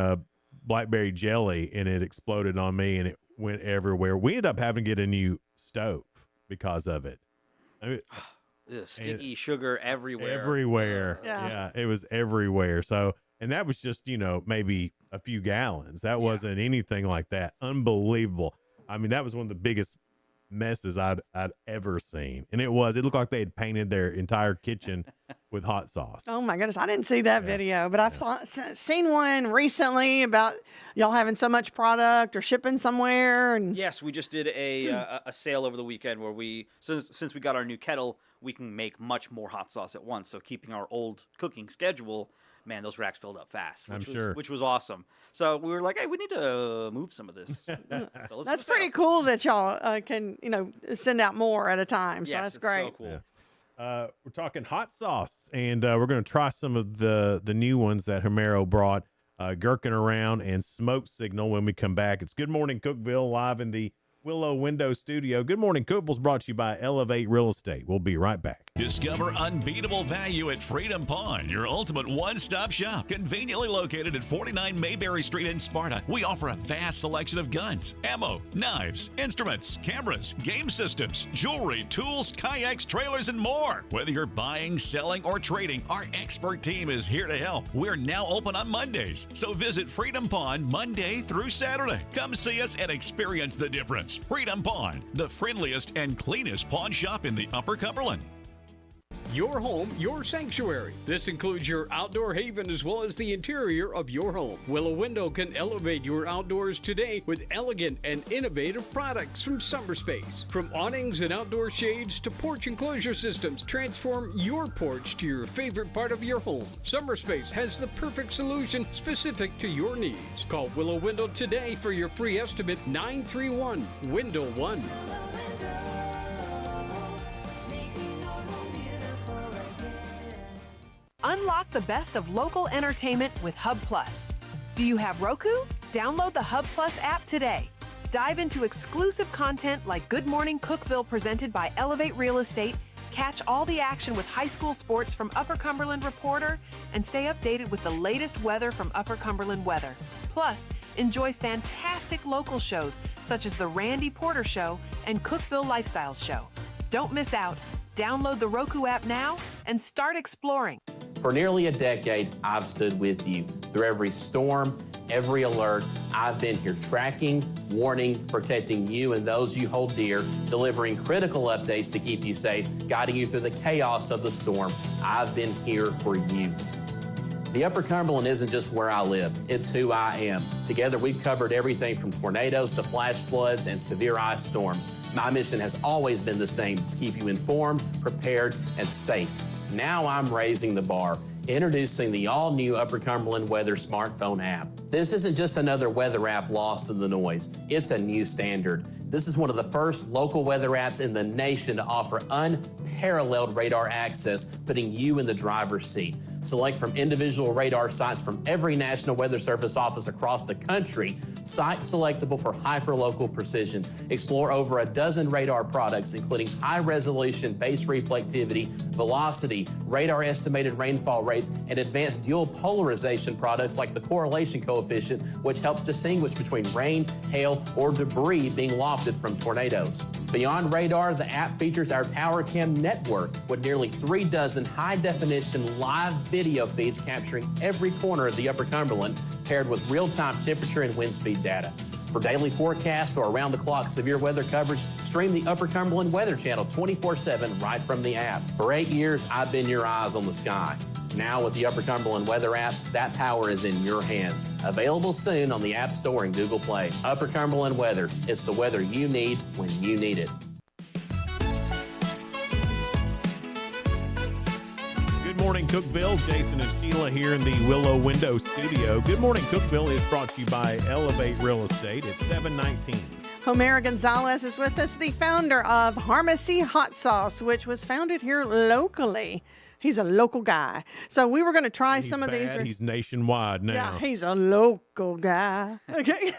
blackberry jelly, and it exploded on me, and it went everywhere. We ended up having to get a new stove because of it. Sticky sugar everywhere. Everywhere. Yeah, it was everywhere. So, and that was just, maybe a few gallons. That wasn't anything like that. Unbelievable. I mean, that was one of the biggest messes I'd ever seen. And it looked like they had painted their entire kitchen with hot sauce. Oh my goodness, I didn't see that video, but I've seen one recently about y'all having so much product or shipping somewhere. And yes, we just did a sale over the weekend where since we got our new kettle, we can make much more hot sauce at once. So keeping our old cooking schedule, man, those racks filled up fast, which was awesome. So we were like, hey, we need to move some of this. So that's pretty cool that y'all can, send out more at a time. So yes, that's it's great. So cool. Yeah. We're talking hot sauce, and we're going to try some of the new ones that Homero brought, Gherkin Around and Smoke Signal, when we come back. It's Good Morning Cookeville live in the Willow Window Studio. Good Morning Cookeville's brought to you by Elevate Real Estate. We'll be right back. Discover unbeatable value at Freedom Pawn, your ultimate one-stop shop. Conveniently located at 49 Mayberry Street in Sparta, we offer a vast selection of guns, ammo, knives, instruments, cameras, game systems, jewelry, tools, kayaks, trailers, and more. Whether you're buying, selling, or trading, our expert team is here to help. We're now open on Mondays, so visit Freedom Pawn Monday through Saturday. Come see us and experience the difference. Freedom Pawn, the friendliest and cleanest pawn shop in the Upper Cumberland. Your home, your sanctuary. This includes your outdoor haven as well as the interior of your home. Willow Window can elevate your outdoors today with elegant and innovative products from SummerSpace. From awnings and outdoor shades to porch enclosure systems, transform your porch to your favorite part of your home. SummerSpace has the perfect solution specific to your needs. Call Willow Window today for your free estimate, 931-WINDOW-1. Unlock the best of local entertainment with Hub Plus. Do you have Roku? Download the Hub Plus app today. Dive into exclusive content like Good Morning Cookeville presented by Elevate Real Estate, catch all the action with high school sports from Upper Cumberland Reporter, and stay updated with the latest weather from Upper Cumberland Weather. Plus, enjoy fantastic local shows such as The Randy Porter Show and Cookeville Lifestyles Show. Don't miss out. Download the Roku app now and start exploring. For nearly a decade, I've stood with you. Through every storm, every alert, I've been here tracking, warning, protecting you and those you hold dear, delivering critical updates to keep you safe, guiding you through the chaos of the storm. I've been here for you. The Upper Cumberland isn't just where I live, it's who I am. Together, we've covered everything from tornadoes to flash floods and severe ice storms. My mission has always been the same, to keep you informed, prepared, and safe. Now I'm raising the bar, introducing the all-new Upper Cumberland Weather smartphone app. This isn't just another weather app lost in the noise. It's a new standard. This is one of the first local weather apps in the nation to offer unparalleled radar access, putting you in the driver's seat. Select from individual radar sites from every National Weather Service office across the country, sites selectable for hyperlocal precision. Explore over a dozen radar products, including high-resolution base reflectivity, velocity, radar estimated rainfall rates, and advanced dual polarization products like the correlation coefficient, which helps distinguish between rain, hail, or debris being lofted from tornadoes. Beyond radar, the app features our Tower Cam network with nearly 36 high-definition live video feeds capturing every corner of the Upper Cumberland, paired with real-time temperature and wind speed data. For daily forecast or around-the-clock severe weather coverage, stream the Upper Cumberland Weather Channel 24/7 right from the app. For 8 years, I've been your eyes on the sky. Now with the Upper Cumberland Weather app, that power is in your hands. Available soon on the App Store and Google Play. Upper Cumberland Weather. It's the weather you need when you need it. Good morning, Cookeville. Jason and Sheila here in the Willow Window Studio. Good morning, Cookeville is brought to you by Elevate Real Estate. It's 719. Homera Gonzalez is with us, the founder of Harmacy Hot Sauce, which was founded here locally. He's a local guy. So we were going to try some of these. He's nationwide now. Yeah, he's a local guy. Okay.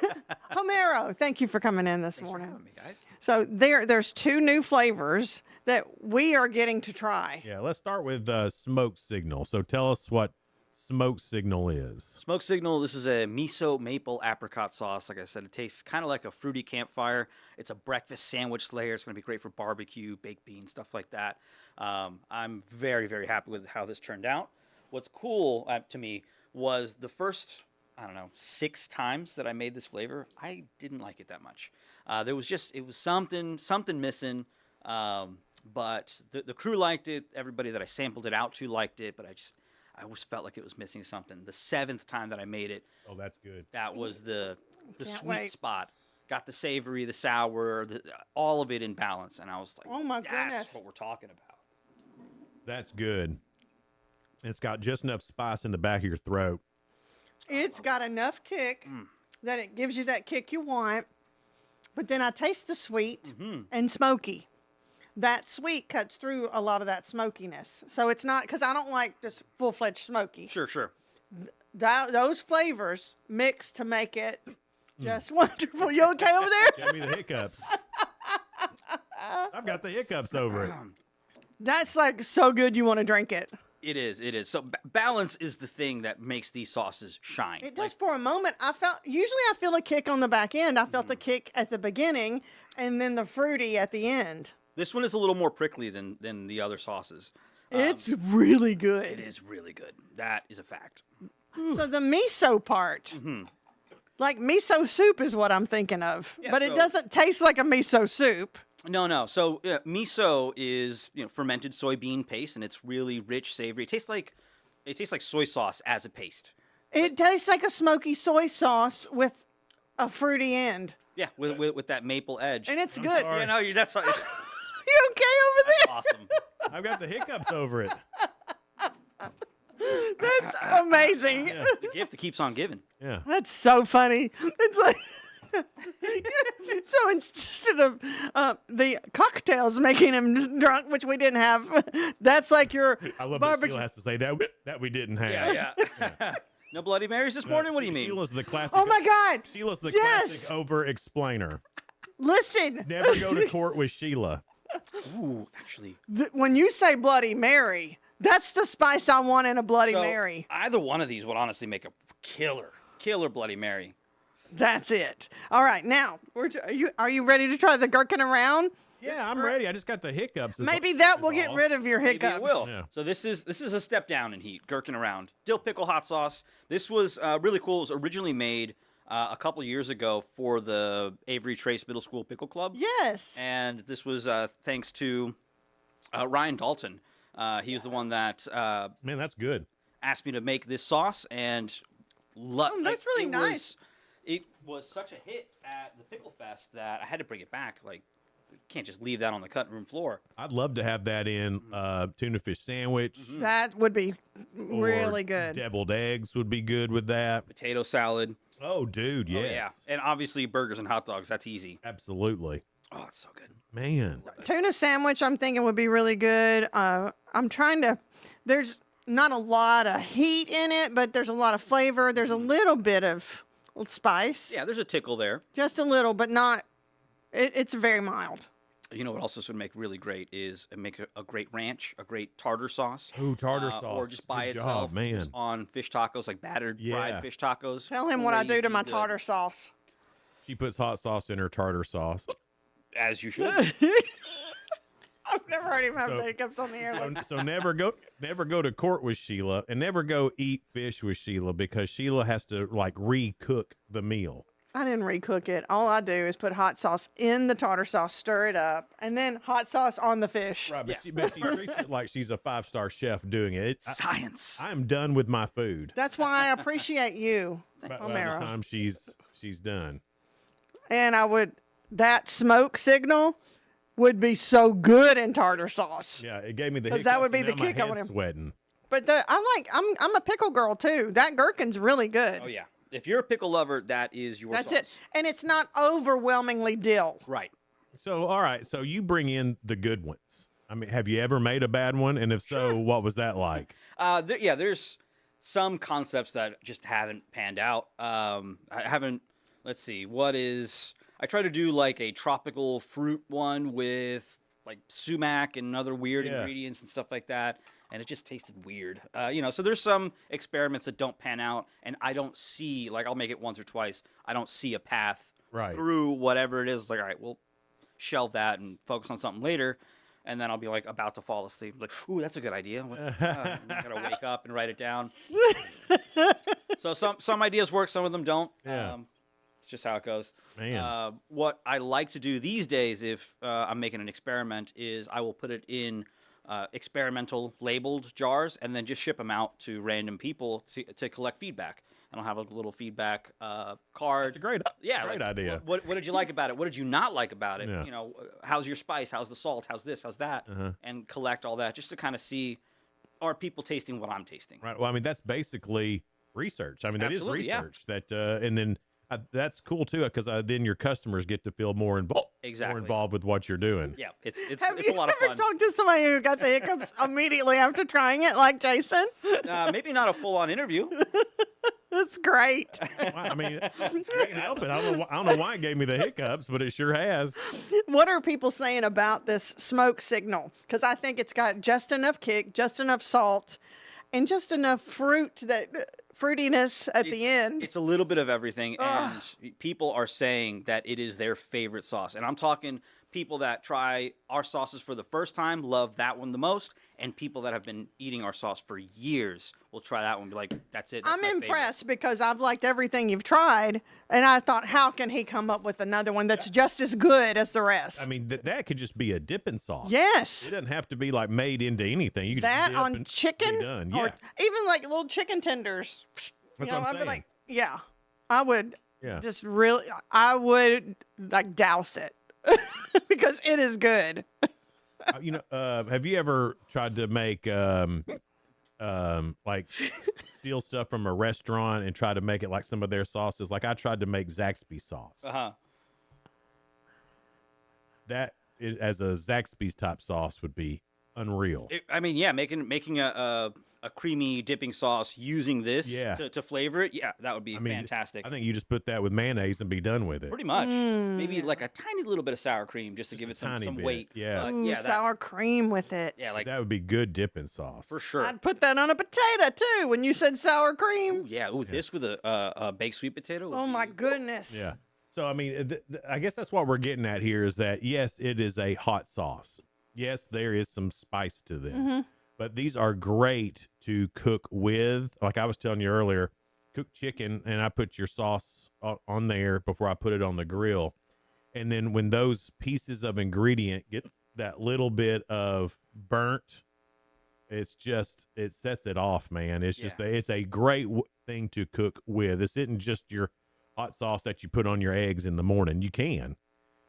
Homero, thank you for coming in this morning. Thanks for having me, guys. So there's 2 new flavors that we are getting to try. Yeah, let's start with Smoke Signal. So tell us what Smoke Signal is. Smoke Signal, this is a miso maple apricot sauce. Like I said, it tastes kind of like a fruity campfire. It's a breakfast sandwich layer. It's going to be great for barbecue, baked beans, stuff like that. I'm very, very happy with how this turned out. What's cool to me was the first, 6 times that I made this flavor, I didn't like it that much. It was something missing. But the crew liked it. Everybody that I sampled it out to liked it, but I always felt like it was missing something. The 7th time that I made it, oh, that's good. That was the sweet wait. spot. Got the savory, the sour, all of it in balance, and I was like, oh my goodness, that's what we're talking about. That's good. It's got just enough spice in the back of your throat. It's got enough kick that it gives you that kick you want, but then I taste the sweet and smoky. That sweet cuts through a lot of that smokiness. So it's not, because I don't like just full-fledged smoky. Sure. Those flavors mix to make it just wonderful. You okay over there? Got me the hiccups. I've got the hiccups over it. That's like so good you want to drink it. It is. So balance is the thing that makes these sauces shine. It does for a moment. Usually I feel a kick on the back end. I felt the kick at the beginning and then the fruity at the end. This one is a little more prickly than the other sauces. It's really good. It is really good. That is a fact. So the miso part, like miso soup is what I'm thinking of, but it doesn't taste like a miso soup. No. So miso is fermented soybean paste, and it's really rich, savory. It tastes like soy sauce as a paste. It tastes like a smoky soy sauce with a fruity end. Yeah, with that maple edge. And it's good. Yeah, no, that's it's, you okay over there? awesome. I've got the hiccups over it. That's amazing. Yeah. The gift that keeps on giving. Yeah. That's so funny. It's like, so instead of the cocktails making him drunk, which we didn't have, that's like your I love barbecue. that Sheila has to say that we didn't have. Yeah. No Bloody Marys this morning? What do you mean? Sheila's the classic. Oh my God. Sheila's the Yes. classic over-explainer. Listen. Never go to court with Sheila. Ooh, actually. When you say Bloody Mary, that's the spice I want in a Bloody So, Mary. Either one of these would honestly make a killer Bloody Mary. That's it. All right, now are you ready to try the gherkin around? Yeah, I'm ready. I just got the hiccups. Maybe that will get rid of your Maybe hiccups. it will. Yeah. So this is a step down in heat, gherkin around. Dill pickle hot sauce. This was really cool. It was originally made a couple years ago for the Avery Trace Middle School Pickle Club. Yes. And this was thanks to Ryan Dalton. He was the one that man, that's good. Asked me to make this sauce, and that's really nice. It was such a hit at the Pickle Fest that I had to bring it back. Like, you can't just leave that on the cutting room floor. I'd love to have that in tuna fish sandwich. That would be Or really good. Deviled eggs would be good with that. Potato salad. Oh, dude, yes. Oh, yeah. And obviously burgers and hot dogs. That's easy. Absolutely. Oh, it's so good. Man. Tuna sandwich, I'm thinking would be really good. I'm trying to. not a lot of heat in it, but there's a lot of flavor. There's a little bit of spice. Yeah, there's a tickle there. Just a little, but not. It's very mild. You know what else this would make really great is make a great ranch, a great tartar sauce. Ooh, tartar sauce. Or just by Good itself, job, man. just on fish tacos, like battered fried fish tacos. Tell him what I do to my Crazy tartar sauce. She puts hot sauce in her tartar sauce. As you should. I've never heard him have the hiccups on the air. So never go to court with Sheila, and never go eat fish with Sheila, because Sheila has to like recook the meal. I didn't recook it. All I do is put hot sauce in the tartar sauce, stir it up, and then hot sauce on the fish. Right, but, she treats it like she's a 5-star chef doing it. Science. I'm done with my food. That's why I appreciate you, By the Omero. time she's done. And that smoke signal would be so good in tartar sauce. Yeah, it gave me the 'Cause hiccups. that would be and the now my kick I head's want him. sweating. But I'm a pickle girl too. That gherkin's really good. Oh yeah. If you're a pickle lover, that is your That's sauce. it. And it's not overwhelmingly dill. Right. So, all right. So you bring in the good ones. I mean, have you ever made a bad one? And if so, what was that like? There's some concepts that just haven't panned out. I haven't. Let's see. I try to do like a tropical fruit one with like sumac and other weird ingredients and stuff like that. And it just tasted weird. So there's some experiments that don't pan out, and I don't see, like, I'll make it once or twice. I don't see a path through whatever it is. Like, all right, we'll shelve that and focus on something later. And then I'll be like about to fall asleep. Like, ooh, that's a good idea. I gotta wake up and write it down. So some ideas work, some of them don't. Yeah. It's just how it goes. Man. What I like to do these days, if I'm making an experiment, is I will put it in experimental labeled jars and then just ship them out to random people to collect feedback. And I'll have a little feedback card. It's a great idea. What did you like about it? What did you not like about it? Yeah. How's your spice? How's the salt? How's this? How's that? And collect all that just to kind of see, are people tasting what I'm tasting? Right. Well, I mean, that's basically research. I mean, that is Absolutely, yeah. research. And then that's cool too, because then your customers get to feel more involved. Exactly. More involved with what you're doing. Yeah, it's Have a lot of you fun. ever talked to somebody who got the hiccups immediately after trying it, like Jason? Maybe not a full-on interview. That's great. I mean, it can't help it. I don't know why it gave me the hiccups, but it sure has. What are people saying about this smoke signal? Because I think it's got just enough kick, just enough salt, and just enough fruitiness at the end. It's a little bit of everything, and people are saying that it is their favorite sauce. And I'm talking people that try our sauces for the first time love that one the most, and people that have been eating our sauce for years will try that one and be like, that's it. That's I'm my favorite." impressed because I've liked everything you've tried, and I thought, how can he come up with another one that's just as good as the rest? I mean, that could just be a dipping sauce. Yes. It doesn't have to be like made into anything. You could That just dip on and chicken, be done. or Yeah. even like little chicken tenders. That's what I'm I'd be saying. like, yeah, I would Yeah. just really, I would like douse it because it is good. Have you ever tried to make like steal stuff from a restaurant and try to make it like some of their sauces? Like I tried to make Zaxby sauce. That as a Zaxby's type sauce would be unreal. Making a creamy dipping sauce using this Yeah. to flavor it, that would be fantastic. I think you just put that with mayonnaise and be done with it. Pretty much. Maybe like a tiny little bit of sour cream just to give it some tiny bit, weight. yeah. But Ooh, sour cream with it. Yeah, like that would be good dipping sauce. for sure. I'd put that on a potato too when you said sour cream. This with a baked sweet potato. Oh my goodness. Yeah. So, I mean, I guess that's what we're getting at here is that, yes, it is a hot sauce. Yes, there is some spice to them. Mm-hmm. But these are great to cook with. Like I was telling you earlier, cook chicken, and I put your sauce on there before I put it on the grill. And then when those pieces of ingredient get that little bit of burnt, it sets it off, man. It's just it's a great thing to cook with. This isn't just your hot sauce that you put on your eggs in the morning. You can.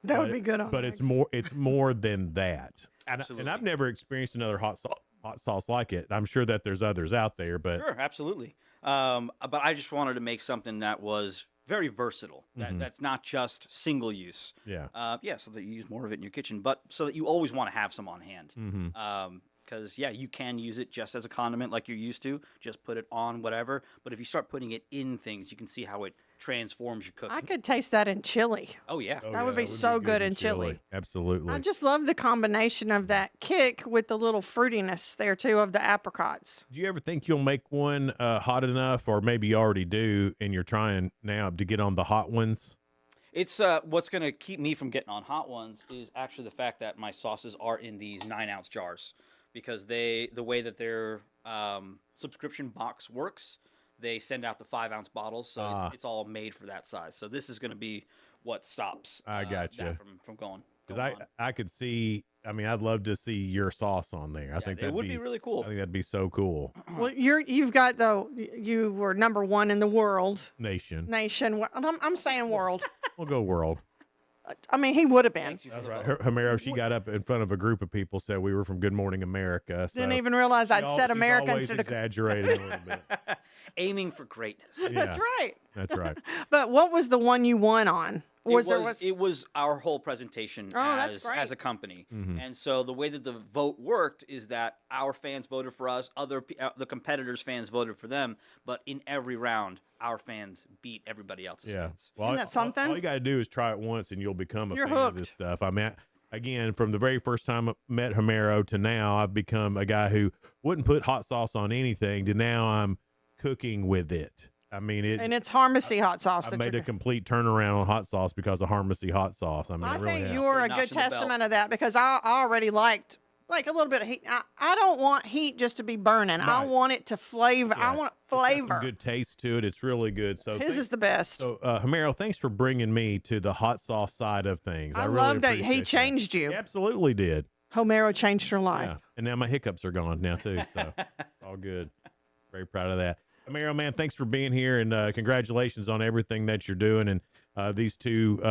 That would be good on But eggs. it's more than that. Absolutely. And I've never experienced another hot sauce like it. I'm sure that there's others out there, but Sure, absolutely. But I just wanted to make something that was very versatile. That's not just single use. Yeah. So that you use more of it in your kitchen, but so that you always want to have some on hand. because yeah, you can use it just as a condiment like you're used to. Just put it on whatever. But if you start putting it in things, you can see how it transforms your cooking. I could taste that in chili. Oh yeah, that would be so good in chili. Absolutely. I just love the combination of that kick with the little fruitiness there too of the apricots. Do you ever think you'll make one hot enough, or maybe you already do, and you're trying now to get on the hot ones? It's what's going to keep me from getting on hot ones is actually the fact that my sauces are in these 9-ounce jars, because the way that their subscription box works, they send out the 5-ounce bottles, so it's all made for that size. So this is going to be what stops I got you. that from going. Because I could see. I mean, I'd love to see your sauce on there. I think it would be really cool. I think that'd be so cool. Well, you've got you were number one in the world. Nation. I'm saying world. We'll go world. I mean, he would have been. That's right. Homero, she got up in front of a group of people, said we were from Good Morning America. So didn't even realize I'd said America instead of exaggerating a little bit. Aiming for greatness. Yeah, That's right. That's right. But what was the one you won on? It was our whole presentation that's great. as a company. Mhm. And so the way that the vote worked is that our fans voted for us, the competitors' fans voted for them, but in every round, our fans beat everybody else's fans. Well, Isn't that something? All you got to do is try it once, and you'll become a You're fan of this stuff. I mean, again, from the very first time I met Homero to now, I've become a guy who wouldn't put hot sauce on anything. To now, I'm cooking with it. I mean, and it's Harmacy hot sauce. I made a complete turnaround on hot sauce because of Harmacy hot sauce. I mean, I really think have. you're a good testament of that, because I already liked a little bit of heat. I don't want heat just to be burning. I want it to flavor. I want flavor. Some good taste to it. It's really good. So His is the best. So, Homero, thanks for bringing me to the hot sauce side of things. I really love that he appreciate changed you. He absolutely did. Homero changed your life. Yeah. And now my hiccups are gone now too. So it's all good. Very proud of that. Homero, man, thanks for being here, and congratulations on everything that you're doing. And these two,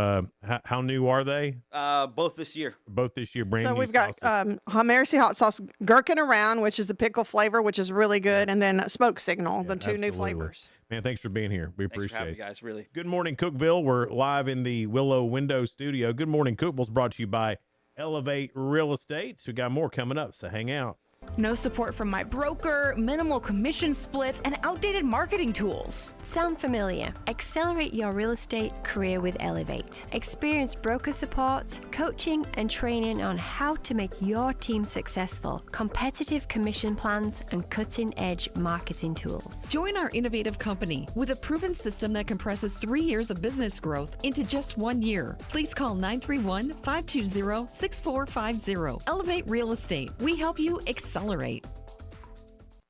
how new are they? Both this year. Both this year, brand So new we've got sauces. Harmacy hot sauce, gherkin around, which is the pickle flavor, which is really good, and then smoke signal, the two new Absolutely. flavors. Man, thanks for being here. We Thanks for appreciate having it. me, guys, really. Good morning, Cookeville. We're live in the Willow Window Studio. Good morning, Cookeville's brought to you by Elevate Real Estate. We got more coming up, so hang out. No support from my broker, minimal commission splits, and outdated marketing tools. Sound familiar? Accelerate your real estate career with Elevate. Experience broker support, coaching, and training on how to make your team successful, competitive commission plans, and cutting-edge marketing tools. Join our innovative company with a proven system that compresses 3 years of business growth into just 1 year. Please call 931-520-6450. Elevate Real Estate. We help you accelerate.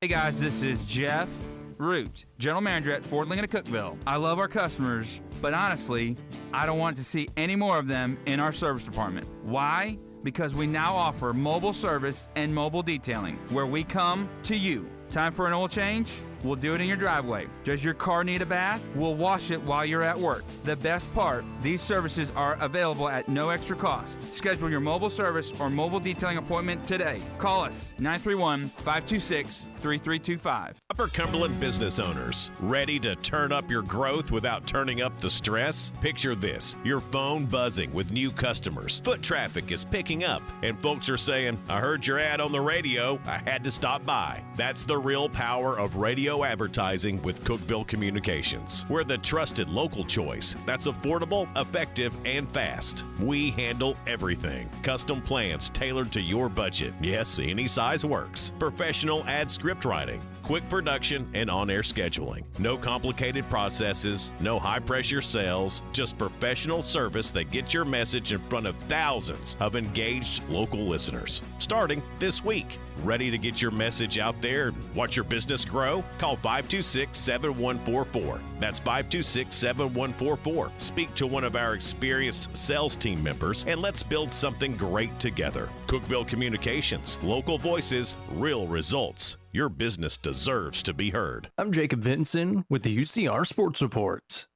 Hey guys, this is Jeff Root, General Manager at Ford Lincoln of Cookeville. I love our customers, but honestly, I don't want to see any more of them in our service department. Why? Because we now offer mobile service and mobile detailing, where we come to you. Time for an oil change? We'll do it in your driveway. Does your car need a bath? We'll wash it while you're at work. The best part, these services are available at no extra cost. Schedule your mobile service or mobile detailing appointment today. Call us 931-526-3325. Upper Cumberland business owners, ready to turn up your growth without turning up the stress? Picture this, your phone buzzing with new customers. Foot traffic is picking up, and folks are saying, I heard your ad on the radio, I had to stop by. That's the real power of radio advertising with Cookeville Communications. We're the trusted local choice that's affordable, effective, and fast. We handle everything. Custom plans tailored to your budget. Yes, any size works. Professional ad script writing, quick production, and on-air scheduling. No complicated processes, no high-pressure sales, just professional service that gets your message in front of thousands of engaged local listeners. Starting this week. Ready to get your message out there and watch your business grow? Call 526-7144. That's 526-7144. Speak to one of our experienced sales team members and let's build something great together. Cookeville Communications, local voices, real results. Your business deserves to be heard. I'm Jacob Vinson with the UCR Sports Report.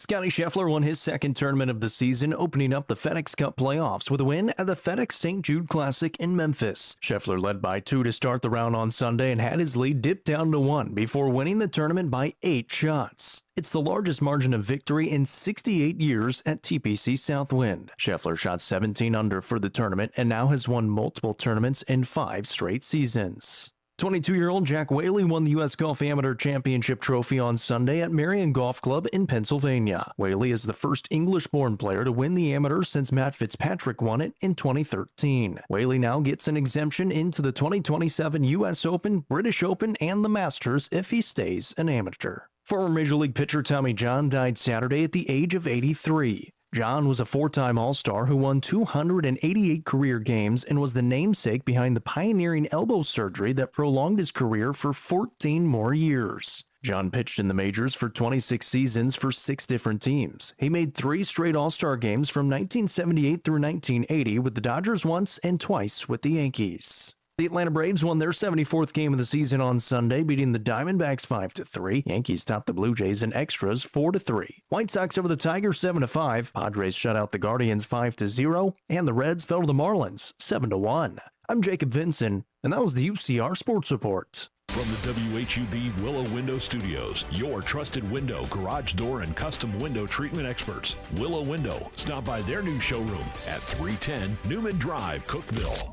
Scotty Scheffler won his second tournament of the season, opening up the FedEx Cup playoffs with a win at the FedEx St. Jude Classic in Memphis. Scheffler led by 2 to start the round on Sunday and had his lead dip down to 1 before winning the tournament by 8 shots. It's the largest margin of victory in 68 years at TPC Southwind. Scheffler shot 17 under for the tournament and now has won multiple tournaments in 5 straight seasons. 22-year-old Jack Whaley won the U.S. Golf Amateur Championship trophy on Sunday at Marion Golf Club in Pennsylvania. Whaley is the first English-born player to win the Amateur since Matt Fitzpatrick won it in 2013. Whaley now gets an exemption into the 2027 U.S. Open, British Open, and the Masters if he stays an amateur. Former Major League pitcher Tommy John died Saturday at the age of 83. John was a 4-time All-Star who won 288 career games and was the namesake behind the pioneering elbow surgery that prolonged his career for 14 more years. John pitched in the majors for 26 seasons for 6 different teams. He made 3 straight All-Star games from 1978 through 1980 with the Dodgers once and twice with the Yankees. The Atlanta Braves won their 74th game of the season on Sunday, beating the Diamondbacks 5-3. Yankees topped the Blue Jays in extras 4-3. White Sox over the Tigers 7-5. Padres shut out the Guardians 5-0, and the Reds fell to the Marlins 7-1. I'm Jacob Vinson, and that was the UCR Sports Report. From the WHUB Willow Window Studios, your trusted window, garage door, and custom window treatment experts. Willow Window. Stop by their new showroom at 310 Newman Drive, Cookeville.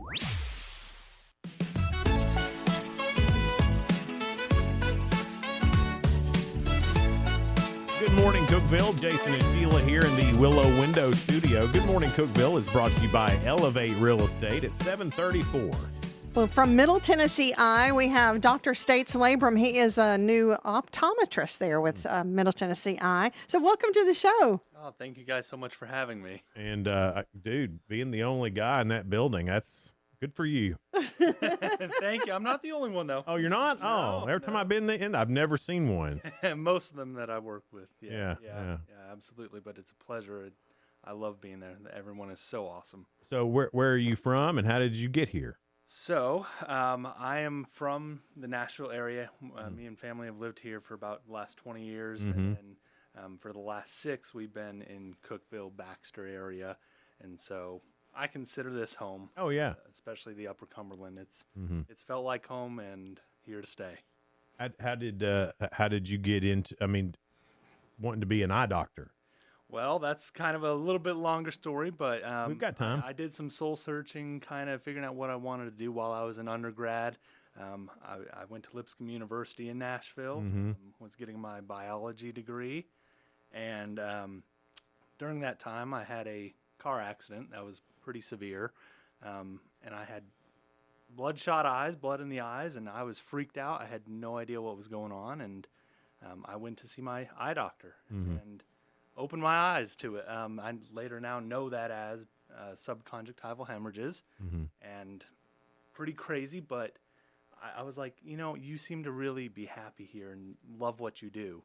Good morning, Cookeville. Jason and Sheila here in the Willow Window Studio. Good morning, Cookeville is brought to you by Elevate Real Estate at 734. Well, from Middle Tennessee Eye, we have Dr. States Labrum. He is a new optometrist there with Middle Tennessee Eye. So welcome to the show. Oh, thank you guys so much for having me. And, dude, being the only guy in that building, that's good for you. Thank you. I'm not the only one, though. Oh, you're not? No, every time I've been in, I've never seen one. Most of them that I work with. Yeah, absolutely. But it's a pleasure. I love being there. Everyone is so awesome. So where are you from, and how did you get here? So I am from the Nashville area. Me and family have lived here for about the last 20 years. And then for the last 6, we've been in Cookeville, Baxter area. And so I consider this home. Oh, yeah. Especially the Upper Cumberland. It's felt like home and here to stay. How did you get into, wanting to be an eye doctor? Well, that's kind of a little bit longer story, but we've got time. I did some soul searching, kind of figuring out what I wanted to do while I was an undergrad. I went to Lipscomb University in Nashville, was getting my biology degree, and during that time I had a car accident that was pretty severe, and I had bloodshot eyes, blood in the eyes, and I was freaked out. I had no idea what was going on, and I went to see my eye doctor and opened my eyes to it. I later now know that as subconjunctival hemorrhages, and pretty crazy, but I was like, you seem to really be happy here and love what you do.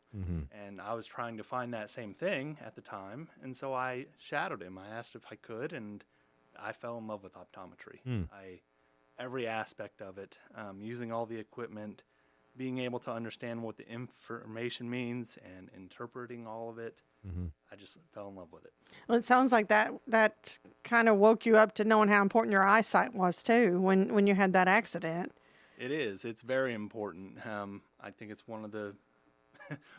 And I was trying to find that same thing at the time, and so I shadowed him. I asked if I could, and I fell in love with optometry. Every aspect of it, using all the equipment, being able to understand what the information means and interpreting all of it. I just fell in love with it. Well, it sounds like that kind of woke you up to knowing how important your eyesight was too when you had that accident. It is. It's very important. I think it's one of the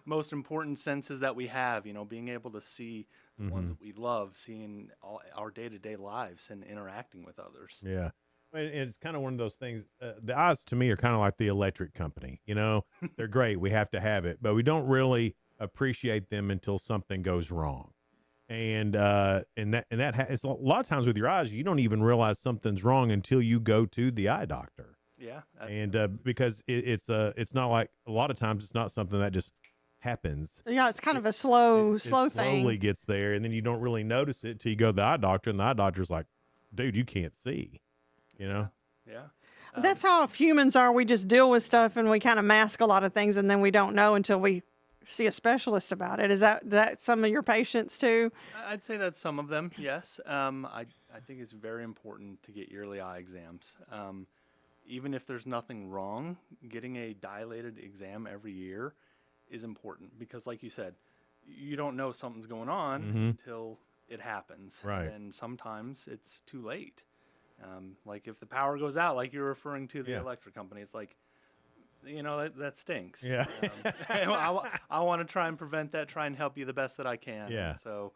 most important senses that we have, being able to see the ones that we love, seeing our day-to-day lives and interacting with others. Yeah. And it's kind of one of those things. The eyes to me are kind of like the electric company. They're great. We have to have it, but we don't really appreciate them until something goes wrong. And it's a lot of times with your eyes, you don't even realize something's wrong until you go to the eye doctor. Yeah. And because it's not like, a lot of times it's not something that just happens. Yeah, it's kind of a slow it thing. Slowly gets there, and then you don't really notice it till you go to the eye doctor, and the eye doctor's like, dude, you can't see. Yeah. That's how humans are. We just deal with stuff and we kind of mask a lot of things, and then we don't know until we see a specialist about it. Is that some of your patients too? I'd say that's some of them, yes. I think it's very important to get yearly eye exams. Even if there's nothing wrong, getting a dilated exam every year is important because, like you said, you don't know something's going on until it happens. Right. And sometimes it's too late. Like if the power goes out, like you're referring to the electric company, it's like, that stinks. Yeah. I want to try and prevent that, try and help you the best that I can. Yeah. So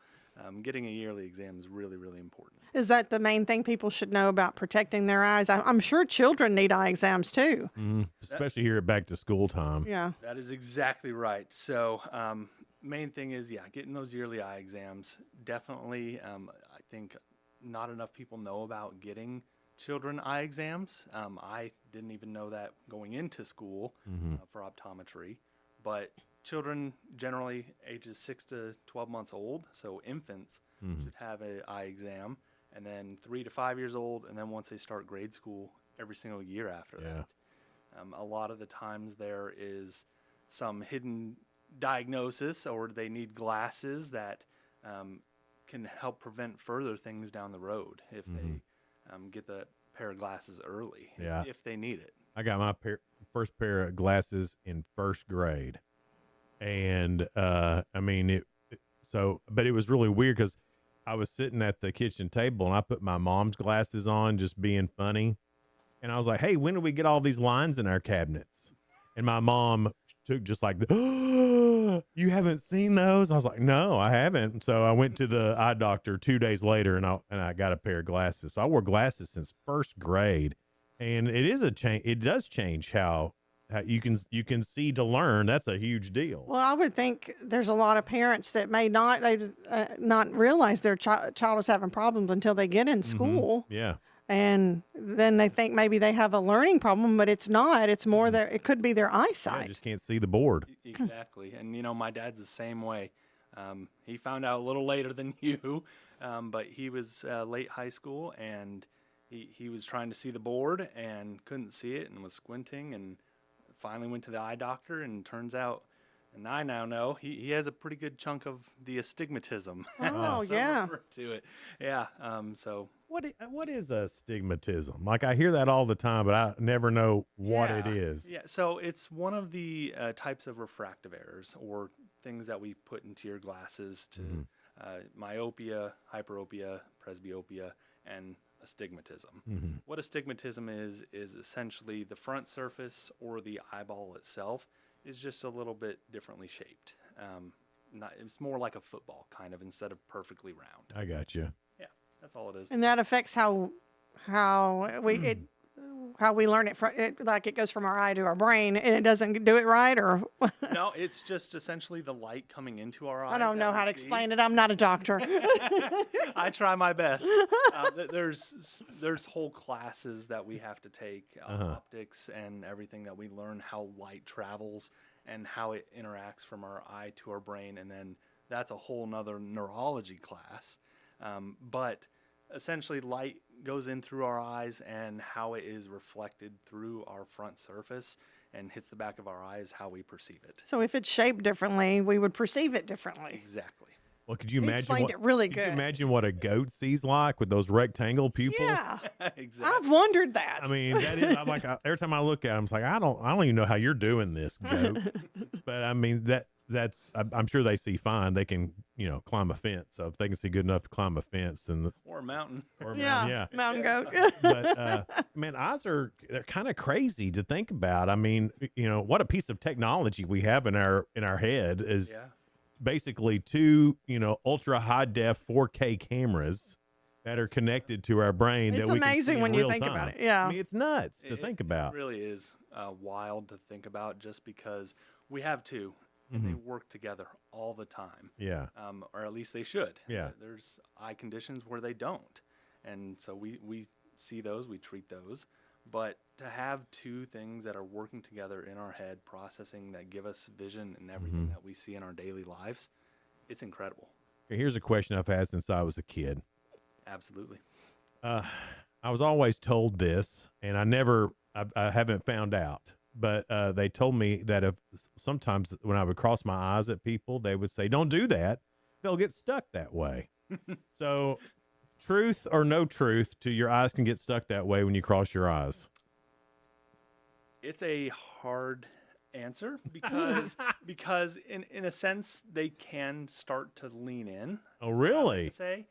getting a yearly exam is really, really important. Is that the main thing people should know about protecting their eyes? I'm sure children need eye exams too. Especially here at back to school time. Yeah. That is exactly right. So main thing is, getting those yearly eye exams. Definitely, I think not enough people know about getting children eye exams. I didn't even know that going into school for optometry, but children generally ages 6 to 12 months old, so infants should have an eye exam, and then 3 to 5 years old, and then once they start grade school, every single year after that. A lot of the times there is some hidden diagnosis, or they need glasses that can help prevent further things down the road if they get the pair of glasses early, if they need it. I got my first pair of glasses in first grade. And, but it was really weird because I was sitting at the kitchen table and I put my mom's glasses on, just being funny. And I was like, hey, when do we get all these lines in our cabinets? And my mom took just like, oh, you haven't seen those? I was like, no, I haven't. So I went to the eye doctor 2 days later and I got a pair of glasses. So I wore glasses since first grade. And it is a change. It does change how you can see to learn. That's a huge deal. Well, I would think there's a lot of parents that may not realize their child is having problems until they get in school. Yeah. And then they think maybe they have a learning problem, but it's not. It's more it could be their eyesight. I just can't see the board. Exactly. And, my dad's the same way. He found out a little later than you, but he was late high school, and he was trying to see the board and couldn't see it and was squinting, and finally went to the eye doctor, and turns out, and I now know, he has a pretty good chunk of the astigmatism. Oh, yeah. To it. Yeah. So what is astigmatism? Like, I hear that all the time, but I never know what it is. Yeah. So it's one of the types of refractive errors, or things that we put into your glasses to myopia, hyperopia, presbyopia, and astigmatism. What astigmatism is essentially the front surface, or the eyeball itself, is just a little bit differently shaped. It's more like a football kind of, instead of perfectly round. I got you. Yeah, that's all it is. And that affects how we learn it, like it goes from our eye to our brain, and it doesn't do it right, or No, it's just essentially the light coming into our eye. I don't know how to explain it. I'm not a doctor. I try my best. There's whole classes that we have to take, optics and everything, that we learn how light travels and how it interacts from our eye to our brain, and then that's a whole nother neurology class. But essentially, light goes in through our eyes, and how it is reflected through our front surface and hits the back of our eyes, how we perceive it. So if it's shaped differently, we would perceive it differently. Exactly. Well, could you He imagine explained it really could you good. imagine what a goat sees like with those rectangle pupils? Yeah, exactly. I've wondered that. I mean, that is, I'm like, every time I look at him, it's like, I don't even know how you're doing this, goat. But I mean, that's I'm sure they see fine. They can, climb a fence. So if they can see good enough to climb a fence, then Or a mountain. Mountain goat. But man, they're kind of crazy to think about. I mean, what a piece of technology we have in our head is basically two, ultra high def 4K cameras that are connected to our brain. It's that we amazing can see when in you real think time. about it. Yeah. I mean, it's nuts to think about. It really is wild to think about, just because we have two, and they work together all the time. Yeah. Or at least they should. Yeah. There's eye conditions where they don't. And so we see those, we treat those. But to have two things that are working together in our head, processing, that give us vision and everything that we see in our daily lives, it's incredible. Okay, here's a question I've had since I was a kid. Absolutely. I was always told this, and I haven't found out, but they told me that if sometimes when I would cross my eyes at people, they would say, don't do that. They'll get stuck that way. So truth or no truth to your eyes can get stuck that way when you cross your eyes? It's a hard answer because in a sense they can start to lean in. Oh, really? I would say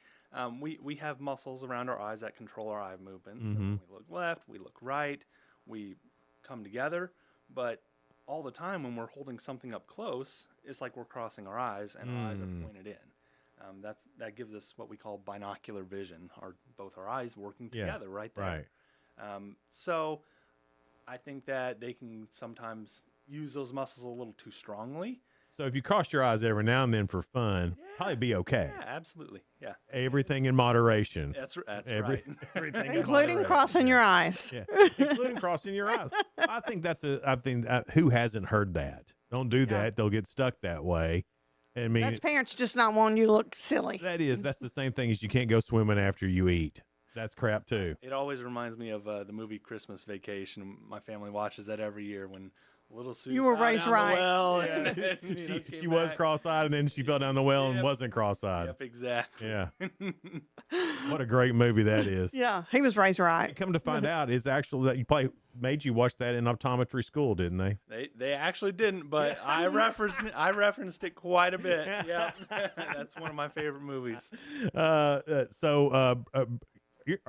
we have muscles around our eyes that control our eye movements. So Mhm. when we look left, we look right, we come together. But all the time when we're holding something up close, it's like we're crossing our eyes and our eyes are pointed in. That gives us what we call binocular vision, both our eyes working Yeah, together right there. right. So I think that they can sometimes use those muscles a little too strongly. So if you cross your eyes every now and then for fun, probably be okay. Yeah, absolutely. Yeah. Everything in moderation. That's right. Everything in Including moderation. crossing your eyes. Yeah, including crossing your eyes. I think who hasn't heard that? Don't do that. They'll get stuck that way. I mean, That's parents just not wanting you to look silly. that's the same thing as you can't go swimming after you eat. That's crap too. It always reminds me of the movie Christmas Vacation. My family watches that every year when little Sue You were fell raised down the right. well and, came She was back. cross-eyed and then she fell down the well and Yep. wasn't cross-eyed. Yep, exactly. Yeah. What a great movie that is. Yeah, he was raised right. Come to find out, it's actually that made you watch that in optometry school, didn't they? They actually didn't, but I referenced it quite a bit. Yeah, that's one of my favorite movies.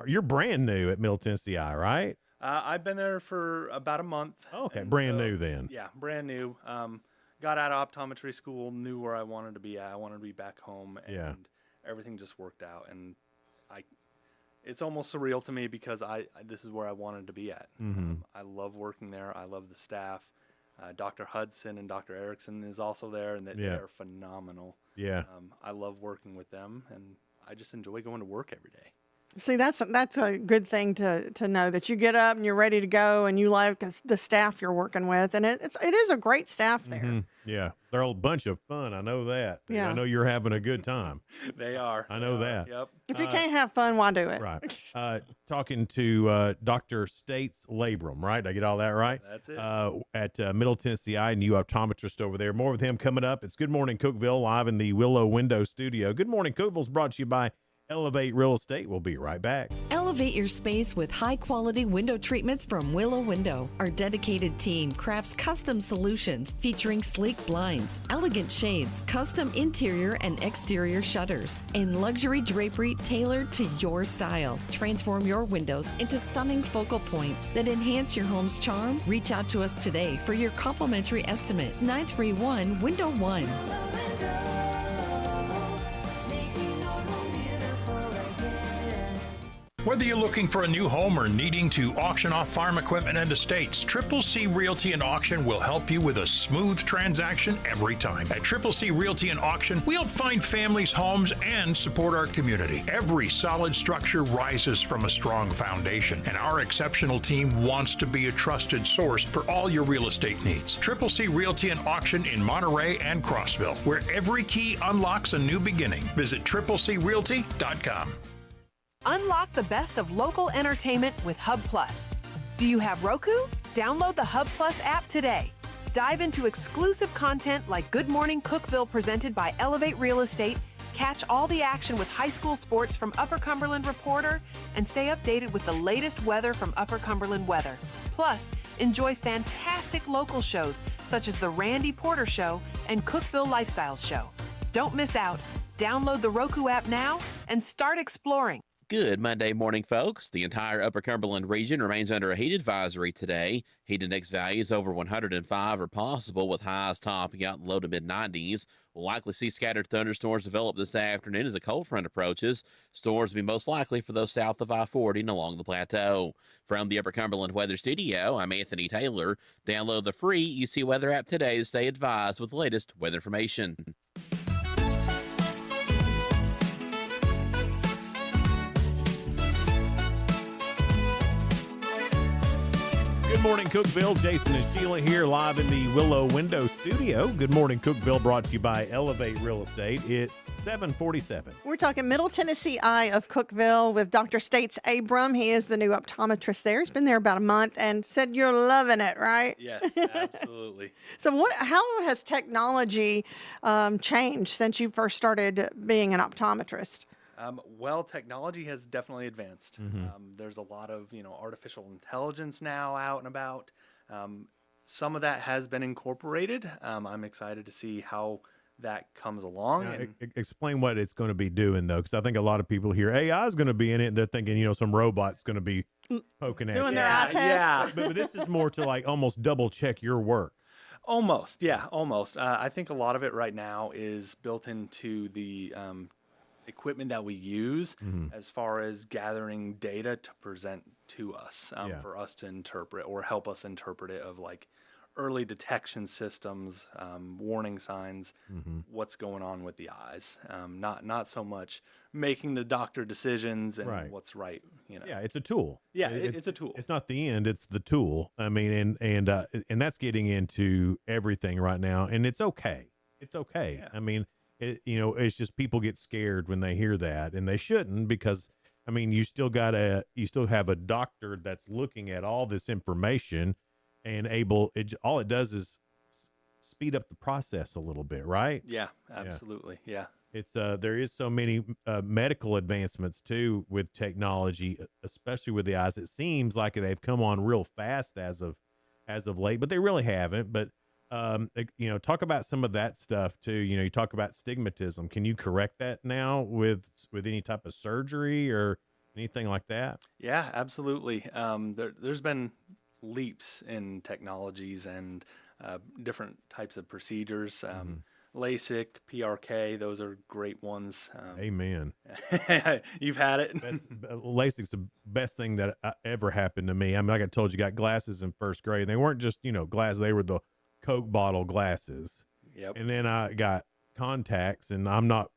You're brand new at Middle Tennessee Eye, right? I've been there for about a month. Okay, and brand new then. Yeah, brand new. Got out of optometry school, knew where I wanted to be at. I wanted to be back home, and Yeah. everything just worked out. And it's almost surreal to me because this is where I wanted to be at. Mhm. I love working there. I love the staff. Dr. Hudson and Dr. Erickson is also there, and they are phenomenal. Yeah. I love working with them, and I just enjoy going to work every day. See, that's a good thing to know that you get up and you're ready to go and you like the staff you're working with, and it is a great staff there. Mhm. Yeah, they're a bunch of fun. I know that. Yeah. I know you're having a good time. They are. I know that. Yep. If you can't have fun, why do it? Right. Talking to Dr. States Labrum, right? Did I get all that right? That's it. At Middle Tennessee Eye, new optometrist over there. More with him coming up. It's Good Morning Cookeville live in the Willow Window Studio. Good Morning Cookeville is brought to you by Elevate Real Estate. We'll be right back. Elevate your space with high-quality window treatments from Willow Window. Our dedicated team crafts custom solutions featuring sleek blinds, elegant shades, custom interior and exterior shutters, and luxury drapery tailored to your style. Transform your windows into stunning focal points that enhance your home's charm. Reach out to us today for your complimentary estimate. 931-Window 1. Whether you're looking for a new home or needing to auction off farm equipment and estates, Triple C Realty and Auction will help you with a smooth transaction every time. At Triple C Realty and Auction, we help find families, homes, and support our community. Every solid structure rises from a strong foundation, and our exceptional team wants to be a trusted source for all your real estate needs. Triple C Realty and Auction in Monterey and Crossville, where every key unlocks a new beginning. Visit triplecrealty.com. Unlock the best of local entertainment with Hub Plus. Do you have Roku? Download the Hub Plus app today. Dive into exclusive content like Good Morning Cookeville presented by Elevate Real Estate, catch all the action with high school sports from Upper Cumberland Reporter, and stay updated with the latest weather from Upper Cumberland Weather. Plus, enjoy fantastic local shows such as The Randy Porter Show and Cookeville Lifestyles Show. Don't miss out. Download the Roku app now and start exploring. Good Monday morning, folks. The entire Upper Cumberland region remains under a heat advisory today. Heat index values over 105 are possible, with highs topping out in low to mid-90s. We'll likely see scattered thunderstorms develop this afternoon as a cold front approaches. Storms will be most likely for those south of I-40 and along the plateau. From the Upper Cumberland Weather Studio, I'm Anthony Taylor. Download the free UC Weather app today to stay advised with the latest weather information. Good morning, Cookeville. Jason and Sheila here live in the Willow Window Studio. Good morning, Cookeville, brought to you by Elevate Real Estate. It's 7:47. We're talking Middle Tennessee Eye of Cookeville with Dr. States Abram. He is the new optometrist there. He's been there about a month and said you're loving it, right? Yes, absolutely. So how has technology changed since you first started being an optometrist? Well, technology has definitely advanced. Mm-hmm. There's a lot of artificial intelligence now out and about. some of that has been incorporated. I'm excited to see how that comes along. Now, And explain what it's going to be doing, though, because I think a lot of people hear AI is going to be in it, and they're thinking, some robot's going to be poking at Doing you. their eye test. Yeah. But this is more to like almost double check your work. Almost, yeah, almost. I think a lot of it right now is built into the equipment that we use as far as gathering data to present to us for us to interpret or help us interpret it, of like early detection systems, warning signs, what's going on with the eyes. Not so much making the doctor decisions and what's right. Yeah, it's a tool. Yeah, it's a tool. It's not the end; it's the tool. I mean, and that's getting into everything right now, and it's okay. It's okay. Yeah. I mean, it's just people get scared when they hear that, and they shouldn't, because I mean, you still have a doctor that's looking at all this information and all it does is speed up the process a little bit, right? Yeah, absolutely. Yeah. It's there is so many medical advancements too with technology, especially with the eyes. It seems like they've come on real fast as of late, but they really haven't. But talk about some of that stuff too. You talk about stigmatism. Can you correct that now with any type of surgery or anything like that? Yeah, absolutely. There's been leaps in technologies and different types of procedures. LASIK, PRK, those are great ones. Amen. You've had it. LASIK's the best thing that ever happened to me. I mean, like I told you, got glasses in first grade. They weren't just, glasses. They were the Coke bottle glasses. Yep. And then I got contacts, and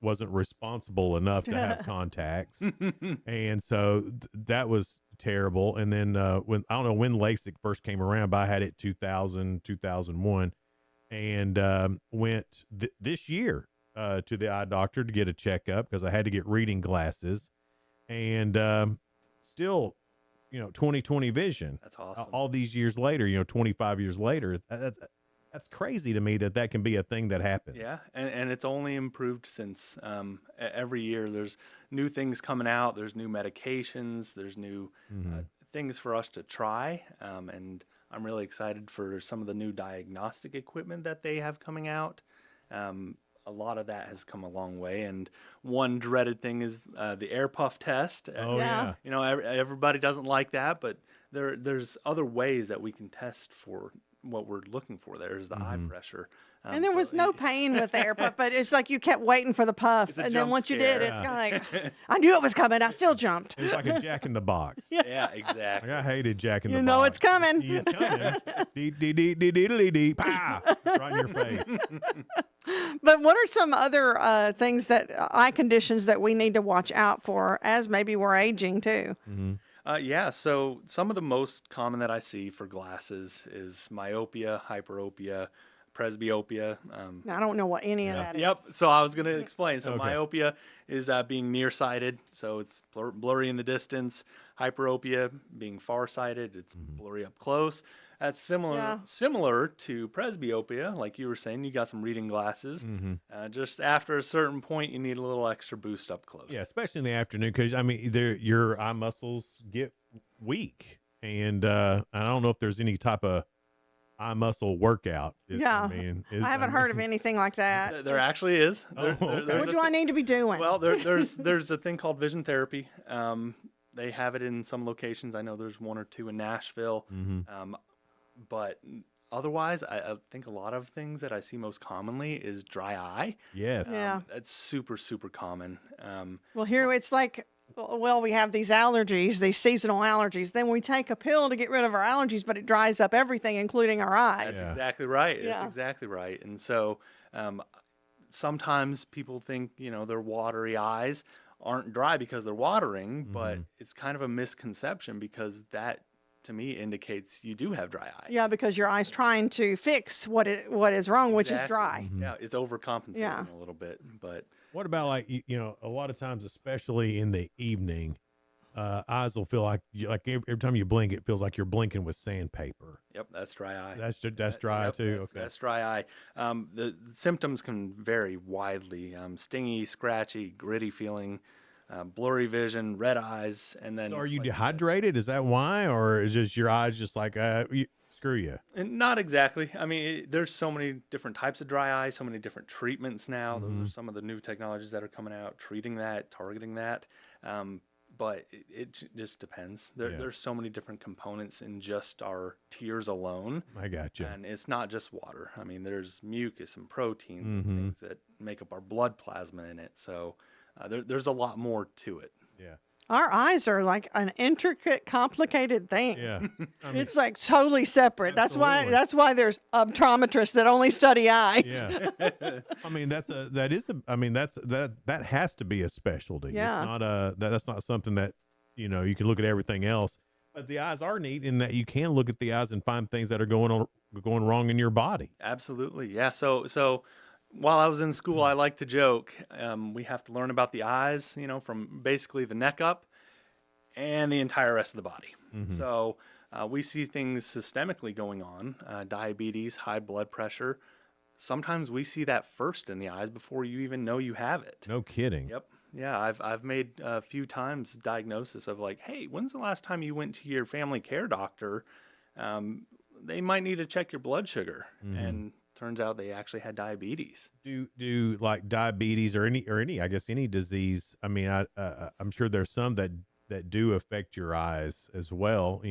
wasn't responsible enough to have contacts. And so that was terrible. And then when I don't know when LASIK first came around, but I had it 2000, 2001. And went this year to the eye doctor to get a checkup because I had to get reading glasses, and still, 20/20 vision. That's awesome. All these years later, 25 years later, that's crazy to me that can be a thing that happens. Yeah, and it's only improved since. Every year there's new things coming out. There's new medications. There's new things for us to try, and I'm really excited for some of the new diagnostic equipment that they have coming out. A lot of that has come a long way, and one dreaded thing is the air puff test. Oh yeah. Everybody doesn't like that, but there's other ways that we can test for what we're looking for. There's the eye pressure. And there was no pain with the air puff, but it's like you kept waiting for the puff. It's a And then jump once you did, scare. it's kind of like, I knew it was coming. I still jumped. It was like a Jack in the Box. Yeah, exactly. Like, I hated Jack in the You Box. know it's coming. It's coming. Dee, pow, right in your face. But what are some other things eye conditions that we need to watch out for as maybe we're aging too? Yeah, so some of the most common that I see for glasses is myopia, hyperopia, presbyopia. I don't know what any of that is. Yep. So I was going to explain. So Okay. myopia is being nearsighted, so it's blurry in the distance. Hyperopia being farsighted, it's blurry up close. That's similar to presbyopia, like you were saying. You got some reading glasses. Just after a certain point, you need a little extra boost up close. Yeah, especially in the afternoon, because I mean, your eye muscles get weak, and I don't know if there's any type of eye muscle workout. I haven't heard of anything like that. There actually is. Okay. What do I need to be doing? Well, there's a thing called vision therapy. They have it in some locations. I know there's one or two in Nashville. But otherwise, I think a lot of things that I see most commonly is dry eye. Yes. Yeah. It's super, super common. Well, here it's like, we have these allergies, these seasonal allergies. Then we take a pill to get rid of our allergies, but it dries up everything, including our eyes. That's exactly right. Yeah. That's exactly right. And so sometimes people think, their watery eyes aren't dry because they're watering, but it's kind of a misconception because that, to me, indicates you do have dry eye. Yeah, because your eye's trying to fix what is wrong, which is dry. Yeah, it's overcompensating a little bit. But what about a lot of times, especially in the evening, eyes will feel like every time you blink, it feels like you're blinking with sandpaper. Yep, that's dry eye. That's dry too. That's dry eye. The symptoms can vary widely: stingy, scratchy, gritty feeling, blurry vision, red eyes, and then. So are you dehydrated? Is that why, or is just your eyes just like screw you. And not exactly. I mean, there's so many different types of dry eye, so many different treatments now. Those are some of the new technologies that are coming out, treating that, targeting that. But it just depends. There's so many different components in just our tears alone. I got you. And it's not just water. I mean, there's mucus and proteins and things that make up our blood plasma in it. So there's a lot more to it. Yeah. Our eyes are like an intricate, complicated thing. Yeah. I mean, It's like totally separate. Absolutely. That's why there's optometrists that only study eyes. Yeah. I mean, that has to be a specialty. Yeah. It's not that's not something that, you can look at everything else. But the eyes are neat in that you can look at the eyes and find things that are going wrong in your body. Absolutely. Yeah. So while I was in school, I like to joke, we have to learn about the eyes, from basically the neck up and the entire rest of the body. So we see things systemically going on, diabetes, high blood pressure. Sometimes we see that first in the eyes before you even know you have it. No kidding. Yep. Yeah, I've made a few times diagnosis of like, hey, when's the last time you went to your family care doctor? They might need to check your blood sugar. And turns out they actually had diabetes. Do like diabetes or any I guess any disease? I mean, I'm sure there's some that do affect your eyes as well.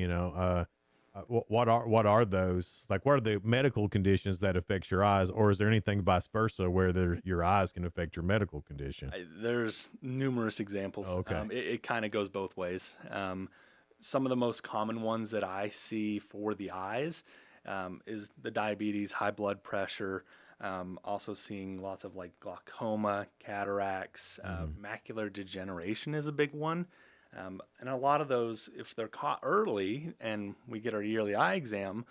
What are those? Like, what are the medical conditions that affects your eyes, or is there anything vice versa where your eyes can affect your medical condition? There's numerous examples. Oh, okay. It kind of goes both ways. Some of the most common ones that I see for the eyes is the diabetes, high blood pressure, also seeing lots of like glaucoma, cataracts, macular degeneration is a big one. And a lot of those, if they're caught early and we get our yearly eye exam,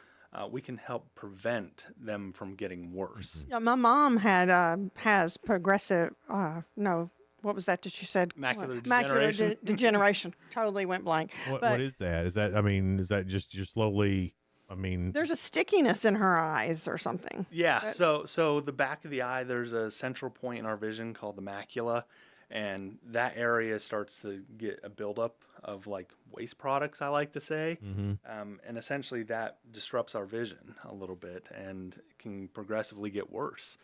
we can help prevent them from getting worse. Yeah, my mom has progressive, what was that you said? Macular Macular degeneration. Totally went blank. What is that? Is that just you're slowly... there's a stickiness in her eyes or something. Yeah. So the back of the eye, there's a central point in our vision called the macula, and that area starts to get a buildup of like waste products, I like to say. And essentially that disrupts our vision a little bit and can progressively get worse.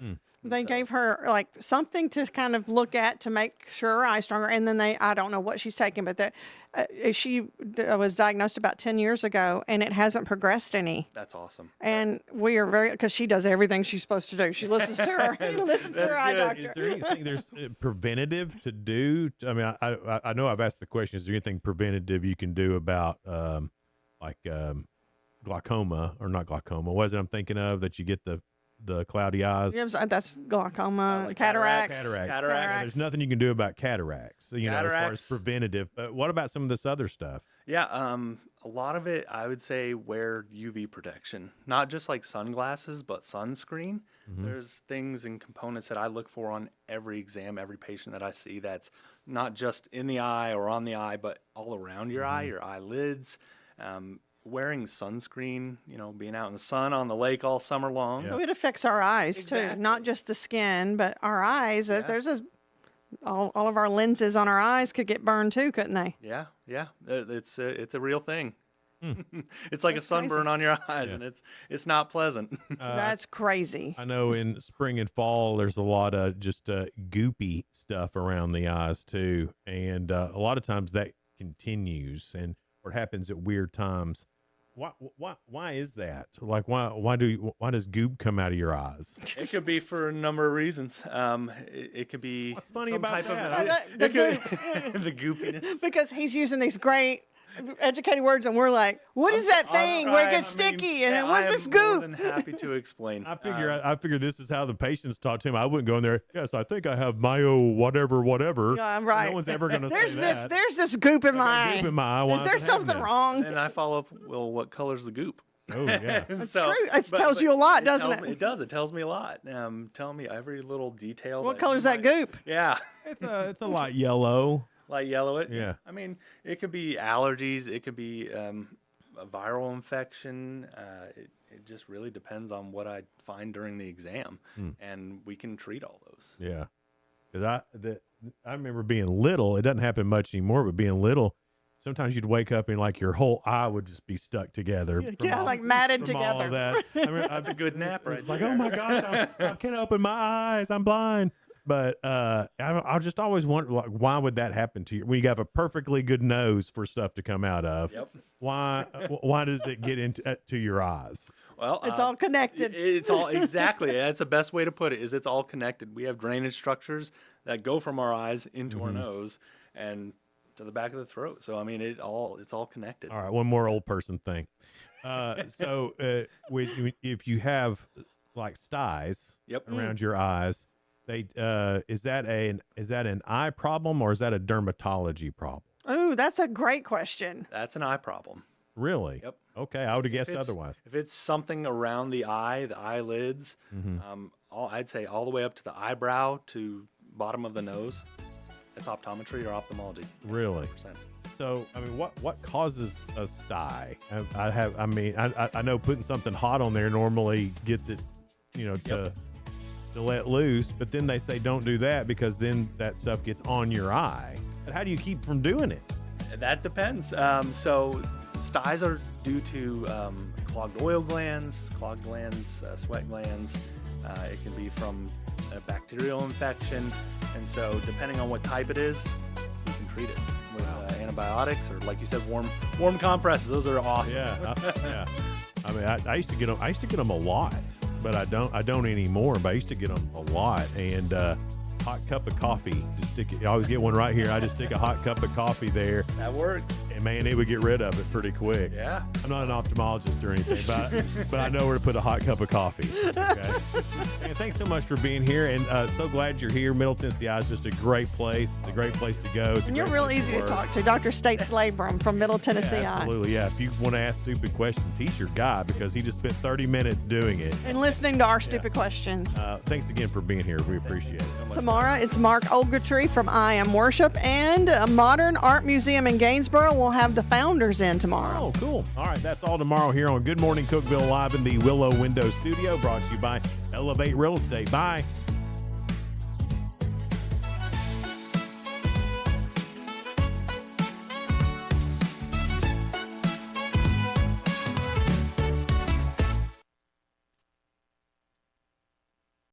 They gave her like something to kind of look at to make sure her eyes stronger. And then I don't know what she's taking, but she was diagnosed about 10 years ago and it hasn't progressed any. That's awesome. And we are because she does everything she's supposed to do. She listens to her, eye doctor. Is there anything there's preventative to do? I mean, I know I've asked the question, is there anything preventative you can do about glaucoma or not glaucoma? What is it I'm thinking of that you get the cloudy eyes? Yeah, that's glaucoma, like cataracts. There's nothing you can do about cataracts, as far as preventative. But what about some of this other stuff? Yeah, a lot of it, I would say, wear UV protection, not just like sunglasses, but sunscreen. There's things and components that I look for on every exam, every patient that I see that's not just in the eye or on the eye, but all around your eye, your eyelids. Wearing sunscreen, being out in the sun on the lake all summer long. So it affects our eyes too, not just the skin, but our eyes. Yeah. There's all of our lenses on our eyes could get burned too, couldn't they? Yeah. It's a real thing. It's like a sunburn on your eyes, and it's not pleasant. That's crazy. I know in spring and fall there's a lot of just goopy stuff around the eyes too, and a lot of times that continues or happens at weird times. Why is that? Like, why does goop come out of your eyes? It could be for a number of reasons. It could be what's funny some about type that? Of the goopiness. Because he's using these great educated words, and we're like, what is that thing where it gets sticky? And what's this goop? I'm more than happy to explain. I figure this is how the patients talk to him. I wouldn't go in there. Yes, I think I have myo whatever. Yeah, right. No one's ever going to say that. There's this goop in my eye. Goop in my eye. Why is there something wrong? And I follow up. Well, what color's the goop? Oh yeah, that's true. It tells you a lot, doesn't it? It does. It tells me a lot. Tell me every little detail. What color's that goop? Yeah, it's a light yellow. Light yellow. Yeah. I mean, it could be allergies. It could be a viral infection. It just really depends on what I find during the exam, and we can treat all those. Yeah, because I remember being little. It doesn't happen much anymore, but being little, sometimes you'd wake up and like your whole eye would just be stuck together. Yeah, like matted from all together. of that. I mean, That's a good nap, right? it's like, oh my gosh, I can't open my eyes. I'm blind. But I just always wonder, like, why would that happen to you when you have a perfectly good nose for stuff to come out of? Yep. Why does it get into to your eyes? Well, It's all connected. It's all exactly. That's the best way to put it. Is it's all connected. We have drainage structures that go from our eyes into our nose and to the back of the throat. So I mean, it's all connected. All right, one more old person thing. So if you have like styes around your eyes, is that an eye problem or is that a dermatology problem? Oh, that's a great question. That's an eye problem. Really? Yep. Okay, I would have If guessed it's- otherwise. If it's something around the eye, the eyelids, I'd say all the way up to the eyebrow to bottom of the nose, it's optometry or ophthalmology. Really? 100%. So, I mean, what causes a sty? I know putting something hot on there normally gets it, to let loose, but then they say don't do that because then that stuff gets on your eye. But how do you keep from doing it? That depends. So styes are due to clogged oil glands, sweat glands. It can be from a bacterial infection. And so depending on what type it is, you can treat it with antibiotics or, like you said, warm compresses. Those are awesome. Yeah. I mean, I used to get them. I used to get them a lot, but I don't anymore. But I used to get them a lot. And hot cup of coffee. Just stick it. I always get one right here. I just stick a hot cup of coffee there. That works. And man, it would get rid of it pretty quick. Yeah. I'm not an ophthalmologist or anything, but I know where to put a hot cup of coffee. Okay. And thanks so much for being here, and so glad you're here. Middle Tennessee Eye is just a great place. It's a great place to go. And you're real easy to talk to. Dr. States Labrum from Middle Tennessee Eye. Absolutely, yeah. If you want to ask stupid questions, he's your guy because he just spent 30 minutes doing it. And listening to our stupid questions. Thanks again for being here. We appreciate it. Tomorrow, it's Mark Ogletree from I Am Worship, and a Modern Art Museum in Gainesboro will have the founders in tomorrow. Oh, cool. All right, that's all tomorrow here on Good Morning Cookeville, live in the Willow Window Studio, brought to you by Elevate Real Estate. Bye.